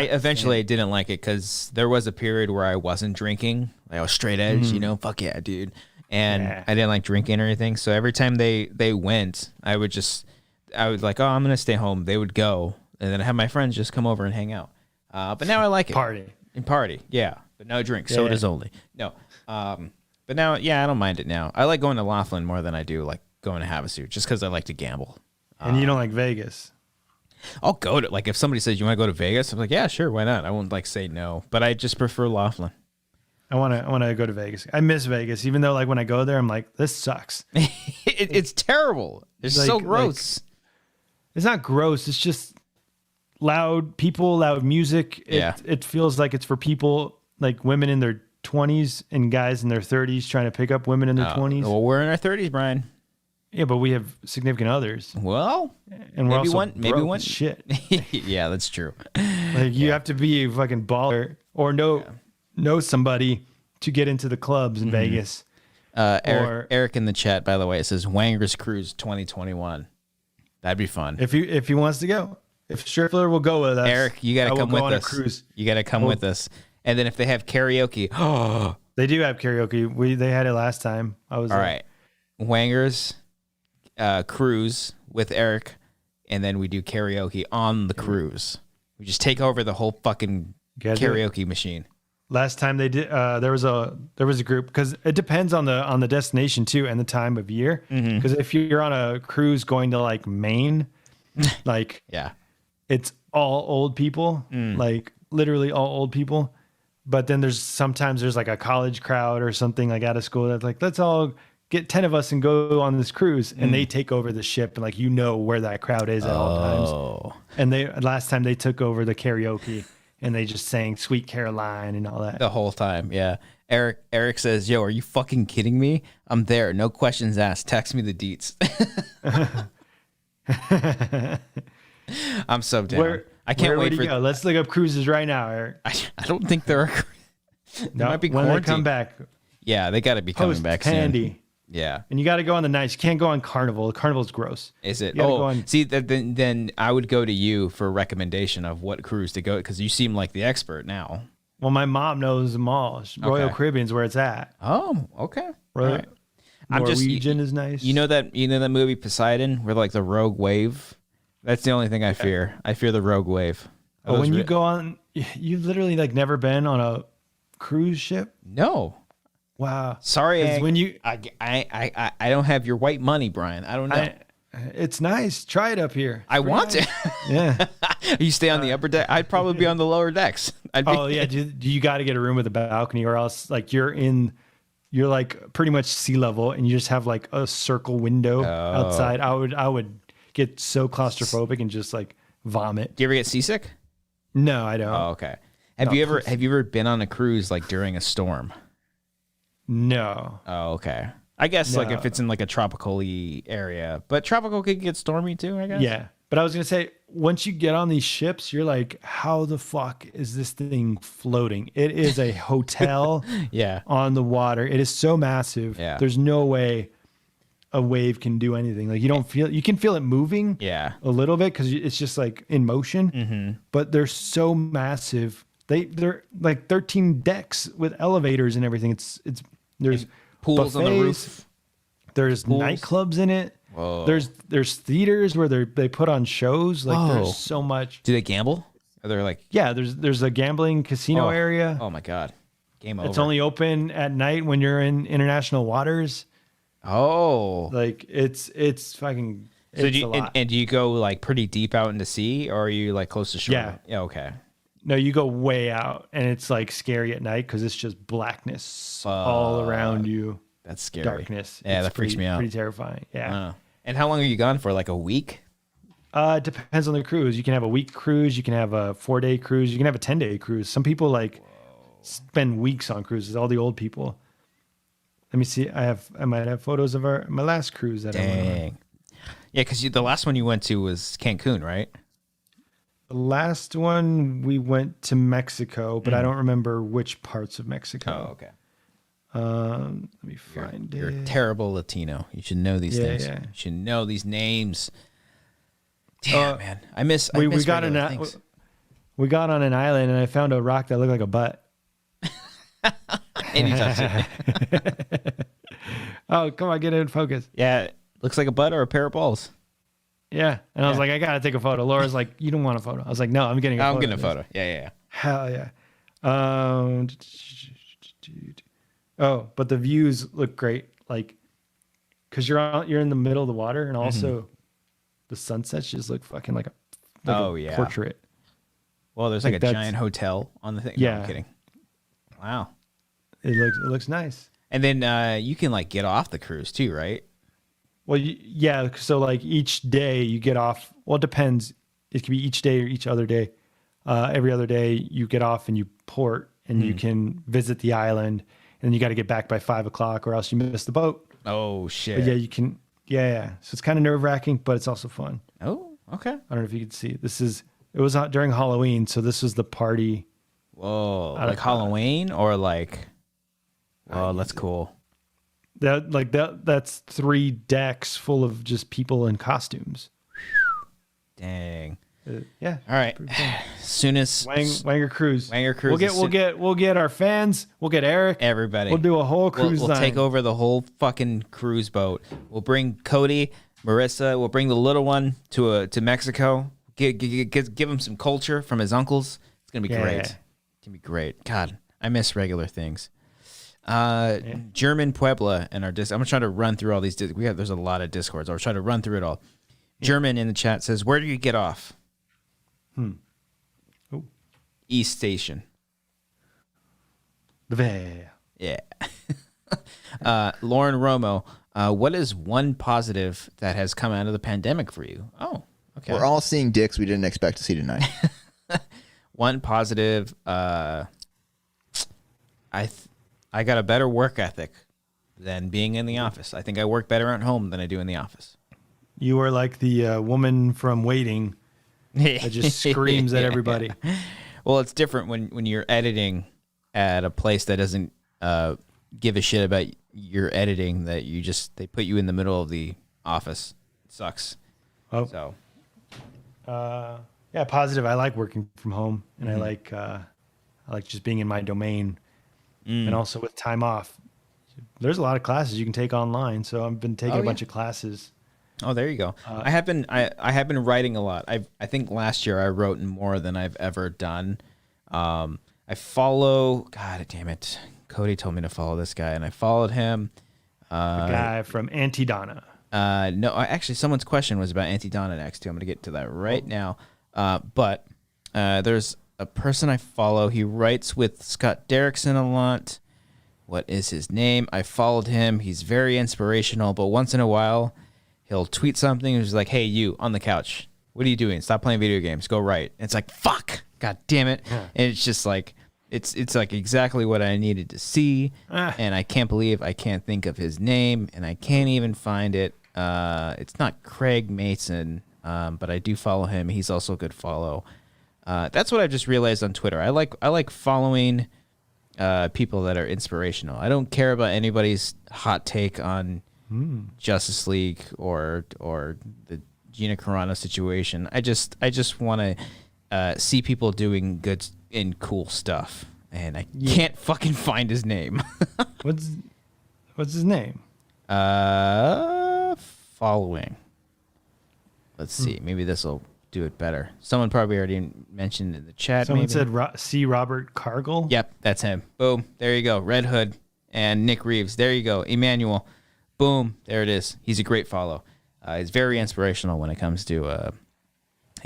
like it, because there was a period where I wasn't drinking. Like I was straight edge, fuck yeah, dude. And I didn't like drinking or anything. So every time they went, I would like, oh, I'm going to stay home. They would go, and then I have my friends just come over and hang out. But now I like it. Party, yeah. But no drink, sodas only. No. But now, I don't mind it now. I like going to Laughlin more than I do like going to Havasu, just because I like to gamble. And you don't like Vegas? I'll go to, like, if somebody says, you want to go to Vegas? I'm like, yeah, sure, why not? I won't like say no, but I just prefer Laughlin. I want to go to Vegas. I miss Vegas, even though like when I go there, I'm like, this sucks. It's terrible. It's like, so gross. It's not gross. It's just loud people, loud music. It feels like it's for people like women in their 20s and guys in their 30s trying to pick up women in their 20s. Well, we're in our 30s, Brian. Yeah, but we have significant others. Well, and we're maybe one shit. Yeah, that's true. Like you have to be a fucking baller or know somebody to get into the clubs in Vegas. Eric in the chat, by the way, says Wanger's Cruise 2021. That'd be fun. If he wants to go. If Striffler will go with us, Eric, you got to come with us. Cruise. You got to come with us. And then if they have karaoke, they do have karaoke. They had it last time. I was all right. Wanger's cruise with Eric, and then we do karaoke on the cruise. We just take over the whole fucking karaoke machine. Last time they did, there was a group, because it depends on the destination too and the time of year. Because if you're on a cruise going to like Maine, like it's all old people, like literally all old people. But then sometimes there's like a college crowd or something like out of school that's like, let's all get 10 of us and go on this cruise, and they take over the ship, and like where that crowd is at all times. And last time they took over the karaoke. And they just sang Sweet Caroline and all that. The whole time, yeah. Eric says, yo, are you fucking kidding me? I'm there. No questions asked. Text me the deets. I'm so down. I can't wait for... Go? Let's look up cruises right now, Eric. I don't think there are... Might be when they come back. Yeah, they got to be coming back soon. Yeah. And you got to go on the nights. You can't go on Carnival. Carnival's gross. Is it? See, then I would go to you for a recommendation of what cruise to go, because you seem like the expert now. Well, my mom knows them all. Royal Caribbean's where it's at. Oh, okay. Right. Norwegian is nice. You know that movie Poseidon, where like the rogue wave? That's the only thing I fear. I fear the rogue wave. When you go on, you've literally like never been on a cruise ship? No. Wow. Sorry, I don't have your white money, Brian. I don't know. It's nice. Try it up here. I want to. Yeah. You stay on the upper deck. I'd probably be on the lower decks. Yeah. You got to get a room with a balcony, or else like you're like pretty much sea level, and you just have like a circle window outside. I would get so claustrophobic and just like vomit. Do you ever get seasick? No, I don't. Oh, okay. Have you ever been on a cruise like during a storm? No. Oh, okay. I guess like if it's in like a tropical-y area, but tropical could get stormy too, I guess. Yeah. But I was gonna say, once you get on these ships, you're like, how the fuck is this thing floating? It is a hotel Yeah. on the water. It is so massive. Yeah. There's no way a wave can do anything. Like you can feel it moving Yeah. a little bit because it's just like in motion, but they're so massive. They're like 13 decks with elevators and everything. There's Pools on the buffets, roof. There's nightclubs in it. Whoa. There's theaters where they put on shows. Like Whoa. there's so much. Do they gamble? Are they like? Yeah, there's a gambling casino area. Oh my god. Game over. It's only open at night when you're in international waters. Oh. Like it's fucking. So It's do you, a lot. and do you go like pretty deep out into sea, or are you like close to shore? Yeah. Yeah. Okay. No, you go way out, and it's like scary at night because it's just blackness all around you. That's scary. Darkness. Yeah, It's that freaks me out. Pretty terrifying. Yeah. Wow. And how long are you gone for? Like a week? It depends on the cruise. You can have a week cruise. You can have a 4-day cruise. You can have a 10-day cruise. Some people like spend weeks on cruises. All the old people. Let me see. I might have photos of my last cruise that I went on. Dang. Yeah, because the last one you went to was Cancun, right? The last one we went to Mexico, but I don't remember which parts of Mexico. Oh, okay. Let me find You're a it. terrible Latino. You should know these things. Yeah. You should know these names. Damn, man. I miss We got regular things. we got on an island, and I found a rock that looked like a butt. And you touched it. Oh, come on, get it in focus. Yeah. Looks like a butt or a pair of balls. Yeah. And I was like, I got to take a photo. Laura's like, you don't want a photo. I was like, no, I'm getting a photo. I'm getting a of this. photo. Yeah. Hell yeah. Oh, but the views look great. Like, cause you're in the middle of the water, and also the sunsets just look fucking like a portrait. Well, there's like a that's- giant hotel on the thing. No, Yeah. I'm kidding. Wow. It looks nice. And then you can like get off the cruise too, right? Well, yeah. So like each day you get off. Well, it depends. It could be each day or each other day. Every other day you get off and you port, and you can visit the island, and you got to get back by 5:00 or else you miss the boat. Oh shit. But yeah, you can. Yeah. So it's kind of nerve wracking, but it's also fun. Oh, okay. I don't know if you could see. It was out during Halloween, so this was the party. Whoa. Like Halloween or like? Oh, that's cool. That's 3 decks full of just people in costumes. Dang. Yeah. All right. Soon as Wanger cruise. Wanger cruise. We'll get our fans. We'll get Eric. Everybody. We'll do a whole cruise We'll line. take over the whole fucking cruise boat. We'll bring Cody, Marissa. We'll bring the little one to Mexico. Give him some culture from his uncles. It's gonna be great. It's gonna be great. God, I miss regular things. German Puebla and our I'm gonna try to run through all these. There's a lot of Discords. I'll try to run through it all. German in the chat says, "Where do you get off?" Oh. East Station. Yeah. Lauren Romo, what is one positive that has come out of the pandemic for you? Oh, okay. We're all seeing dicks we didn't expect to see tonight. One positive. I got a better work ethic than being in the office. I think I work better at home than I do in the office. You are like the woman from Waiting that just screams at everybody. Well, it's different when you're editing at a place that doesn't give a shit about your editing. That they put you in the middle of the office. It sucks. Oh. So. Yeah, positive. I like working from home, and I like just being in my domain, and also with time off. There's a lot of classes you can take online, so I've been taking a bunch of classes. Oh, there you go. I have been writing a lot. I think last year I wrote more than I've ever done. I follow. God damn it, Cody told me to follow this guy, and I followed him. The guy from Auntie Donna. No, actually, someone's question was about Auntie Donna next. I'm going to get to that right now. But there's a person I follow. He writes with Scott Derrickson a lot. What is his name? I followed him. He's very inspirational, but once in a while, he'll tweet something. He's like, "Hey, you on the couch. What are you doing? Stop playing video games. Go write." And it's like, fuck. God damn it. Yeah. And it's just like, it's like exactly what I needed to see. And I can't believe I can't think of his name, and I can't even find it. It's not Craig Mason. but I do follow him. He's also a good follow. That's what I just realized on Twitter. I like following people that are inspirational. I don't care about anybody's hot take on Justice League or the Gina Carano situation. I just want to see people doing good and cool stuff, and I can't fucking find his name. What's his name? Following. Let's see. Maybe this will do it better. Someone probably already mentioned in the chat. Someone maybe. said C. Robert Cargill. Yep, that's him. Boom. There you go. Red Hood and Nick Reeves. There you go. Emmanuel. Boom. There it is. He's a great follow. He's very inspirational when it comes to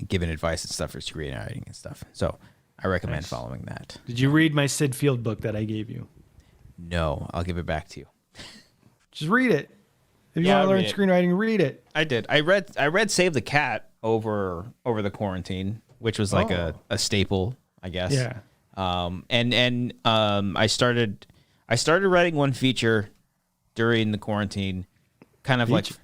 giving advice and stuff for screenwriting and stuff. So I recommend following that. Did you read my Sid Field book that I gave you? No, I'll give it back to you. Just read it. If you Yeah, want to learn read it. screenwriting, read it. I did. I read Save the Cat over the quarantine, which was like a staple, I guess. Yeah. I started writing one feature during the quarantine, kind of Feature?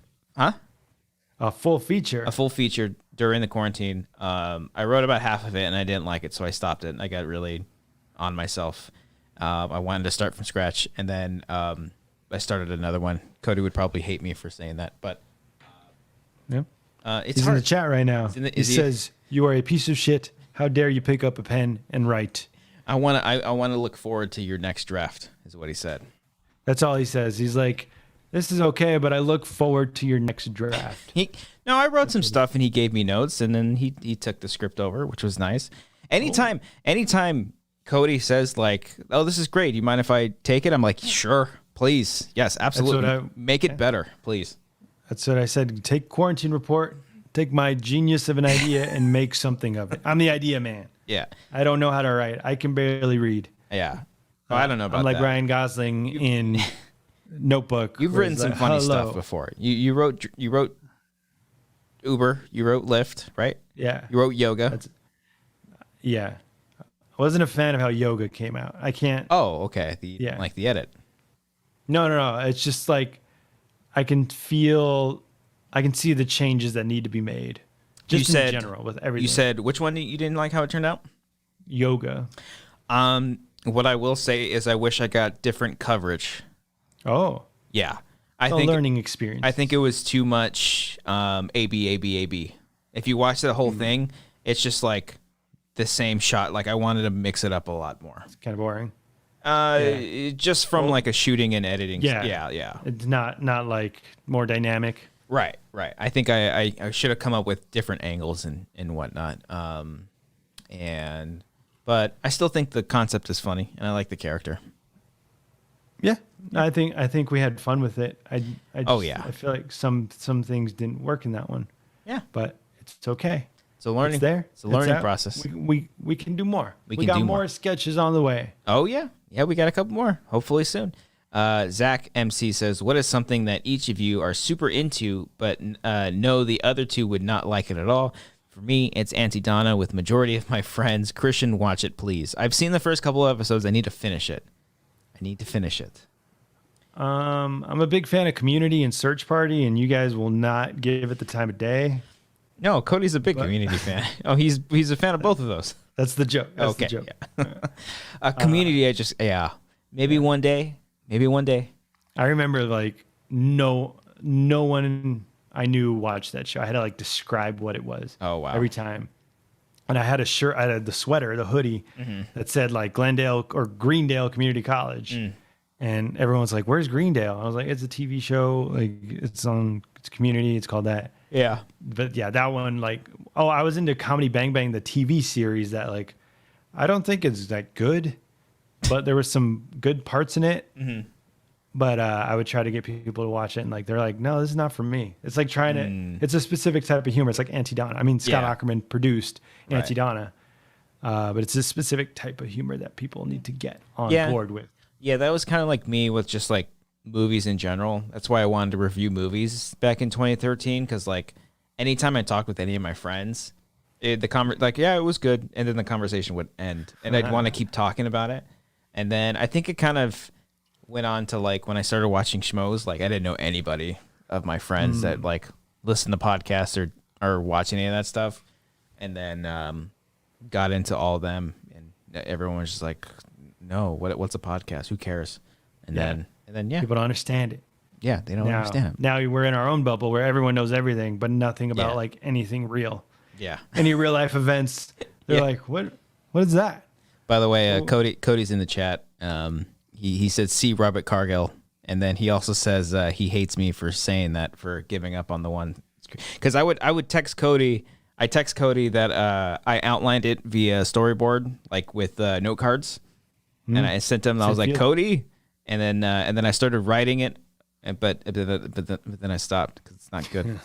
A full feature. a full feature during the quarantine. I wrote about half of it and I didn't like it, so I stopped it. I got really on myself. I wanted to start from scratch, and then I started another one. Cody would probably hate me for saying that, but Yep. it's He's hard. in the chat right now. He says, "You are a piece of shit. How dare you pick up a pen and write?" I want to look forward to your next draft, is what he said. That's all he says. He's like, "This is okay, but I look forward to your next draft." I wrote some stuff and he gave me notes, and then he took the script over, which was nice. Anytime Cody says like, "Oh, this is great. Do you mind if I take it?" I'm like, "Sure, please. Yes, absolutely. Make it better, please." That's what I said. Take Quarantine Report, take my genius of an idea and make something of it. I'm the idea man. Yeah. I don't know how to write. I can barely read. Yeah. Oh, I don't know about I'm like that. Ryan Gosling in Notebook. You've where written it's some like, funny "Hello." stuff before. You wrote Uber, you wrote Lyft, right? Yeah. You wrote yoga. Yeah. I wasn't a fan of how yoga came out. I can't. Oh, okay. Yeah. Like the edit. No. It's just like I can see the changes that need to be made. Just in general with everything. You said which one you didn't like how it turned out? Yoga. What I will say is I wish I got different coverage. Oh. Yeah. It's a learning experience. I think it was too much A-B. If you watch the whole thing, it's just like the same shot. Like I wanted to mix it up a lot more. It's kind of boring. Just from like a shooting and editing. Yeah. It's not like more dynamic. Right. I think I should have come up with different angles and whatnot. But I still think the concept is funny, and I like the character. Yeah, I think we had fun with it. I feel like some things didn't work in that one. Yeah, but it's okay. It's a learning. It's there. It's a learning out. process. We can do more. We got do more more. sketches on the way. Oh yeah, we got a couple more. Hopefully soon. Zach MC says, "What is something that each of you are super into, but know the other two would not like it at all?" For me, it's Auntie Donna with majority of my friends. Christian, watch it, please. I've seen the first couple of episodes. I need to finish it. I'm a big fan of Community and Search Party, and you guys will not give it the time of day. No, Cody's a big Community fan. Oh, he's a fan of both of those. That's the joke. That's okay. the joke. Yeah. Community, maybe one day. I remember like no one I knew watched that show. I had to like describe what it was. Oh wow! Every time, and I had a shirt. I had the sweater, the hoodie that said like Glendale or Greendale Community College, and everyone's like, "Where's Greendale?" I was like, "It's a TV show. Like it's Community. It's called that." Yeah. But yeah, that one like I was into Comedy Bang Bang, the TV series that like I don't think is that good, but there was some good parts in it. But I would try to get people to watch it, and like they're like, "No, this is not for me." It's like trying to. It's a specific type of humor. It's like Auntie Donna. I mean, Scott Ackerman produced Auntie Donna, but it's a specific type of humor that people need to get on board with. Yeah, that was kind of like me with just like movies in general. That's why I wanted to review movies back in 2013, because like anytime I talked with any of my friends, it was good, and then the conversation would end, and I'd want to keep talking about it, and then I think it kind of went on to like when I started watching Schmoes, like I didn't know anybody of my friends that like listen to podcasts or or watch any of that stuff, and then got into all of them, and everyone was just like, "No, what's a podcast? Who cares?" And then yeah, People don't understand it. yeah, they don't understand. Now we're in our own bubble where everyone knows everything, but nothing about Yeah. like anything real. Yeah. Any real life events. They're Yeah. like, what is that? By the way, Cody's in the chat. He said, "See Robert Cargill," and then he also says he hates me for saying that, for giving up on the one. Because I would text Cody. I text Cody that I outlined it via storyboard, like with note cards, and I sent him. I was like, "Cody," and then I started writing it, but then I stopped because it's not good.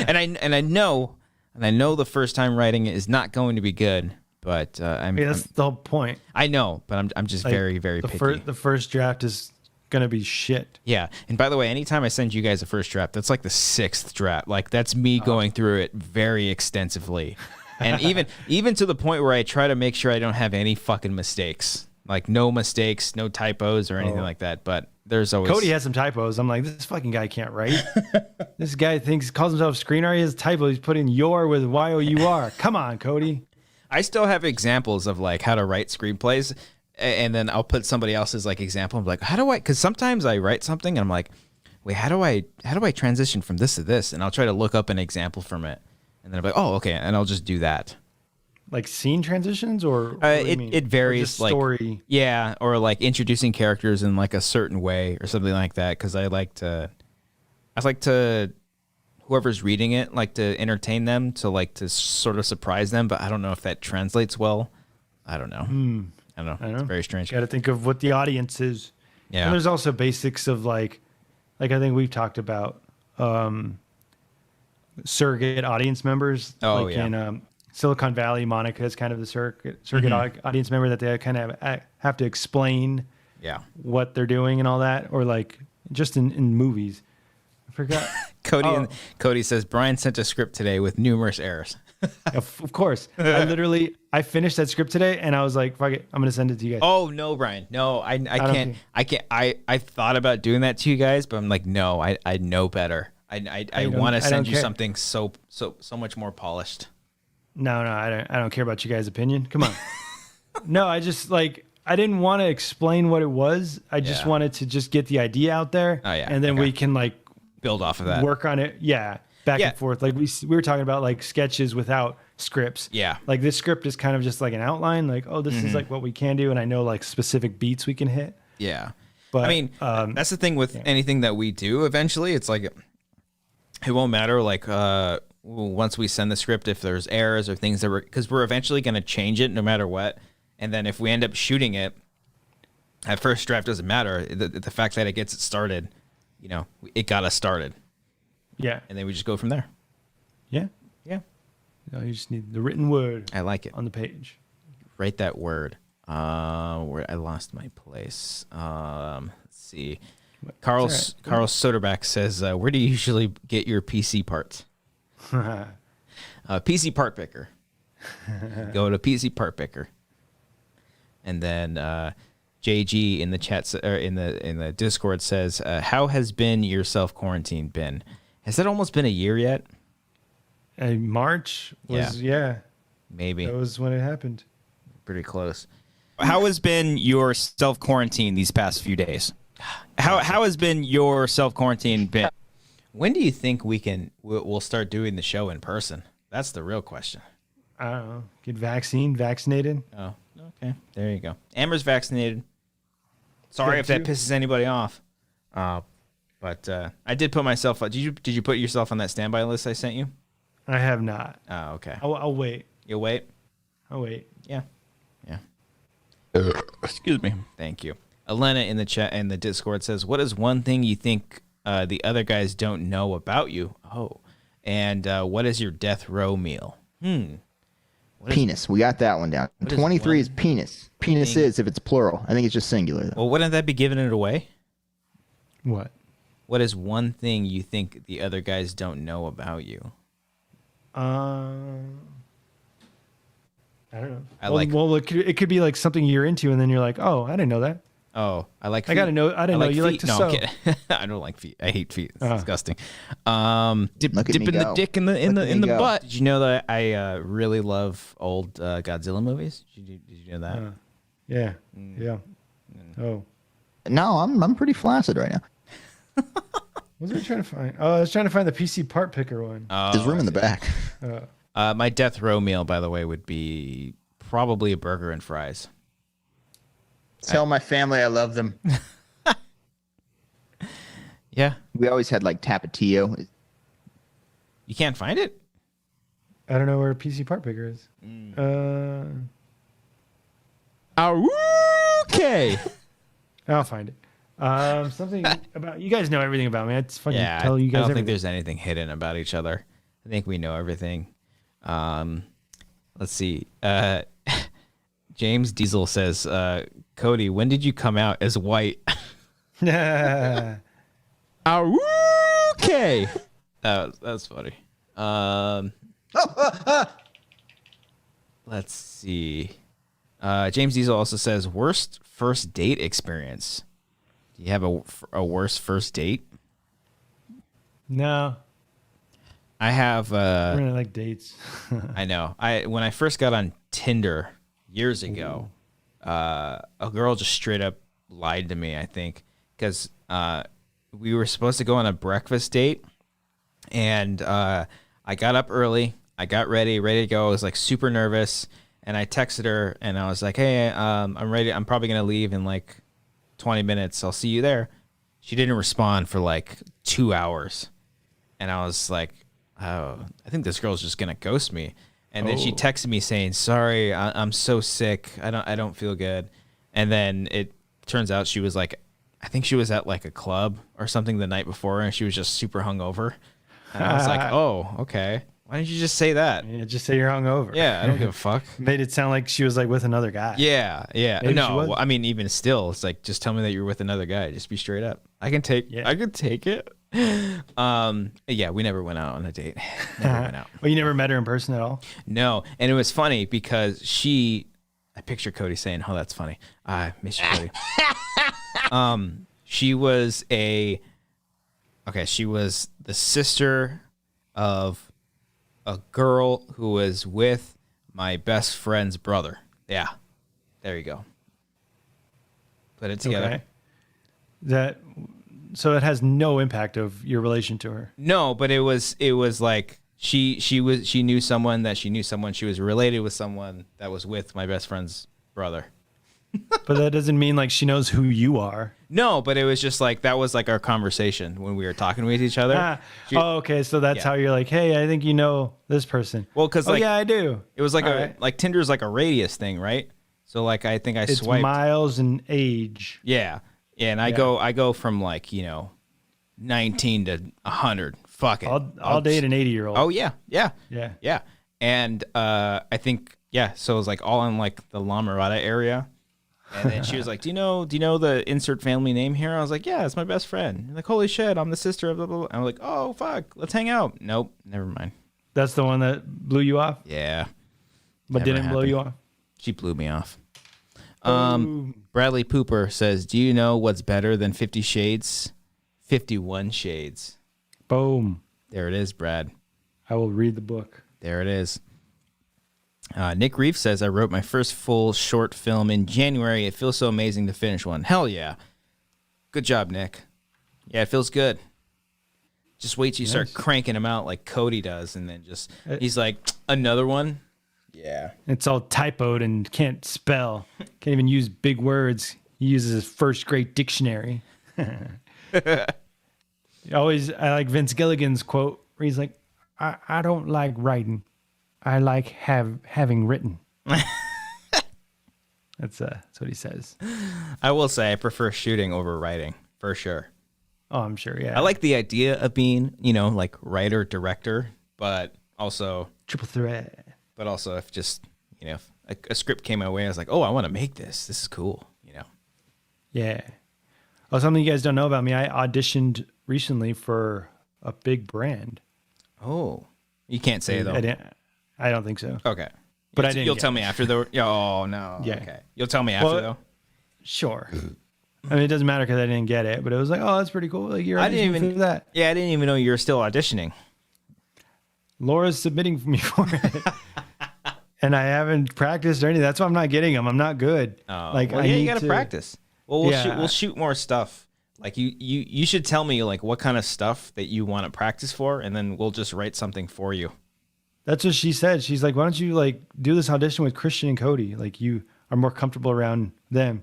and I know the first time writing it is not going to be good. But That's the whole point. I know, but I'm just Like, very, very picky. The first draft is gonna be shit. Yeah, and by the way, anytime I send you guys a first draft, that's like the 6th draft. Like that's me going through it very extensively, and even to the point where I try to make sure I don't have any fucking mistakes, like no mistakes, no typos or anything like that. But there's always Cody has some typos. I'm like, this fucking guy can't write. This guy calls himself screenwriter. He has a typo. He's putting your with Y-O-U-R. Come on, Cody. I still have examples of like how to write screenplays, and then I'll put somebody else's like example. I'm like, how do I? Because sometimes I write something and I'm like, wait, how do I transition from this to this? And I'll try to look up an example from it, and then I'm like, oh, okay, and I'll just do that. Like scene transitions, or what do you mean? It varies. Or just like story. Yeah, or like introducing characters in like a certain way or something like that. Because I like to whoever's reading it, like to entertain them, to sort of surprise them, but I don't know if that translates well. I don't know. I don't know. It's very strange. Got to think of what the audience is. Yeah. And there's also basics of like I think we've talked about surrogate audience members. Oh, like yeah. in Silicon Valley, Monica is kind of the surrogate audience member that they kind of have to explain Yeah. what they're doing and all that, or like just in movies. I forgot. Cody says Brian sent a script today with numerous errors. Of course. I finished that script today and I was like, fuck it, I'm gonna send it to you guys. Oh no, Brian. No, I can't. I can't. I thought about doing that to you guys, but I'm like, no, I know better. I want to send you care. something so much more polished. No, I don't care about you guys' opinion. Come on. No, I just like I didn't want to explain what it was. I just wanted to just get the idea out there. Oh, yeah. And then Okay. we can like Build off of that. work on it. Yeah. Back Yeah. and forth. Like we were talking about like sketches without scripts. Yeah. Like this script is kind of just like an outline. Like, oh, this is like what we can do. And I know like specific beats we can hit. Yeah. But I mean, that's the thing with anything that we do eventually. It's like, it won't matter. Like, once we send the script, if there's errors or things because we're eventually going to change it no matter what. And then if we end up shooting it, that first draft doesn't matter. The fact that it gets it started, it got us started. Yeah. And then we just go from there. Yeah. Yeah. No, you just need the written word I like it. on the page. Write that word. Where I lost my place. Let's see. Carl Soderback says, where do you usually get your PC parts? PC Part Picker. Go to PC Part Picker. And then JG in the chat or in the Discord says, how has been your self quarantine been? Has that almost been a year yet? March was Maybe. that was when it happened. Pretty close. How has been your self quarantine these past few days? How has been your self quarantine been? When do you think we'll start doing the show in person? That's the real question. I don't know. Get vaccinated. Oh, okay. There you go. Amber's vaccinated. Sorry if that pisses anybody off. But I did put myself. Did you put yourself on that standby list I sent you? I have not. Oh, okay. I'll wait. You'll wait. I'll wait. Yeah. Excuse me. Thank you. Elena in the chat in the Discord says, "What is one thing you think the other guys don't know about you?" Oh, and what is your death row meal? Penis. We got that one down. 23 is penis. Penis is if it's plural. I think it's just singular though. Well, wouldn't that be giving it away? What? What is one thing you think the other guys don't know about you? I don't know. Well, it could be like something you're into, and then you're like, oh, I didn't know that. Oh, I like feet. I gotta know. I didn't know you like to no, sew. I'm kidding. I don't like feet. I hate feet. It's disgusting. Look at Dipping me the go. dick in the Look at me go. butt. Did you know that I really love old Godzilla movies? Did you know that? Yeah. Yeah. Oh. No, I'm pretty flaccid right now. What was I trying to find? Oh, I was trying to find the PC part picker one. There's room in the back. My death row meal, by the way, would be probably a burger and fries. Tell my family I love them. Yeah. We always had like Tapatio. You can't find it? I don't know where PC part picker is. Okay. I'll find it. Something about you guys know everything about me. It's fucking Yeah, tell you I guys don't everything. think there's anything hidden about each other. I think we know everything. Let's see. James Diesel says, Cody, when did you come out as white? Okay. That's funny. Let's see. James Diesel also says, worst first date experience. Do you have a worse first date? No, I have. I really like dates. I know. When I first got on Tinder years ago, a girl just straight up lied to me. I think because we were supposed to go on a breakfast date, and I got up early. I got ready to go. I was like super nervous, and I texted her, and I was like, "Hey, I'm ready. I'm probably gonna leave in like 20 minutes. I'll see you there." She didn't respond for like 2 hours, and I was like, "Oh, I think this girl's just gonna ghost me." And then she texted me saying, "Sorry, I'm so sick. I don't feel good." And then it turns out she was like, I think she was at like a club or something the night before, and she was just super hungover. And I was like, "Oh, okay. Why didn't you just say that?" Yeah, just say you're hungover. Yeah, I don't give a fuck. Made it sound like she was like with another guy. Yeah. Maybe she No, was. I mean, even still, it's like, just tell me that you're with another guy. Just be straight up. I can take it. Yeah, we never went out on a date. Never went out. Well, you never met her in person at all? No, and it was funny because I picture Cody saying, "Oh, that's funny. I miss you, Cody." She was she was the sister of a girl who was with my best friend's brother. Yeah, there you go. Put it together. Okay. So it has no impact of your relation to her. No, but it was like she knew someone that she knew someone. She was related with someone that was with my best friend's brother. But that doesn't mean like she knows who you are. No, but it was just like that was like our conversation when we were talking with each other. Okay, so that's how you're like, hey, I think you know this person. Well, because yeah, I do. It was like All like Tinder's like a radius thing, right? So like I think I It's swiped miles and age. Yeah, and I go from like 19 to 100. Fuck it. I'll date an 80-year-old. Oh yeah. Yeah. And I think so it was like all in like the La Mirada area. And then she was like, do you know the insert family name here? I was like, yeah, it's my best friend. Like, holy shit, I'm the sister of blah, blah, blah. I'm like, oh, fuck, let's hang out. Nope, never mind. That's the one that blew you off? Yeah. But Never didn't blow happened. you off? She blew me off. Bradley Pooper says, do you know what's better than 50 Shades? 51 Shades. Boom. There it is, Brad. I will read the book. There it is. Nick Reef says, I wrote my first full short film in January. It feels so amazing to finish one. Hell yeah. Good job, Nick. Yeah, it feels good. Just wait till you start cranking them out like Cody does, and then he's like, another one? Yeah. It's all typoed and can't spell. Can't even use big words. He uses his first grade dictionary. I like Vince Gilligan's quote where he's like, I don't like writing. I like having written. That's what he says. I will say I prefer shooting over writing, for sure. Oh, I'm sure, yeah. I like the idea of being, like writer, director, but also triple threat. But also if just, if a script came my way, I was like, oh, I want to make this. This is cool, Yeah. Oh, something you guys don't know about me. I auditioned recently for a big brand. Oh. You can't say though. I don't think so. Okay. But I didn't. You'll tell me after though. Oh no. Yeah. Okay. You'll tell me after though. Sure. I mean, it doesn't matter because I didn't get it, but it was like, oh, that's pretty cool. Like, you're I didn't auditioning even for that. Yeah, I didn't even know you were still auditioning. Laura's submitting me for it. And I haven't practiced or anything. That's why I'm not getting them. I'm not good. Like, well, I yeah, you need gotta to practice. Well, we'll Yeah. shoot more stuff. Like you should tell me like what kind of stuff that you want to practice for, and then we'll just write something for you. That's what she said. She's like, why don't you like do this audition with Christian and Cody? Like, you are more comfortable around them.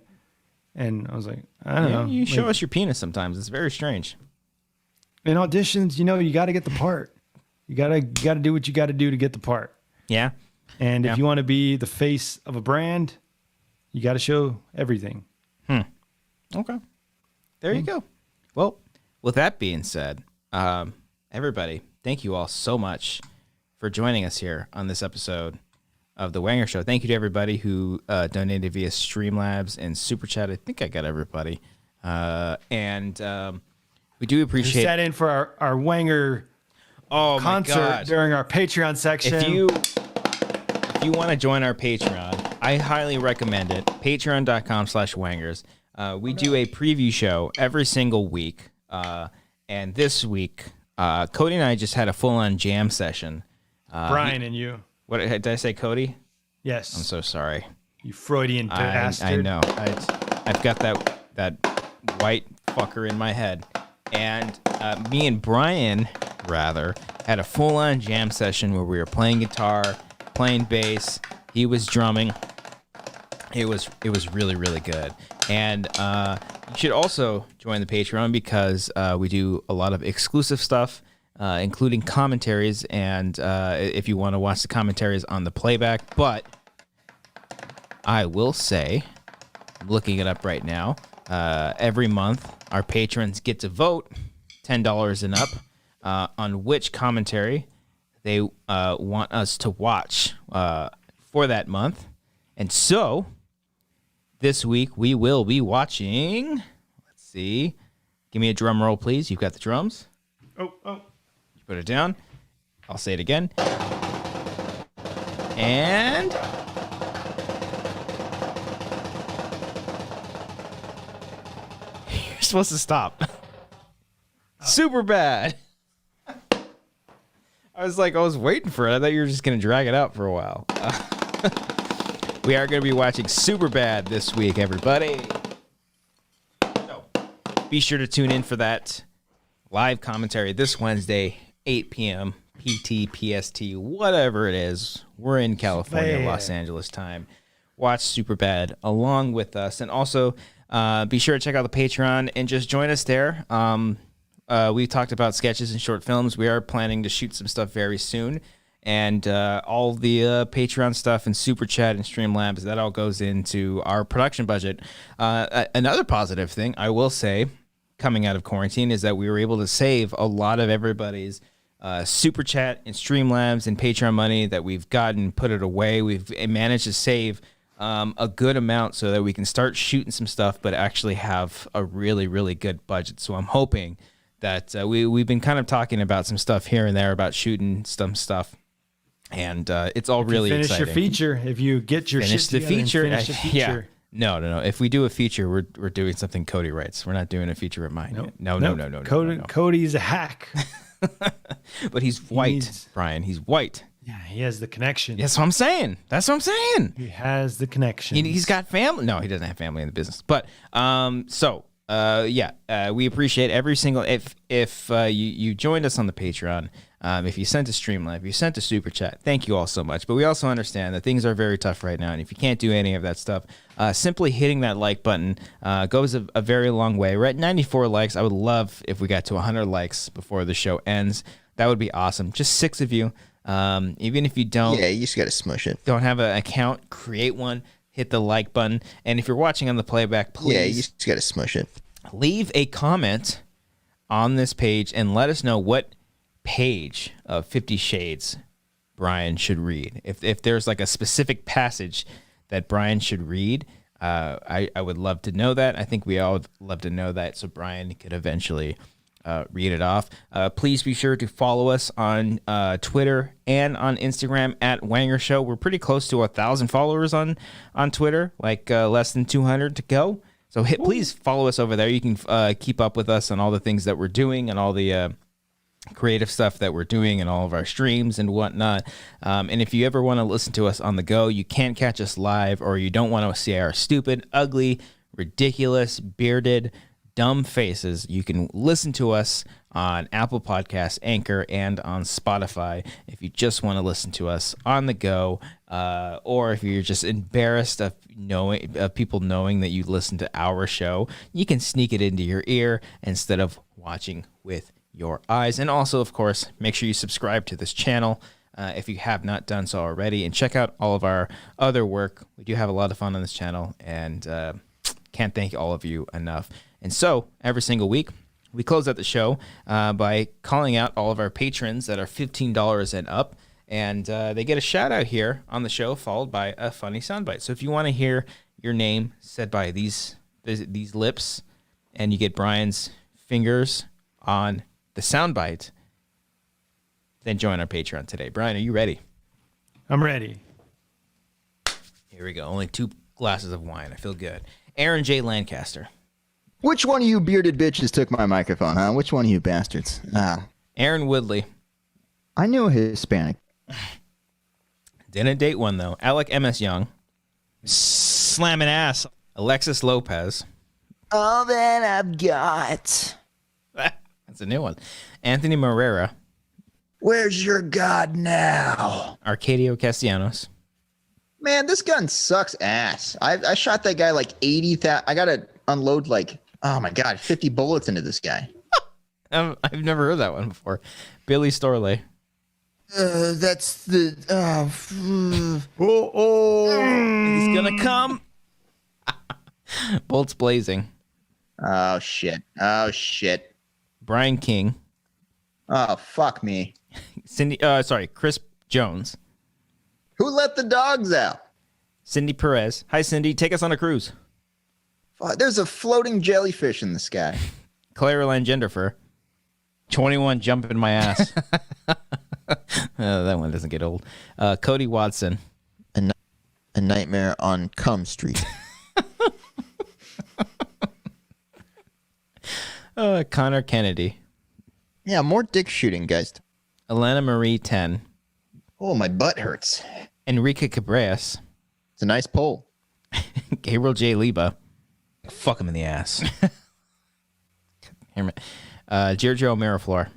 And I was like, I don't know. You show Like, us your penis sometimes. It's very strange. in auditions, you got to get the part. You gotta do what you got to do to get the part. Yeah. And Yeah. if you want to be the face of a brand, you got to show everything. Okay. There you go. Well, with that being said, everybody, thank you all so much for joining us here on this episode of the Wanger Show. Thank you to everybody who donated via Streamlabs and Super Chat. I think I got everybody. And we do We appreciate sat in for our Wanger my concert God. during our Patreon section. If you want to join our Patreon, I highly recommend it. Patreon.com/Wangers. We do a preview show every single week. And this week, Cody and I just had a full-on jam session. Brian and you. What did I say, Cody? Yes. I'm so sorry. You Freudian bastard. I know. I've got that white fucker in my head. And me and Brian, rather, had a full-on jam session where we were playing guitar, playing bass. He was drumming. It was really, really good. And you should also join the Patreon because we do a lot of exclusive stuff, including commentaries. And if you want to watch the commentaries on the playback, but I will say, I'm looking it up right now, every month our patrons get to vote $10 and up on which commentary they want us to watch for that month. And so this week we will be watching, let's see, give me a drum roll, please. You've got the drums. Oh. You put it down. I'll say it again. And you're supposed to stop. Super bad. I was waiting for it. I thought you were just going to drag it out for a while. We are going to be watching Superbad this week, everybody. So be sure to tune in for that live commentary this Wednesday, 8 p.m. PT, PST, whatever it is. We're in California, Los Angeles time. Watch Superbad along with us. And also be sure to check out the Patreon and just join us there. We talked about sketches and short films. We are planning to shoot some stuff very soon. And all the Patreon stuff and Super Chat and Streamlabs, that all goes into our production budget. Another positive thing, I will say, coming out of quarantine, is that we were able to save a lot of everybody's Super Chat and Streamlabs and Patreon money that we've gotten, put it away. We've managed to save a good amount so that we can start shooting some stuff, but actually have a really, really good budget. So I'm hoping that we've been kind of talking about some stuff here and there about shooting some stuff. And it's all really finish exciting. your feature. If you get your Finish shit the together and feature. finish the Yeah. feature. No. If we do a feature, we're doing something Cody writes. We're not doing a feature of mine. Nope. No. Cody's a hack. But he's white, needs- Brian. He's white. Yeah, he has the connection. That's what I'm saying. He has the connection. He's got family. No, he doesn't have family in the business. But we appreciate every single if you joined us on the Patreon. If you sent a Streamlab, if you sent a Super Chat, thank you all so much. But we also understand that things are very tough right now, and if you can't do any of that stuff, simply hitting that like button goes a very long way. We're at 94 likes. I would love if we got to 100 likes before the show ends. That would be awesome. Just 6 of you. Even if you don't, Yeah, you just gotta smush it. don't have an account, create one. Hit the like button, and if you're watching on the playback, please Yeah, you just gotta smush it. leave a comment on this page and let us know what page of 50 Shades Brian should read. If there's like a specific passage that Brian should read, I would love to know that. I think we all would love to know that, so Brian could eventually read it off. Please be sure to follow us on Twitter and on Instagram at Wanger Show. We're pretty close to 1,000 followers on Twitter, like less than 200 to go. So please follow us over there. You can keep up with us on all the things that we're doing and all the creative stuff that we're doing and all of our streams and whatnot. And if you ever want to listen to us on the go, you can't catch us live, or you don't want to see our stupid, ugly, ridiculous, bearded, dumb faces, you can listen to us on Apple Podcasts, Anchor, and on Spotify if you just want to listen to us on the go, or if you're just embarrassed of people knowing that you listen to our show, you can sneak it into your ear instead of watching with your eyes. And also, of course, make sure you subscribe to this channel if you have not done so already, and check out all of our other work. We do have a lot of fun on this channel, and can't thank all of you enough. And so every single week, we close out the show by calling out all of our patrons that are $15 and up, and they get a shout out here on the show, followed by a funny soundbite. So if you want to hear your name said by these lips, and you get Brian's fingers on the soundbite, then join our Patreon today. Brian, are you ready? I'm ready. Here we go. Only 2 glasses of wine. I feel good. Aaron J. Lancaster. Which one of you bearded bitches took my microphone, huh? Which one of you bastards? Aaron Woodley. I knew a Hispanic. Didn't date one, though. Alec M.S. Young. Slamming ass. Alexis Lopez. All that I've got. That's a new one. Anthony Morera. Where's your God now? Arcadio Castellanos. Man, this gun sucks ass. I shot that guy like 80,000. I got to unload like, oh my God, 50 bullets into this guy. I've never heard that one before. Billy Storley. That's the... He's gonna come. Bolts blazing. Oh, shit. Brian King. Oh, fuck me. Chris Jones. Who let the dogs out? Cindy Perez. Hi, Cindy. Take us on a cruise. Fuck, there's a floating jellyfish in the sky. Claire Genderfer. 21 jump in my ass. That one doesn't get old. Cody Watson. A nightmare on Cum Street. Connor Kennedy. Yeah, more dick shooting, guys. Alana Marie 10. Oh, my butt hurts. Enrique Cabreras. It's a nice poll. Gabriel J. Liba. Fuck him in the ass. Giorgio Miraflor.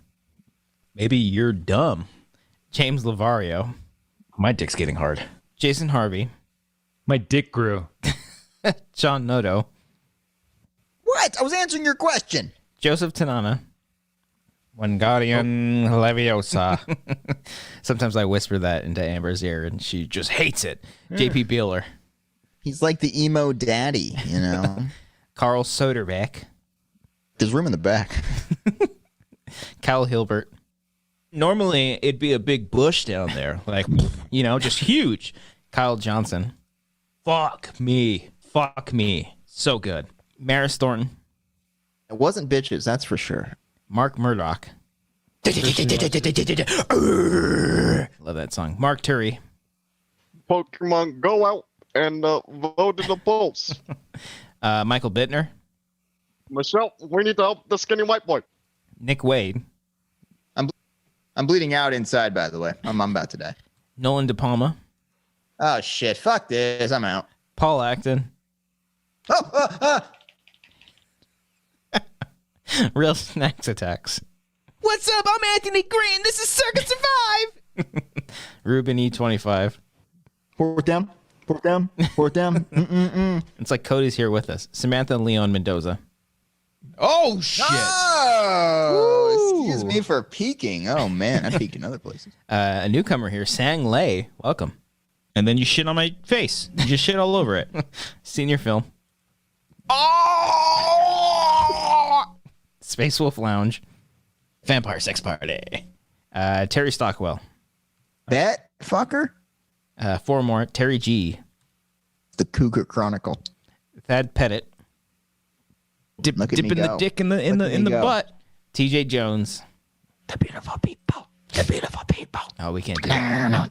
Maybe you're dumb. James Lavario. My dick's getting hard. Jason Harvey. My dick grew. John Noto. What? I was answering your question. Joseph Tanana. Wingardium Leviosa. Sometimes I whisper that into Amber's ear, and she just hates it. JP Beeler. He's like the emo daddy, you know? Carl Soderbeck. There's room in the back. Kyle Hilbert. Normally, it'd be a big bush down there. Like, just huge. Kyle Johnson. Fuck me. So good. Maris Thornton. It wasn't bitches, that's for sure. Mark Murdoch. Love that song. Mark Turi. Pokemon, go out and vote in the polls. Michael Bittner. Michelle, we need to help the skinny white boy. Nick Wade. I'm bleeding out inside, by the way. I'm about to die. Nolan De Palma. Oh, shit. Fuck this. I'm out. Paul Acton. Real Snacks Attacks. What's up? I'm Anthony Green. This is Circuit Survive. Ruben E25. Fourth down. It's like Cody's here with us. Samantha Leon Mendoza. Oh, shit. Oh, excuse me for peeking. Oh, man. I peeked in other places. A newcomer here, Sang Lei. Welcome. And then you shit on my face. You just shit all over it. Senior film. Space Wolf Lounge. Vampire Sex Party. Terry Stockwell. That fucker? 4 more. Terry G. The Cougar Chronicle. Thad Pettit. Dipping the dick in the butt. TJ Jones. The beautiful people. Oh, we can't do that. No.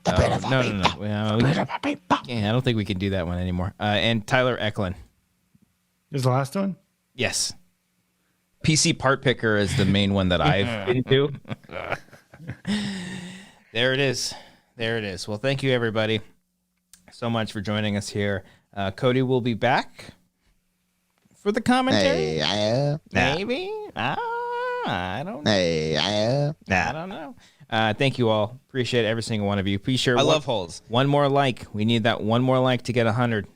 Beautiful people. Yeah, I don't think we can do that one anymore. And Tyler Eklund. Is the last one? Yes. PC Part Picker is the main one that I've into. There it is. There it is. Well, thank you, everybody, so much for joining us here. Cody will be back for the commentary. Maybe. I don't know. I don't know. Thank you all. Appreciate every single one of you. Be sure. I love holes. One more like. We need that one more like to get 100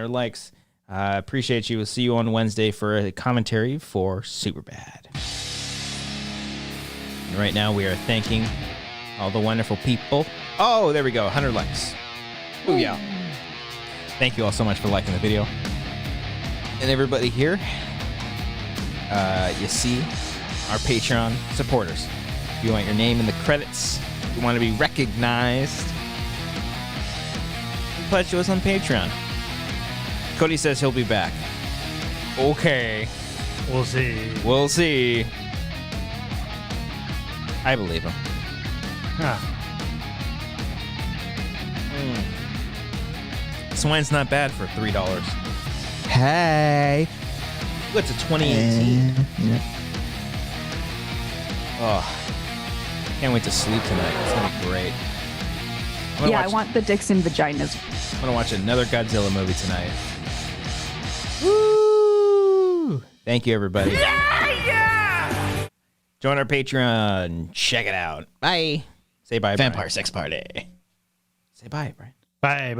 likes. Appreciate you. We'll see you on Wednesday for a commentary for Superbad. And right now we are thanking all the wonderful people. Oh, there we go. 100 likes. Ooh, yeah. Thank you all so much for liking the video. And everybody here, you see our Patreon supporters. If you want your name in the credits, if you want to be recognized, pledge to us on Patreon. Cody says he'll be back. Okay. We'll see. We'll see. I believe him. Huh. This wine's not bad for $3. Hey. What's a 2018? Yeah. Oh, can't wait to sleep tonight. It's gonna be great. I want the dicks and vaginas. I'm gonna watch another Godzilla movie tonight. Woo! Thank you, everybody. Yeah! Join our Patreon. Check it out. Bye. Say bye, Vampire Brian. sex party. Say bye, Brian. Bye.